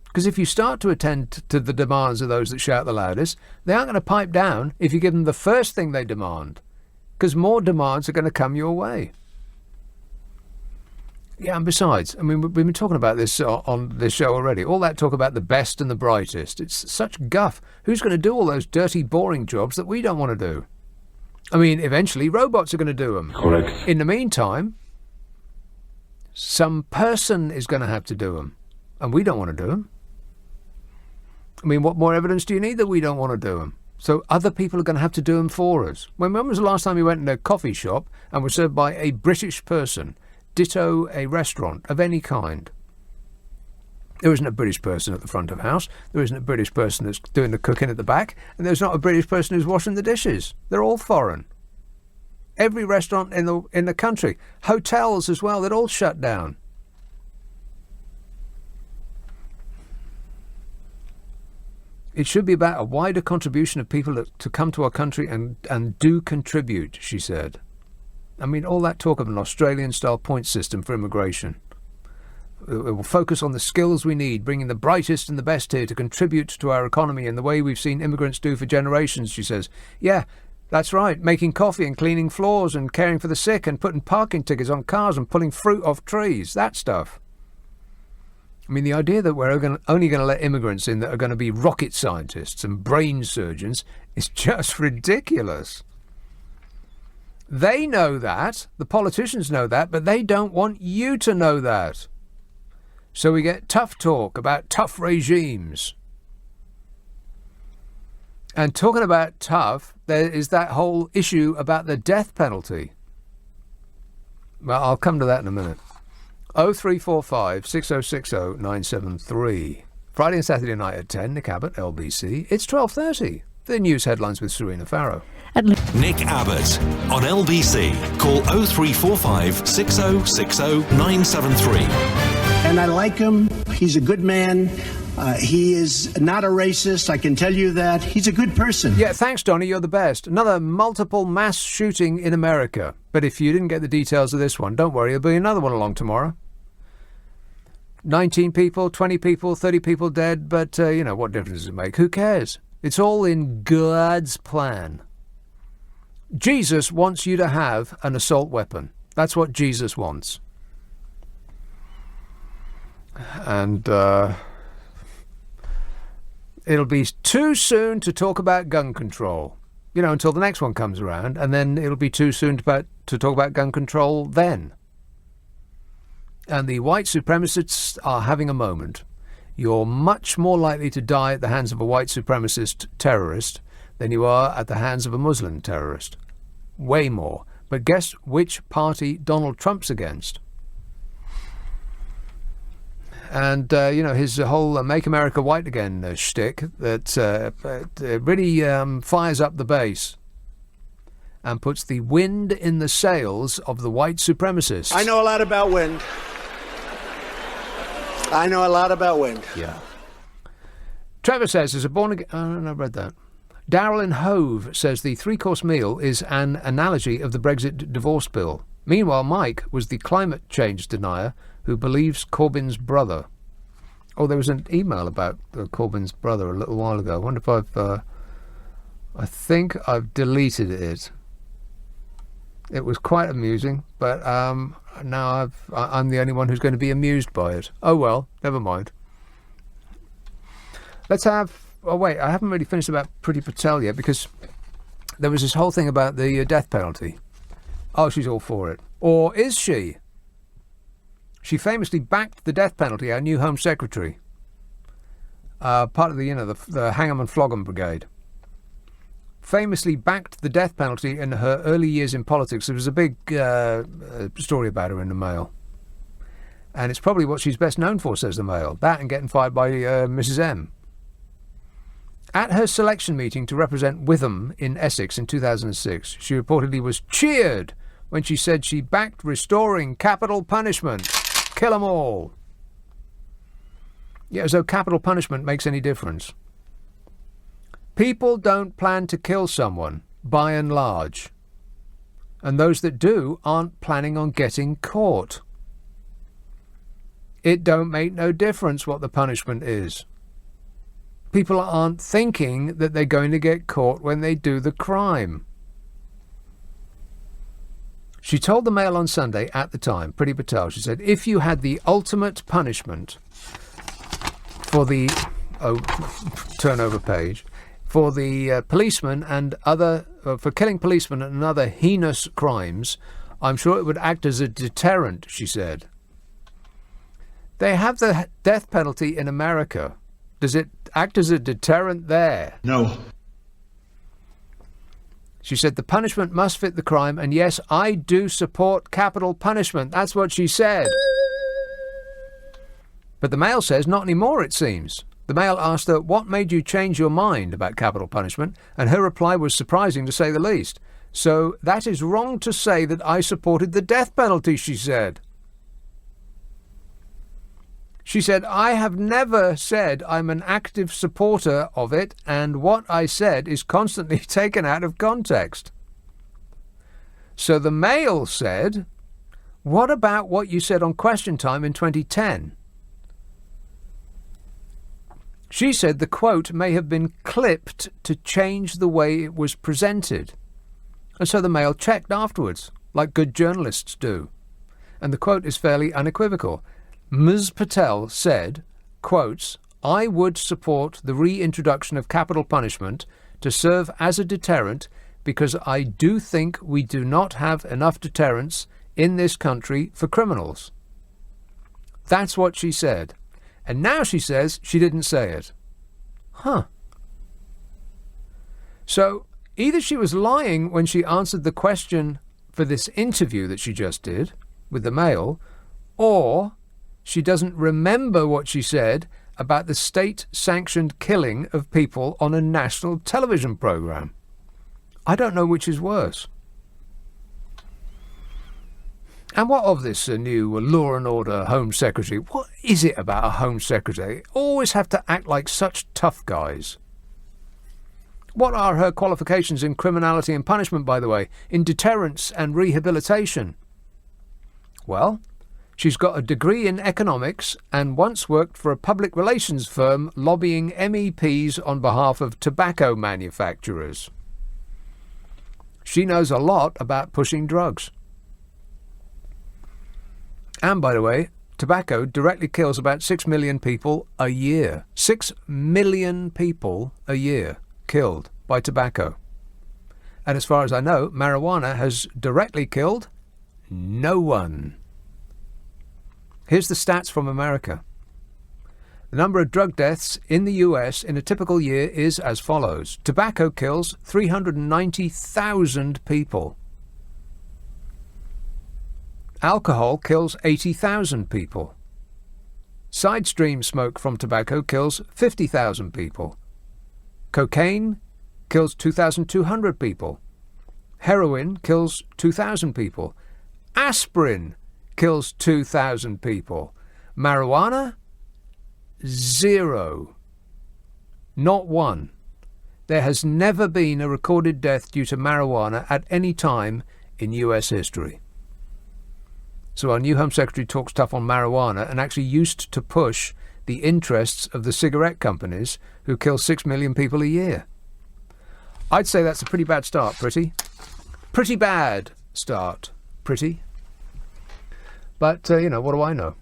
Because if you start to attend to the demands of those that shout the loudest, they aren't going to pipe down if you give them the first thing they demand. Because more demands are going to come your way. Yeah, and besides, I mean, we've been talking about this on this show already. All that talk about the best and the brightest. It's such guff. Who's going to do all those dirty, boring jobs that we don't want to do? I mean, eventually robots are going to do them. Correct. In the meantime, some person is going to have to do them. And we don't want to do them. I mean, what more evidence do you need that we don't want to do them? So other people are going to have to do them for us. When was the last time you went in a coffee shop and were served by a British person, ditto a restaurant of any kind? There isn't a British person at the front of house. There isn't a British person that's doing the cooking at the back. And there's not a British person who's washing the dishes. They're all foreign. Every restaurant in the country. Hotels as well, they're all shut down. It should be about a wider contribution of people to come to our country and do contribute, she said. I mean, all that talk of an Australian-style point system for immigration. It will focus on the skills we need, bringing the brightest and the best here to contribute to our economy in the way we've seen immigrants do for generations, she says. Yeah, that's right, making coffee and cleaning floors and caring for the sick and putting parking tickets on cars and pulling fruit off trees, that stuff. I mean, the idea that we're only going to let immigrants in that are going to be rocket scientists and brain surgeons is just ridiculous. They know that, the politicians know that, but they don't want you to know that. So we get tough talk about tough regimes. And talking about tough, there is that whole issue about the death penalty. Well, I'll come to that in a minute. 0345 6060 973. Friday and Saturday night at 10, Nick Abbott, LBC. It's 12:30. The news headlines with Serena Farrow. Nick Abbott on LBC. Call 0345 6060 973. And I like him. He's a good man. He is not a racist, I can tell you that. He's a good person. Yeah, thanks, Donnie. You're the best. Another multiple mass shooting in America. But if you didn't get the details of this one, don't worry, there'll be another one along tomorrow. 19 people, 20 people, 30 people dead, but, what difference does it make? Who cares? It's all in God's plan. Jesus wants you to have an assault weapon. That's what Jesus wants. And, it'll be too soon to talk about gun control, until the next one comes around, and then it'll be too soon to talk about gun control then. And the white supremacists are having a moment. You're much more likely to die at the hands of a white supremacist terrorist than you are at the hands of a Muslim terrorist. Way more. But guess which party Donald Trump's against? And, his whole Make America White Again shtick that really fires up the base and puts the wind in the sails of the white supremacists. I know a lot about wind. Yeah. Trevor says, as a born-again... Oh, no, I read that. Darryl in Hove says the three-course meal is an analogy of the Brexit divorce bill. Meanwhile, Mike was the climate change denier who believes Corbyn's brother. Oh, there was an email about Corbyn's brother a little while ago. I wonder if I think I've deleted it. It was quite amusing, but now I'm the only one who's going to be amused by it. Oh well, never mind. Let's have... Oh wait, I haven't really finished about Priti Patel yet, because there was this whole thing about the death penalty. Oh, she's all for it. Or is she? She famously backed the death penalty, our new Home Secretary. Part of the Hang 'em and Flog 'em Brigade. Famously backed the death penalty in her early years in politics. There was a big story about her in the Mail. And it's probably what she's best known for, says the Mail. That and getting fired by Mrs M. At her selection meeting to represent Witham in Essex in 2006, she reportedly was cheered when she said she backed restoring capital punishment. Kill 'em all. Yeah, as though capital punishment makes any difference. People don't plan to kill someone, by and large. And those that do aren't planning on getting caught. It don't make no difference what the punishment is. People aren't thinking that they're going to get caught when they do the crime. She told the Mail on Sunday at the time, Priti Patel, she said, if you had the ultimate punishment for the turnover page, for the policemen and for killing policemen and other heinous crimes, I'm sure it would act as a deterrent, she said. They have the death penalty in America. Does it act as a deterrent there? No. She said the punishment must fit the crime, and yes, I do support capital punishment. That's what she said. But the Mail says not anymore, it seems. The Mail asked her, what made you change your mind about capital punishment? And her reply was surprising, to say the least. So that is wrong to say that I supported the death penalty, she said. She said, I have never said I'm an active supporter of it, and what I said is constantly taken out of context. So the Mail said, what about what you said on Question Time in 2010? She said the quote may have been clipped to change the way it was presented. And so the Mail checked afterwards, like good journalists do. And the quote is fairly unequivocal. Ms. Patel said, quotes, I would support the reintroduction of capital punishment to serve as a deterrent because I do think we do not have enough deterrence in this country for criminals. That's what she said. And now she says she didn't say it. Huh. So either she was lying when she answered the question for this interview that she just did with the Mail, or she doesn't remember what she said about the state-sanctioned killing of people on a national television programme. I don't know which is worse. And what of this new Law and Order Home Secretary? What is it about a Home Secretary? Always have to act like such tough guys. What are her qualifications in criminality and punishment, by the way, in deterrence and rehabilitation? Well, she's got a degree in economics and once worked for a public relations firm lobbying MEPs on behalf of tobacco manufacturers. She knows a lot about pushing drugs. And, by the way, tobacco directly kills about 6 million people a year. 6 million people a year killed by tobacco. And as far as I know, marijuana has directly killed no one. Here's the stats from America. The number of drug deaths in the US in a typical year is as follows. Tobacco kills 390,000 people. Alcohol kills 80,000 people. Side stream smoke from tobacco kills 50,000 people. Cocaine kills 2,200 people. Heroin kills 2,000 people. Aspirin kills 2,000 people. Marijuana? 0. Not one. There has never been a recorded death due to marijuana at any time in US history. So our new Home Secretary talks tough on marijuana and actually used to push the interests of the cigarette companies who kill 6 million people a year. I'd say that's a pretty bad start, Pretty. Pretty bad start, Pretty. But, what do I know?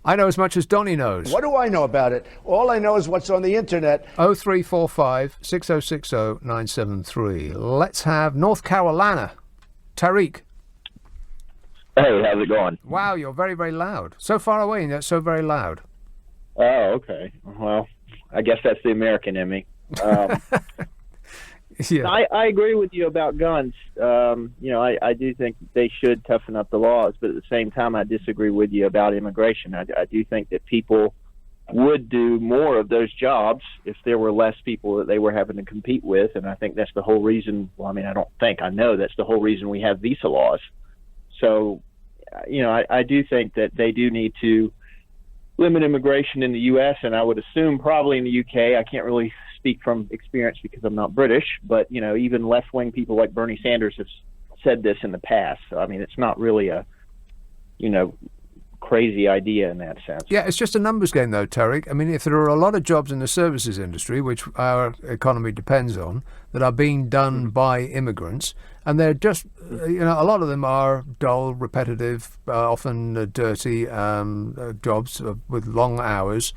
I know as much as Donnie knows. What do I know about it? All I know is what's on the internet. 0345 6060 973. Let's have North Carolina. Tariq. Hey, how's it going? Wow, you're very, very loud. So far away and yet so very loud. Oh, okay. Well, I guess that's the American in me. Yeah. I agree with you about guns. I do think they should toughen up the laws, but at the same time, I disagree with you about immigration. I do think that people would do more of those jobs if there were less people that they were having to compete with, and I think that's the whole reason. Well, I know that's the whole reason we have visa laws. So, I do think that they do need to limit immigration in the U.S., and I would assume probably in the U.K. I can't really speak from experience because I'm not British, but, even left-wing people like Bernie Sanders have said this in the past. So, it's not really a, crazy idea in that sense. Yeah, it's just a numbers game, though, Tariq. If there are a lot of jobs in the services industry, which our economy depends on, that are being done by immigrants, and they're just, a lot of them are dull, repetitive, often dirty jobs with long hours,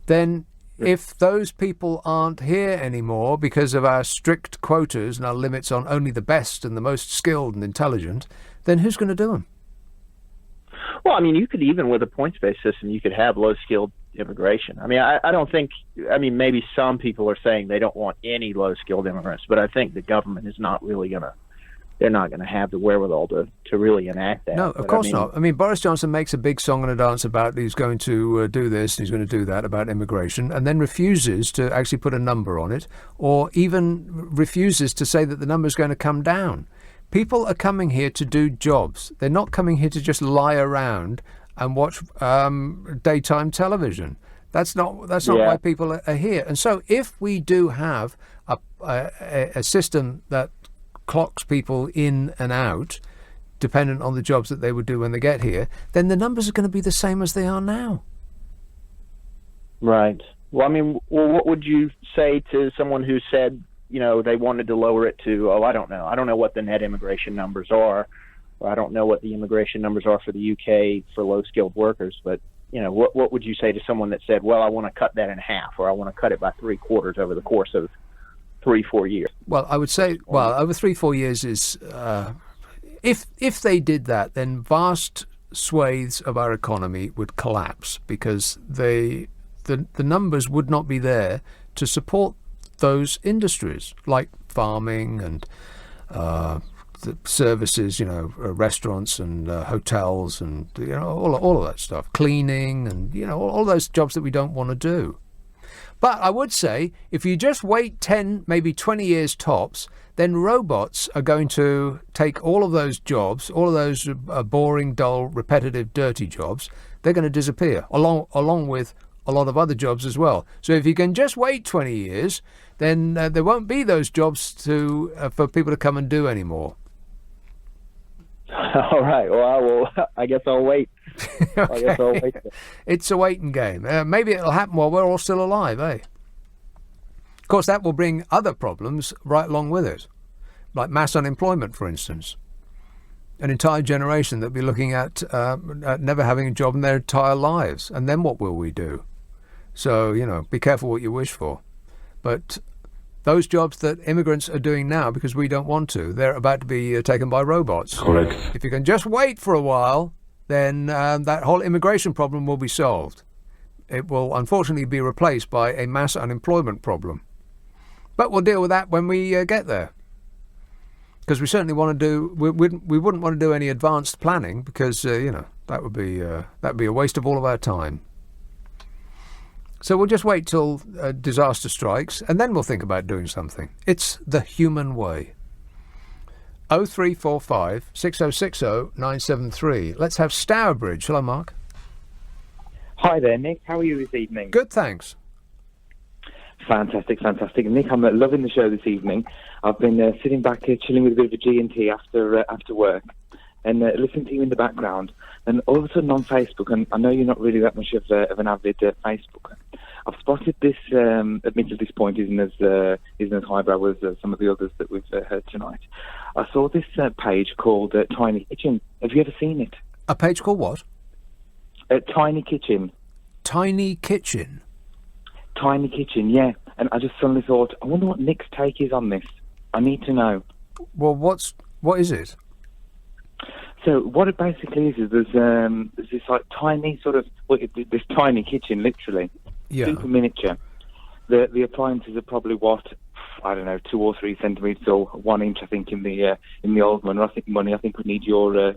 then if those people aren't here anymore because of our strict quotas and our limits on only the best and the most skilled and intelligent, then who's going to do them? Well, you could, even with a points-based system, you could have low-skilled immigration. I don't think, maybe some people are saying they don't want any low-skilled immigrants, but I think the government is not really they're not going to have the wherewithal to really enact that. No, of course not. Boris Johnson makes a big song and a dance about he's going to do this and he's going to do that about immigration, and then refuses to actually put a number on it, or even refuses to say that the number is going to come down. People are coming here to do jobs. They're not coming here to just lie around and watch daytime television. That's not why people are here. And so if we do have a system that clocks people in and out, dependent on the jobs that they would do when they get here, then the numbers are going to be the same as they are now. Right. Well, what would you say to someone who said, they wanted to lower it to, I don't know. I don't know what the net immigration numbers are, or I don't know what the immigration numbers are for the UK for low-skilled workers, but, what would you say to someone that said, well, I want to cut that in half, or I want to cut it by 3/4 over the course of 3-4 years? Well, I would say, over 3-4 years is, if they did that, then vast swathes of our economy would collapse because the numbers would not be there to support those industries like farming and the services, restaurants and hotels and all of that stuff, cleaning and all those jobs that we don't want to do. But I would say if you just wait 10, maybe 20 years tops, then robots are going to take all of those jobs, all of those boring, dull, repetitive, dirty jobs. They're going to disappear along with a lot of other jobs as well. So if you can just wait 20 years, then there won't be those jobs for people to come and do anymore. All right. Well, I guess I'll wait. Okay. I guess I'll wait. It's a waiting game. Maybe it'll happen while we're all still alive, eh? Of course, that will bring other problems right along with it, like mass unemployment, for instance. An entire generation that'll be looking at never having a job in their entire lives. And then what will we do? So, be careful what you wish for. But those jobs that immigrants are doing now, because we don't want to, they're about to be taken by robots. Correct. If you can just wait for a while, then that whole immigration problem will be solved. It will unfortunately be replaced by a mass unemployment problem. But we'll deal with that when we get there. Because we certainly want to do, we wouldn't want to do any advanced planning because, that would be a waste of all of our time. So we'll just wait till disaster strikes and then we'll think about doing something. It's the human way. 0345 6060 973. Let's have Stourbridge. Hello, Mark. Hi there, Nick. How are you this evening? Good, thanks. Fantastic. Nick, I'm loving the show this evening. I've been sitting back here chilling with a bit of a G&T after work and listening to you in the background. And all of a sudden on Facebook, and I know you're not really that much of an avid Facebooker, I've spotted this, admittedly this point isn't as highbrow as some of the others that we've heard tonight. I saw this page called Tiny Kitchen. Have you ever seen it? A page called what? Tiny Kitchen. Tiny Kitchen? Tiny Kitchen, yeah. And I just suddenly thought, I wonder what Nick's take is on this. I need to know. Well, what is it? So what it basically is there's this like tiny sort of this tiny kitchen, literally, super miniature. The appliances are probably I don't know, 2 or 3 centimeters or 1 inch. I think in the old one. I think we need your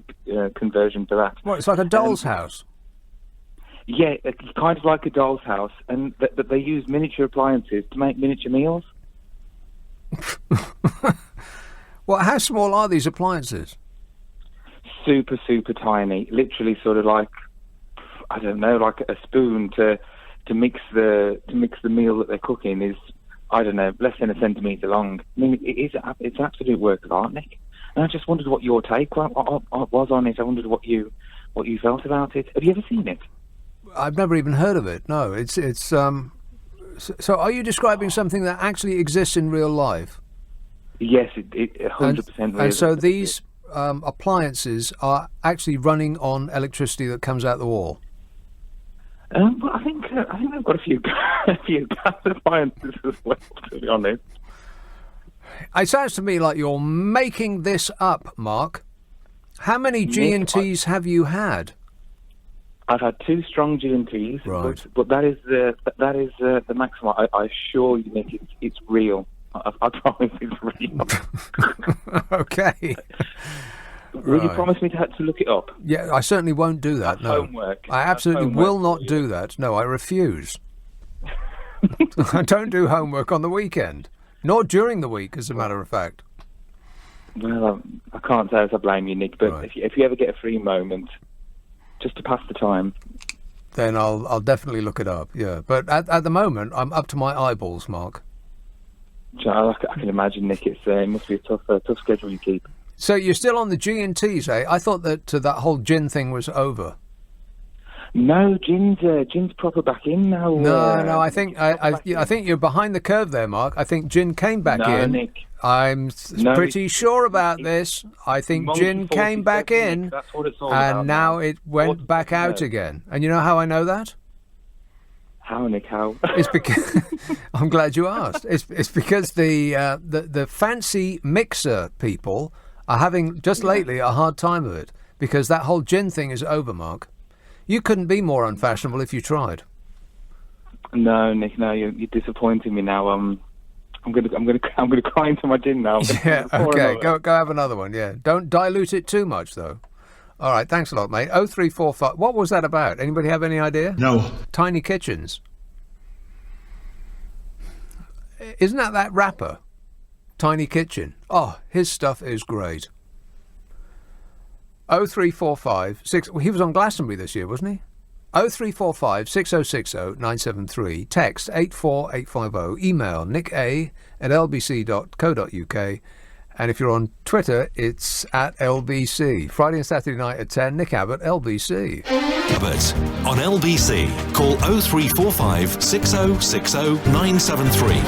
conversion for that. What? It's like a doll's house. Yeah, it's kind of like a doll's house, and that they use miniature appliances to make miniature meals. Well, how small are these appliances? Super, super tiny. Literally, sort of like, I don't know, like a spoon to mix the meal that they're cooking is, I don't know, less than a centimetre long. I mean, it's absolute work of art, Nick. And I just wondered what your take was on it. I wondered what you felt about it. Have you ever seen it? I've never even heard of it. No, it's so are you describing something that actually exists in real life? Yes, it 100% real. And so these appliances are actually running on electricity that comes out the wall. Well, I think they've got a few gas appliances as well, to be honest. It sounds to me like you're making this up, Mark. How many G&Ts have you had? I've had 2 strong G&Ts, right. but that is the maximum. I assure you, Nick, it's real. I promise it's real. Okay. Will you promise me to look it up? Yeah, I certainly won't do that. No, homework. I absolutely will not do that. No, I refuse. I don't do homework on the weekend, nor during the week, as a matter of fact. Well, I can't say as I blame you, Nick, but right. if you ever get a free moment, just to pass the time, then I'll definitely look it up. Yeah, but at the moment, I'm up to my eyeballs, Mark. I can imagine, Nick. It must be a tough schedule you keep. So you're still on the G&Ts, eh? I thought that that whole gin thing was over. No, gin's proper back in now. No, I think you're behind the curve there, Mark. I think gin came back in. Nick. I'm pretty sure about this. I think gin came back in, Nick, that's what it's all and about now it went back out again. And you know how I know that? How, Nick? How? It's because I'm glad you asked. It's because the fancy mixer people are having just lately a hard time of it because that whole gin thing is over, Mark. You couldn't be more unfashionable if you tried. No, Nick, no, you're disappointing me now. I'm gonna cry into my gin now. Yeah, okay, go have another one. Yeah, don't dilute it too much though. All right, thanks a lot, mate. 0345. What was that about? Anybody have any idea? No. Tiny kitchens. Isn't that rapper? Tiny Kitchen. Oh, his stuff is great. 0345 he was on Glastonbury this year, wasn't he? 0345 6060 973. Text 84850. Email nicka@lbc.co.uk. And if you're on Twitter, it's at LBC. Friday and Saturday night at 10, Nick Abbott, LBC. Abbott on LBC. Call 0345 6060 973.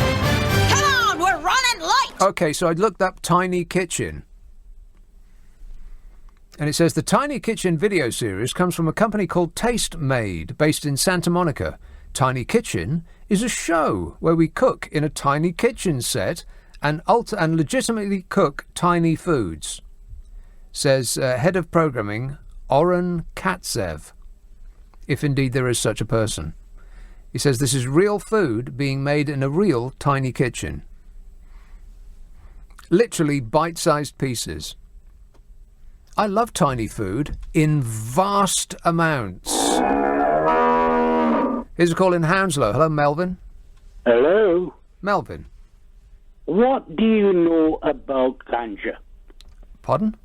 Come on, we're running late! Okay, so I looked up Tiny Kitchen. And it says the Tiny Kitchen video series comes from a company called Taste Made, based in Santa Monica. Tiny Kitchen is a show where we cook in a tiny kitchen set and legitimately cook tiny foods, says head of programming Oren Katsev, if indeed there is such a person. He says this is real food being made in a real tiny kitchen. Literally bite-sized pieces. I love tiny food in vast amounts. Here's a call in Hounslow. Hello, Melvin. Hello. Melvin. What do you know about ganja? Pardon?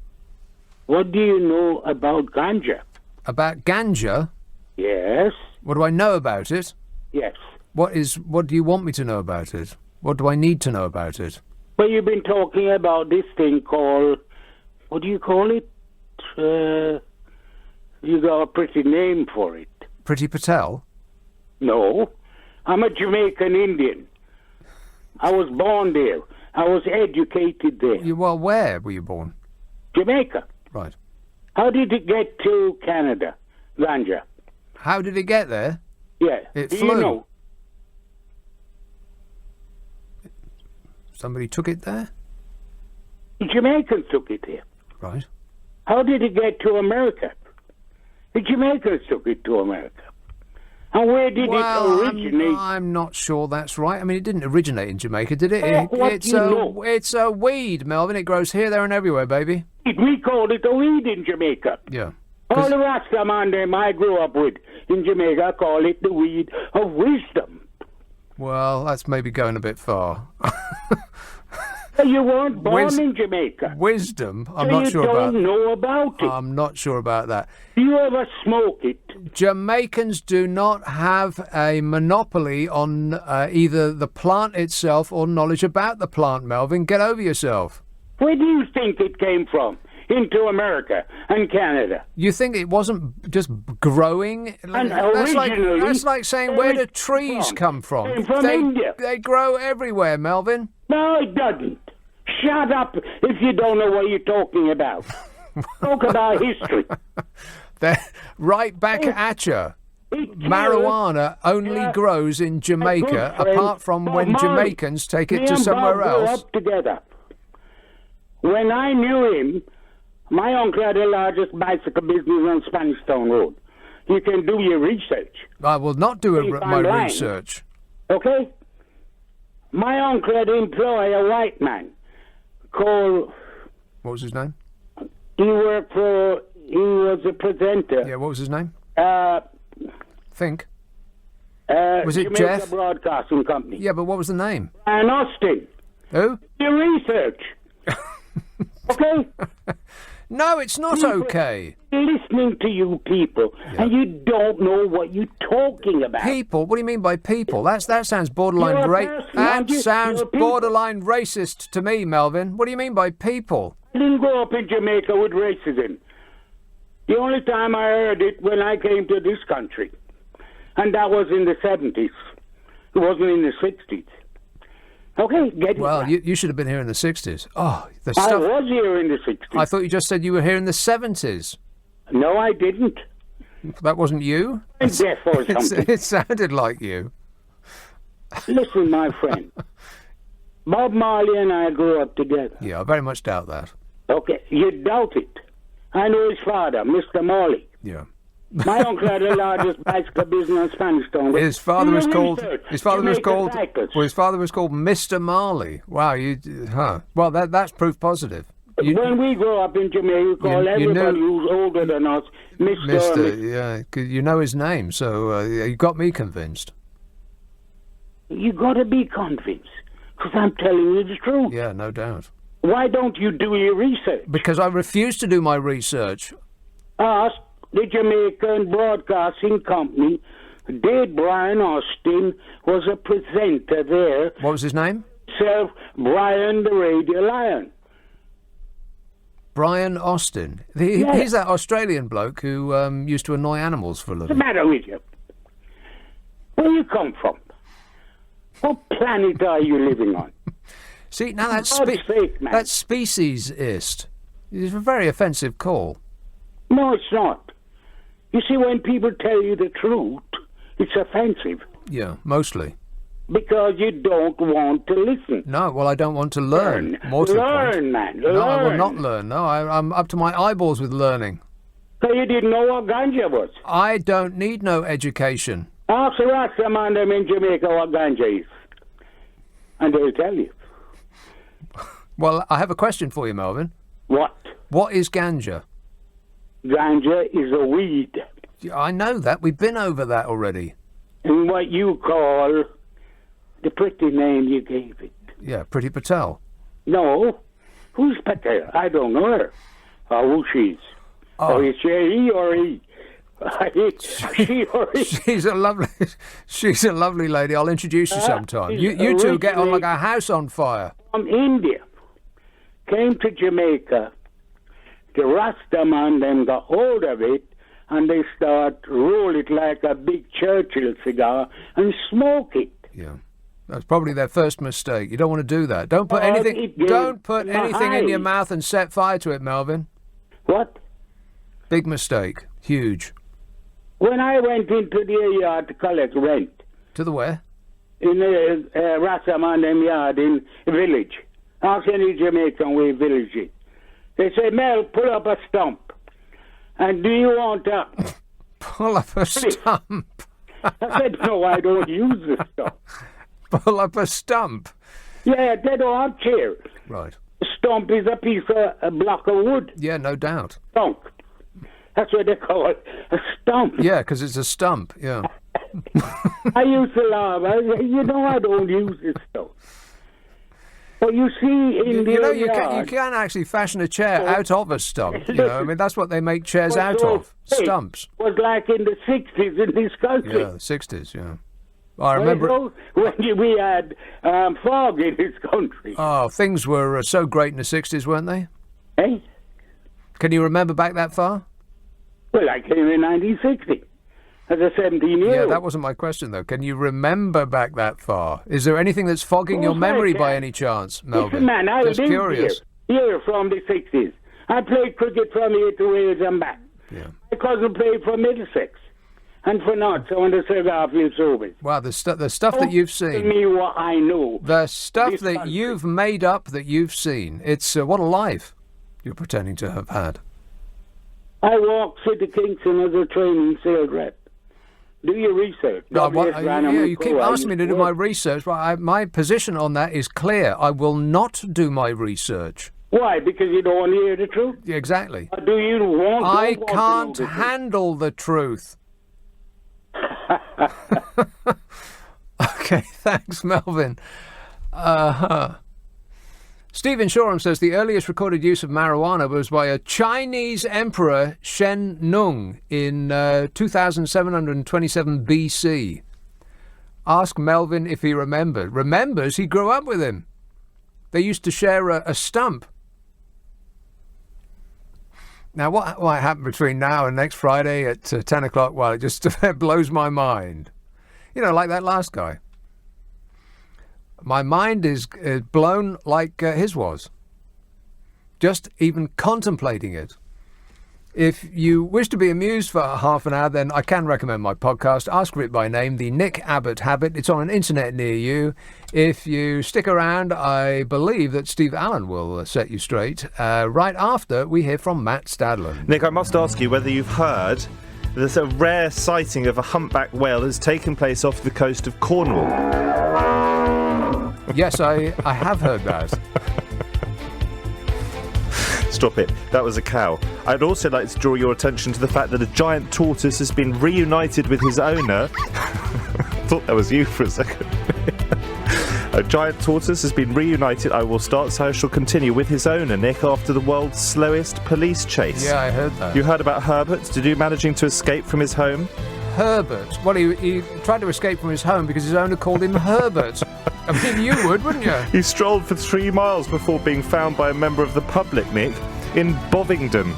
What do you know about ganja? About ganja? Yes. What do I know about it? Yes. What do you want me to know about it? What do I need to know about it? Well, you've been talking about this thing called, what do you call it? You got a pretty name for it. Priti Patel? No. I'm a Jamaican Indian. I was born there. I was educated there. Well, where were you born? Jamaica. Right. How did it get to Canada, ganja? How did it get there? Yeah. It Do flew. you know? Somebody took it there? The Jamaicans took it there. Right. How did it get to America? The Jamaicans took it to America. And where did it originate? I'm not sure that's right. I mean, it didn't originate in Jamaica, did it? It's a weed, Melvin. It grows here, there, and everywhere, baby. We called it a weed in Jamaica. Yeah. All the Rastaman them I grew up with in Jamaica call it the weed of wisdom. Well, that's maybe going a bit far. You weren't born in Jamaica. Wisdom? I'm so not sure about. You don't know about it. I'm not sure about that. Do you ever smoke it? Jamaicans do not have a monopoly on either the plant itself or knowledge about the plant, Melvin. Get over yourself. Where do you think it came from? Into America and Canada. You think it wasn't just growing? And that's like saying, where do trees come from? Came from India. They grow everywhere, Melvin. No, it doesn't. Shut up if you don't know what you're talking about. Talk about history. They're right back at you. Marijuana only grows in Jamaica, apart from when Jamaicans take it to somewhere else. Up together. When I knew him, my uncle had the largest bicycle business on Spanish Town Road. You can do your research. I will not do my research. Okay? My uncle had employed a white man called... What was his name? He was a presenter. Yeah, what was his name? Think. Was it Jamaica Jeff? Broadcasting Company. Yeah, but what was the name? And Austin. Who? Your research. Okay? No, it's not okay. Listening to you people, and you don't know what you're talking about. People? What do you mean by people? That sounds borderline borderline racist to me, Melvin. What do you mean by people? I didn't grow up in Jamaica with racism. The only time I heard it when I came to this country, and that was in the 70s. It wasn't in the 60s. Okay, get it. Well, you should have been here in the 60s. Oh, the stuff. I was here in the 60s. I thought you just said you were here in the 70s. No, I didn't. That wasn't you? I'm deaf or something. It sounded like you. Listen, my friend. Bob Marley and I grew up together. Yeah, I very much doubt that. Okay, you doubt it. I know his father, Mr. Marley. Yeah. My uncle had the largest bicycle business in Spanish Town. His father was called. Research. Well, Cycles. his father was called Mr. Marley. Wow, Well, that's proof positive. When we grow up in Jamaica, we call everybody who's older than us Mr. Yeah, 'cause you know his name, so you got me convinced. You got to be convinced, because I'm telling you the truth. Yeah, no doubt. Why don't you do your research? Because I refuse to do my research. Ask the Jamaican Broadcasting Company. Did Brian Austin was a presenter there. What was his name? Brian the Radio Lion. Brian Austin. He's that Australian bloke who used to annoy animals for a living. What's the matter with you? Where you come from? What planet are you living on? See, now that's speciesist. It's a very offensive call. No, it's not. You see, when people tell you the truth, it's offensive. Yeah, mostly. Because you don't want to listen. No, well, I don't want to learn. More to the point. Learn, man. No, I will learn. not learn. No, I'm up to my eyeballs with learning. So you didn't know what ganja was? I don't need no education. Ask the Rastaman them in Jamaica what ganja is. And they'll tell you. Well, I have a question for you, Melvin. What? What is ganja? Ganja is a weed. I know that. We've been over that already. And what you call the pretty name you gave it. Yeah, Pretty Patel. No. Who's Patel? I don't know her. Or who she's. Oh. Or is she he or he? She or he? She's a lovely lady. I'll introduce you sometime. You two get on like a house on fire. From India. Came to Jamaica. The Rastaman then got hold of it and they start roll it like a big Churchill cigar and smoke it. Yeah. That's probably their first mistake. You don't want to do that. Don't put anything in your mouth and set fire to it, Melvin. What? Big mistake. Huge. When I went into the yard to collect rent. To the where? In the Rastaman yard in village. Ask any Jamaican where village is. They say, Mel, pull up a stump. And do you want to... Pull up a stump? I said, no, I don't use the stump. Pull up a stump? Yeah, dead armchair. Right. A stump is a piece of a block of wood. Yeah, no doubt. Stump. That's what they call it, a stump. Yeah, because it's a stump, yeah. I used to laugh. I don't use this stuff. But you see, you can actually fashion a chair out of a stump. I mean, that's what they make chairs out of. Stumps. It was like in the 60s in this country. Yeah, the 60s, yeah. I remember... When we had fog in this country. Oh, things were so great in the 60s, weren't they? Hey? Can you remember back that far? Well, I came in 1960. As a 17-year-old. Yeah, that wasn't my question, though. Can you remember back that far? Is there anything that's fogging your memory by any chance, Melvin? Listen, man, I Just lived curious. Here from the 60s. I played cricket from here to Wales and back. Yeah. My cousin played for Middlesex and for Notts on the Sir Garfield Service. Wow, the stuff that you've seen. Tell me what I know. The stuff that you've made up that you've seen. It's what a life you're pretending to have had. I walked City Kingston as a training sales rep. Do your research. You keep asking me to do my research. My position on that is clear. I will not do my research. Why? Because you don't want to hear the truth? Yeah, exactly. Or do you want I to can't handle the truth. Okay, thanks, Melvin. Stephen Shoreham says the earliest recorded use of marijuana was by a Chinese emperor, Shen Nung, in 2727 BC. Ask Melvin if he remembers. Remembers? He grew up with him. They used to share a stump. Now, what might happen between now and next Friday at 10 o'clock? Well, it just blows my mind. Like that last guy. My mind is blown like his was. Just even contemplating it. If you wish to be amused for half an hour, then I can recommend my podcast, Ask for It by Name, the Nick Abbot Habit. It's on an internet near you. If you stick around, I believe that Steve Allen will set you straight right after we hear from Matt Stadler. Nick, I must ask you whether you've heard that a rare sighting of a humpback whale has taken place off the coast of Cornwall. Yes, I have heard that. Stop it. That was a cow. I'd also like to draw your attention to the fact that a giant tortoise has been reunited with his owner. I thought that was you for a second. A giant tortoise has been reunited. I will start, so I shall continue with his owner, Nick, after the world's slowest police chase. Yeah, I heard that. You heard about Herbert? Did you managing to escape from his home? Herbert? Well, he tried to escape from his home because his owner called him Herbert. I mean, you would, wouldn't you? He strolled for 3 miles before being found by a member of the public, Nick, in Bovingdon.